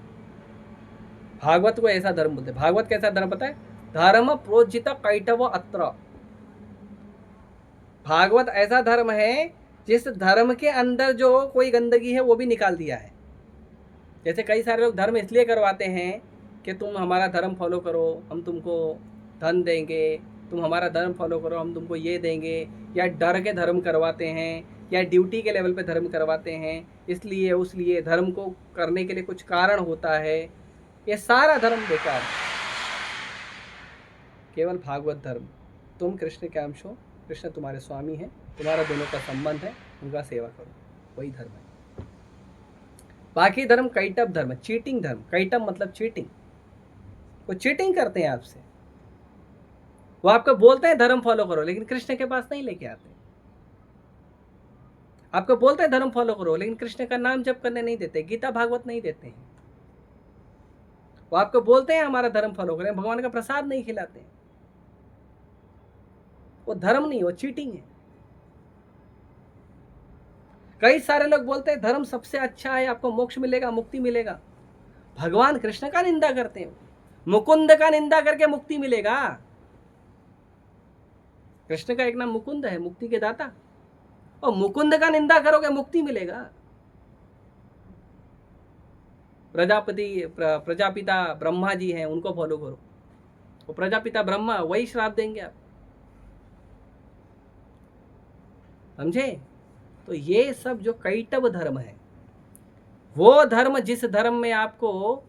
भागवत को ऐसा धर्म बोलते हैं। भागवत कैसा धर्म पता है? धर्म प्रोचित कैटव अत्र। भागवत ऐसा धर्म है जिस धर्म के अंदर जो कोई गंदगी है वो भी निकाल दिया है। जैसे कई सारे लोग धर्म इसलिए करवाते हैं कि तुम हमारा धर्म फॉलो करो, हम तुमको धन देंगे, तुम हमारा धर्म फॉलो करो, हम तुमको ये देंगे, या डर के धर्म करवाते हैं, या ड्यूटी के लेवल पे धर्म करवाते हैं, इसलिए उसलिए धर्म को करने के लिए कुछ कारण होता है। ये सारा धर्म बेकार है। केवल भागवत धर्म, तुम कृष्ण के अंश हो, कृष्ण तुम्हारे स्वामी हैं, तुम्हारा दोनों का संबंध है, उनका सेवा करो, वही धर्म है। बाकी धर्म कैटव धर्म, चीटिंग धर्म। कैटव मतलब चीटिंग, वो चीटिंग करते हैं आपसे। वो आपको बोलते हैं धर्म फॉलो करो, लेकिन कृष्ण के पास नहीं लेके आते। आपको बोलते हैं धर्म फॉलो करो, लेकिन कृष्ण का नाम जप करने नहीं देते, गीता भागवत नहीं देते हैं। वो आपको बोलते हैं हमारा धर्म फॉलो करें, भगवान का प्रसाद नहीं खिलाते हैं। वो धर्म नहीं, वो चीटिंग है। कई सारे लोग बोलते हैं धर्म सबसे अच्छा है, आपको मोक्ष मिलेगा, मुक्ति मिलेगा। भगवान कृष्ण का निंदा करते हैं, मुकुंद का निंदा करके मुक्ति मिलेगा। कृष्ण का एक नाम मुकुंद है, मुक्ति के दाता, और मुकुंद का निंदा करोगे मुक्ति मिलेगा। प्रजापिता ब्रह्मा जी हैं, उनको फॉलो करो, वो प्रजापिता ब्रह्मा वही श्राप देंगे आप, समझे? तो ये सब जो कैटव धर्म है, वो धर्म जिस धर्म में आपको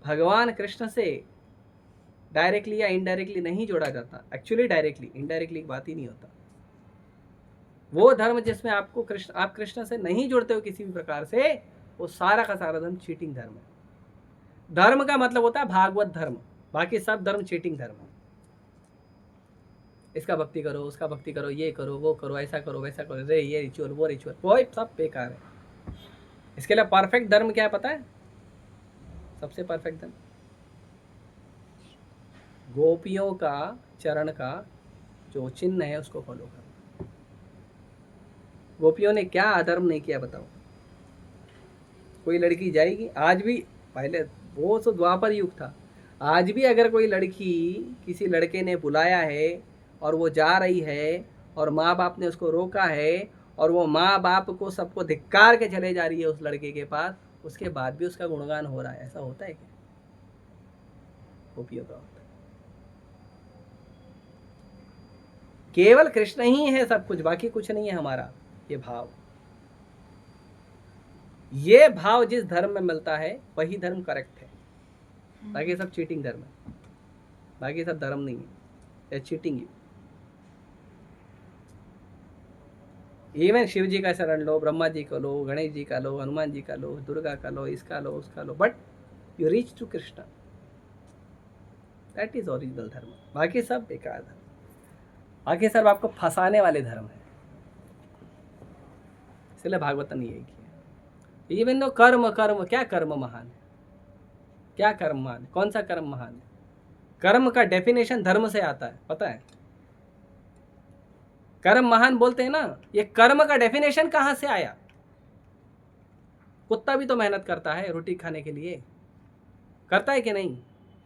भगवान कृष्ण से डायरेक्टली या इनडायरेक्टली नहीं जोड़ा जाता, एक्चुअली डायरेक्टली, इनडायरेक्टली की बात ही नहीं होता, वो धर्म जिसमें आपको आप कृष्ण से नहीं जुड़ते हो किसी भी प्रकार से, वो सारा का सारा धर्म चीटिंग धर्म है। धर्म का मतलब होता है भागवत धर्म, बाकी सब धर्म चीटिंग धर्म है। इसका भक्ति करो, उसका भक्ति करो, ये करो, वो करो, ऐसा करो, वैसा करो, रे ये रिचुअल, वो रिचुअल, वो सब बेकार है। इसके लिए परफेक्ट धर्म क्या है पता है? सबसे परफेक्ट धर्म गोपियों का चरण का जो चिन्ह है उसको फॉलो करो। गोपियों ने क्या अधर्म नहीं किया बताओ? कोई लड़की जाएगी आज भी, पहले वो तो द्वापर युग था, आज भी अगर कोई लड़की किसी लड़के ने बुलाया है और वो जा रही है और माँ बाप ने उसको रोका है और वो माँ बाप को सबको धिक्कार के चले जा रही है उस लड़के के पास, उसके बाद भी उसका गुणगान हो रहा है, ऐसा होता है क्या? गोपियों का होता है। केवल कृष्ण ही है सब कुछ, बाकी कुछ नहीं है हमारा। ये भाव जिस धर्म में मिलता है वही धर्म करेक्ट है, बाकी सब चीटिंग धर्म है, बाकी सब धर्म नहीं है, चीटिंग है। इवन शिव जी का शरण लो, ब्रह्मा जी का लो, गणेश जी का लो, हनुमान जी का लो, दुर्गा का लो, इसका लो, उसका लो, but you reach to Krishna, that is original धर्म। बाकी सब बेकार धर्म, बाकी सब आपको फंसाने वाले धर्म है। इसलिए भागवत ने यही किया। इवन नो कर्म, क्या कर्म महान है? क्या कर्म महान है? कौन सा कर्म महान है? कर्म का डेफिनेशन धर्म से आता है, पता है? कर्म महान बोलते हैं ना, ये कर्म का डेफिनेशन कहां से आया? कुत्ता भी तो मेहनत करता है रोटी खाने के लिए, करता है कि नहीं?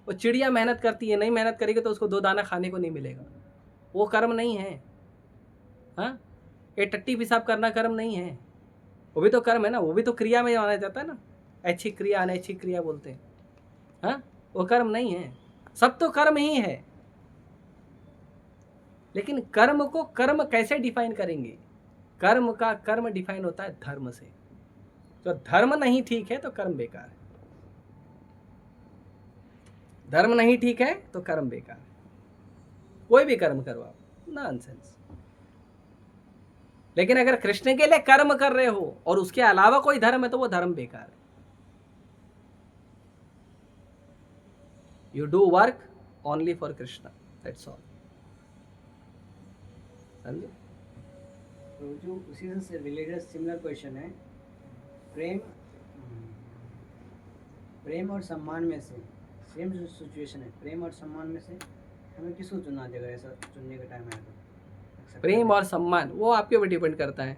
वो चिड़िया मेहनत करती है, नहीं मेहनत करेगी तो उसको 2 दाना खाने को नहीं मिलेगा, वो कर्म नहीं है। हाँ, ये टट्टी पेशाब करना कर्म नहीं है, वो भी तो कर्म है ना, वो भी तो क्रिया में माना जाता है ना, ऐच्छिक क्रिया अनैच्छिक क्रिया बोलते हैं। हाँ, वो कर्म नहीं है, सब तो कर्म ही है। लेकिन कर्म को कर्म कैसे डिफाइन करेंगे? कर्म का कर्म डिफाइन होता है धर्म से। तो धर्म नहीं ठीक है तो कर्म बेकार है, धर्म नहीं ठीक है तो कर्म बेकार है। कोई भी कर्म करो आप, नॉनसेंस। लेकिन अगर कृष्ण के लिए कर्म कर रहे हो और उसके अलावा कोई धर्म है तो वो धर्म बेकार है। You do work only for Krishna, that's all. समझे? तो जो उसी से रिलेटेड सिमिलर क्वेश्चन है, प्रेम और सम्मान में से, सेम जो सिचुएशन है, प्रेम और सम्मान में से हमें किसको चुनना चाहिए? अगर ऐसा चुनने का टाइम आया तो प्रेम और सम्मान वो आपके ऊपर डिपेंड करता है,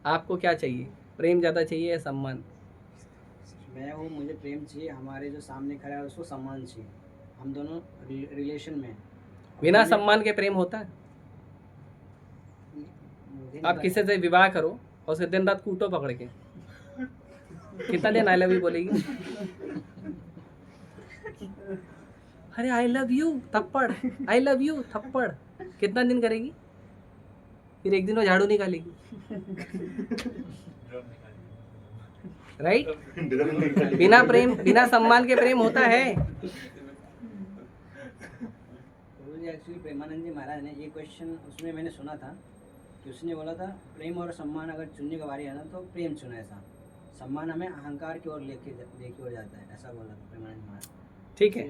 आपको क्या चाहिए? प्रेम ज़्यादा चाहिए या सम्मान? मैं हूँ, मुझे प्रेम चाहिए, हमारे जो सामने खड़ा है उसको सम्मान चाहिए, हम दोनों रिलेशन में हैं। बिना सम्मान के प्रेम होता है? आप किसी से विवाह करो और उसके दिन रात कूटो पकड़ के, कितना दिन आई लव यू बोलेगी? अरे आई लव यू थप्पड़, आई लव यू थप्पड़, कितना दिन करेगी? फिर एक दिन वो झाड़ू निकालेगी, राइट? बिना प्रेम, बिना सम्मान के प्रेम होता है? एक्चुअली प्रेमानंद जी महाराज ने ये क्वेश्चन, उसमें मैंने सुना था कि उसने बोला था प्रेम और सम्मान अगर चुनने का बारी है ना तो प्रेम चुना, ऐसा सम्मान हमें अहंकार की ओर लेके ओर जाता है, ऐसा बोला था प्रेमानंद महाराज। ठीक है,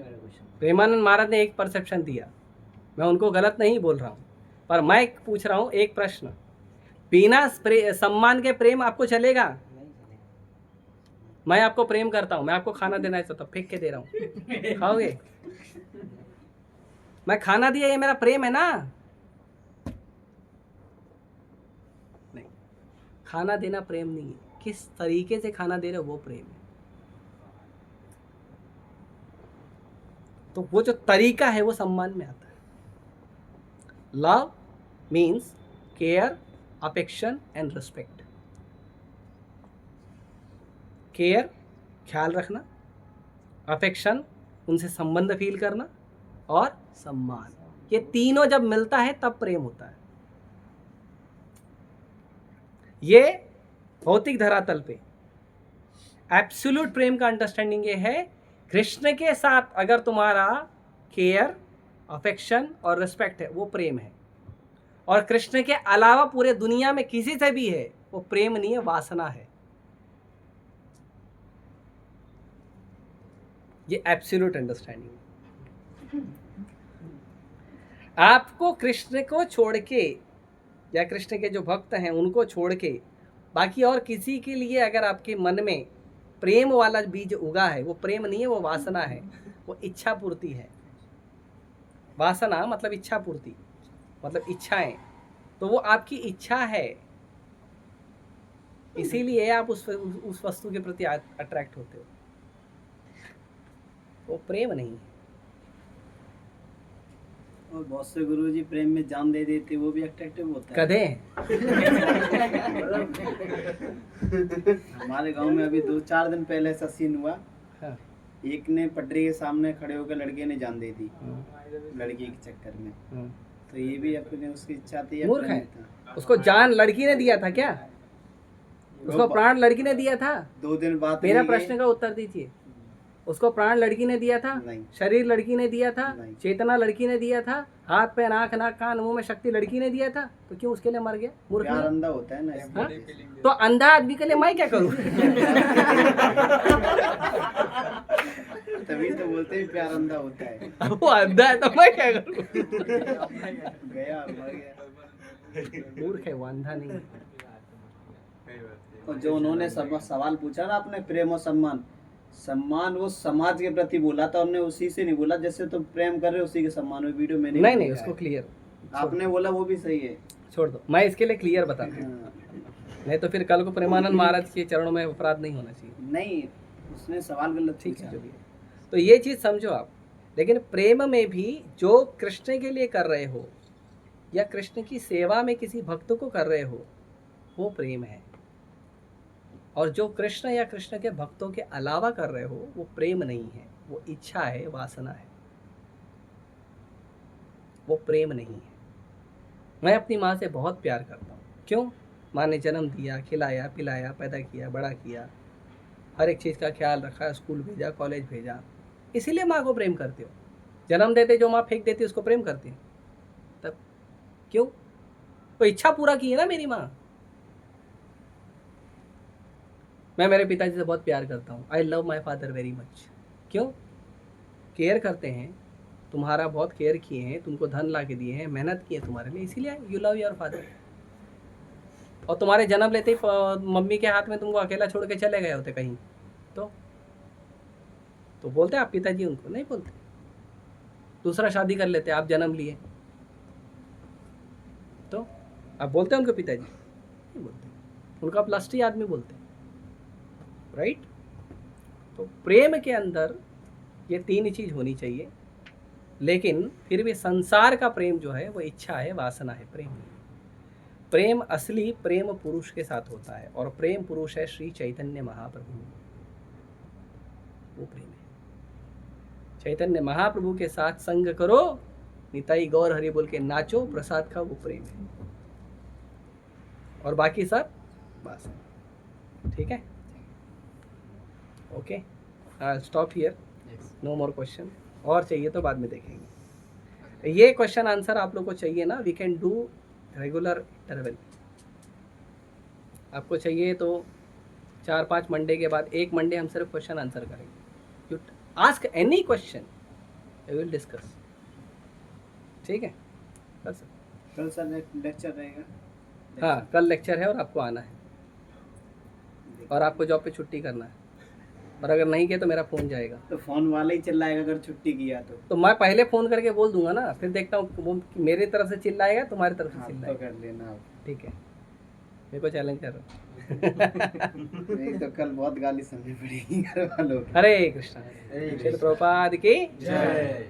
प्रेमानंद महाराज ने एक परसेप्शन दिया, मैं उनको गलत नहीं बोल रहा हूँ, पर मैं पूछ रहा हूँ एक प्रश्न, बिना सम्मान के प्रेम आपको चलेगा? मैं आपको प्रेम करता हूँ, मैं आपको खाना देना चाहता हूँ, फेंक के दे रहा हूँ, खाओगे? मैं खाना दिया, ये मेरा प्रेम है ना? नहीं, खाना देना प्रेम नहीं है, किस तरीके से खाना दे रहे हो वो प्रेम है। तो वो जो तरीका है वो सम्मान में आता है। Love means care, affection and respect. Care, ख्याल रखना, अफेक्शन, उनसे संबंध फील करना, और सम्मान, ये तीनों जब मिलता है तब प्रेम होता है। ये भौतिक धरातल पे एब्सोल्यूट प्रेम का अंडरस्टैंडिंग ये है, कृष्ण के साथ अगर तुम्हारा केयर, अफेक्शन और रिस्पेक्ट है वो प्रेम है, और कृष्ण के अलावा पूरे दुनिया में किसी से भी है वो प्रेम नहीं है, वासना है। ये एब्सोल्यूट अंडरस्टैंडिंग। आपको कृष्ण को छोड़ के या कृष्ण के जो भक्त हैं उनको छोड़ के बाकी और किसी के लिए अगर आपके मन में प्रेम वाला बीज उगा है, वो प्रेम नहीं है, वो वासना है, वो इच्छा पूर्ति है। वासना मतलब इच्छा पूर्ति, मतलब इच्छाएं, तो वो आपकी इच्छा है। इसीलिए आप उस वस्तु के प्रति अट्रैक्ट होते हो। वो प्रेम नहीं है। और बहुत से गुरु जी प्रेम में जान दे देते, वो भी अट्रैक्टिव होता है। कदे हमारे गांव में अभी 2-4 दिन पहले ऐसा सीन हुआ। हाँ। एक ने पटरी के सामने खड़े होकर लड़के ने जान दे दी लड़की के चक्कर में। तो ये भी अपने उसकी इच्छा थी या मूर्ख प्रेम है। था? उसको जान लड़की ने दिया था क्या? उसको प्राण लड़की ने दिया था? 2 दिन बाद मेरा नहीं प्रश्न गए। का उत्तर दीजिए। उसको प्राण लड़की ने दिया था? नहीं। शरीर लड़की ने दिया था? नहीं। चेतना लड़की ने दिया था? हाथ पैर आंख नाक कान मुंह में शक्ति लड़की ने दिया था? तो क्यों उसके लिए मर गया? मूर्ख प्यार नहीं? अंधा होता है ना इसलिए। हाँ? तो अंधा आदमी के लिए मैं क्या करूं? तभी तो बोलते हैं प्यार अंधा होता है। वो अंधा है तो मैं क्या करूं? गया मर गया। मूर्ख है वो, अंधा नहीं है। और जो उन्होंने सवाल पूछा ना आपने, प्रेम और सम्मान, सम्मान वो समाज के प्रति बोला था, उन्होंने उसी से नहीं बोला जैसे तुम प्रेम कर रहे हो उसी के सम्मान में। वीडियो मैंने नहीं भी नहीं, देखा उसको है। क्लियर आपने बोला वो भी सही है। छोड़ दो, मैं इसके लिए क्लियर बताता हूँ। हाँ। नहीं तो फिर कल को प्रेमानंद महाराज के चरणों में अपराध नहीं होना चाहिए। नहीं, उसने सवाल गलत ठीक है, पूछा। चलिए। तो ये चीज़ समझो आप। लेकिन प्रेम में भी जो कृष्ण के लिए कर रहे हो या कृष्ण की सेवा में किसी भक्त को कर रहे हो, वो प्रेम है। और जो कृष्ण या कृष्ण के भक्तों के अलावा कर रहे हो, वो प्रेम नहीं है, वो इच्छा है, वासना है, वो प्रेम नहीं है। मैं अपनी माँ से बहुत प्यार करता हूँ। क्यों? माँ ने जन्म दिया, खिलाया पिलाया, पैदा किया, बड़ा किया, हर एक चीज़ का ख्याल रखा, स्कूल भेजा, कॉलेज भेजा, इसीलिए माँ को प्रेम करते हो। जन्म देते जो माँ फेंक देती उसको प्रेम करते हैं तब क्यों? तो इच्छा पूरा की है ना मेरी माँ। मैं मेरे पिताजी से बहुत प्यार करता हूँ। I love my father very much. क्यों? केयर करते हैं, तुम्हारा बहुत केयर किए हैं, तुमको धन ला के दिए हैं, मेहनत की है तुम्हारे लिए, इसीलिए यू लव योर फादर। और तुम्हारे जन्म लेते ही मम्मी के हाथ में तुमको अकेला छोड़ के चले गए होते कहीं तो बोलते आप पिताजी? उनको नहीं बोलते। दूसरा शादी कर लेते, आप जन्म लिए तो आप बोलते हैं उनको पिताजी? नहीं बोलते, उनका प्लस्टी आदमी बोलते हैं, राइट? तो प्रेम के अंदर ये 3 चीज़ होनी चाहिए। लेकिन फिर भी संसार का प्रेम जो है वो इच्छा है, वासना है, प्रेम नहीं। प्रेम असली प्रेम पुरुष के साथ होता है, और प्रेम पुरुष है श्री चैतन्य महाप्रभु। वो प्रेम है। चैतन्य महाप्रभु के साथ संग करो, निताई गौर हरि बोल के नाचो, प्रसाद का, वो प्रेम है। और बाकी सब बस, ठीक है? Okay, stop here, no more question. और चाहिए तो बाद में देखेंगे। ये क्वेश्चन आंसर आप लोग को चाहिए ना, we can do regular interval. आपको चाहिए तो 4-5 मंडे के बाद 1 मंडे हम सिर्फ क्वेश्चन आंसर करेंगे। You ask any question, I will discuss. ठीक है? कर सकते। कल सर लेक्चर रहेगा। हाँ, कल लेक्चर है और आपको आना है, और आपको जॉब पे छुट्टी करना है। और अगर नहीं किया तो मेरा फ़ोन जाएगा। तो फोन वाला ही चिल्लाएगा अगर छुट्टी किया तो मैं पहले फ़ोन करके बोल दूंगा ना, फिर देखता हूँ वो मेरे तरफ से चिल्लाएगा, तुम्हारी तरफ से हाँ, तो चिल्लाएगा। कर लेना आप। ठीक है? मेरे को चैलेंज कर रहा हूँ। नहीं तो कल बहुत गाली सुननी पड़ेगी घर वालों की। हरे कृष्णा। श्रील प्रभुपाद की जय।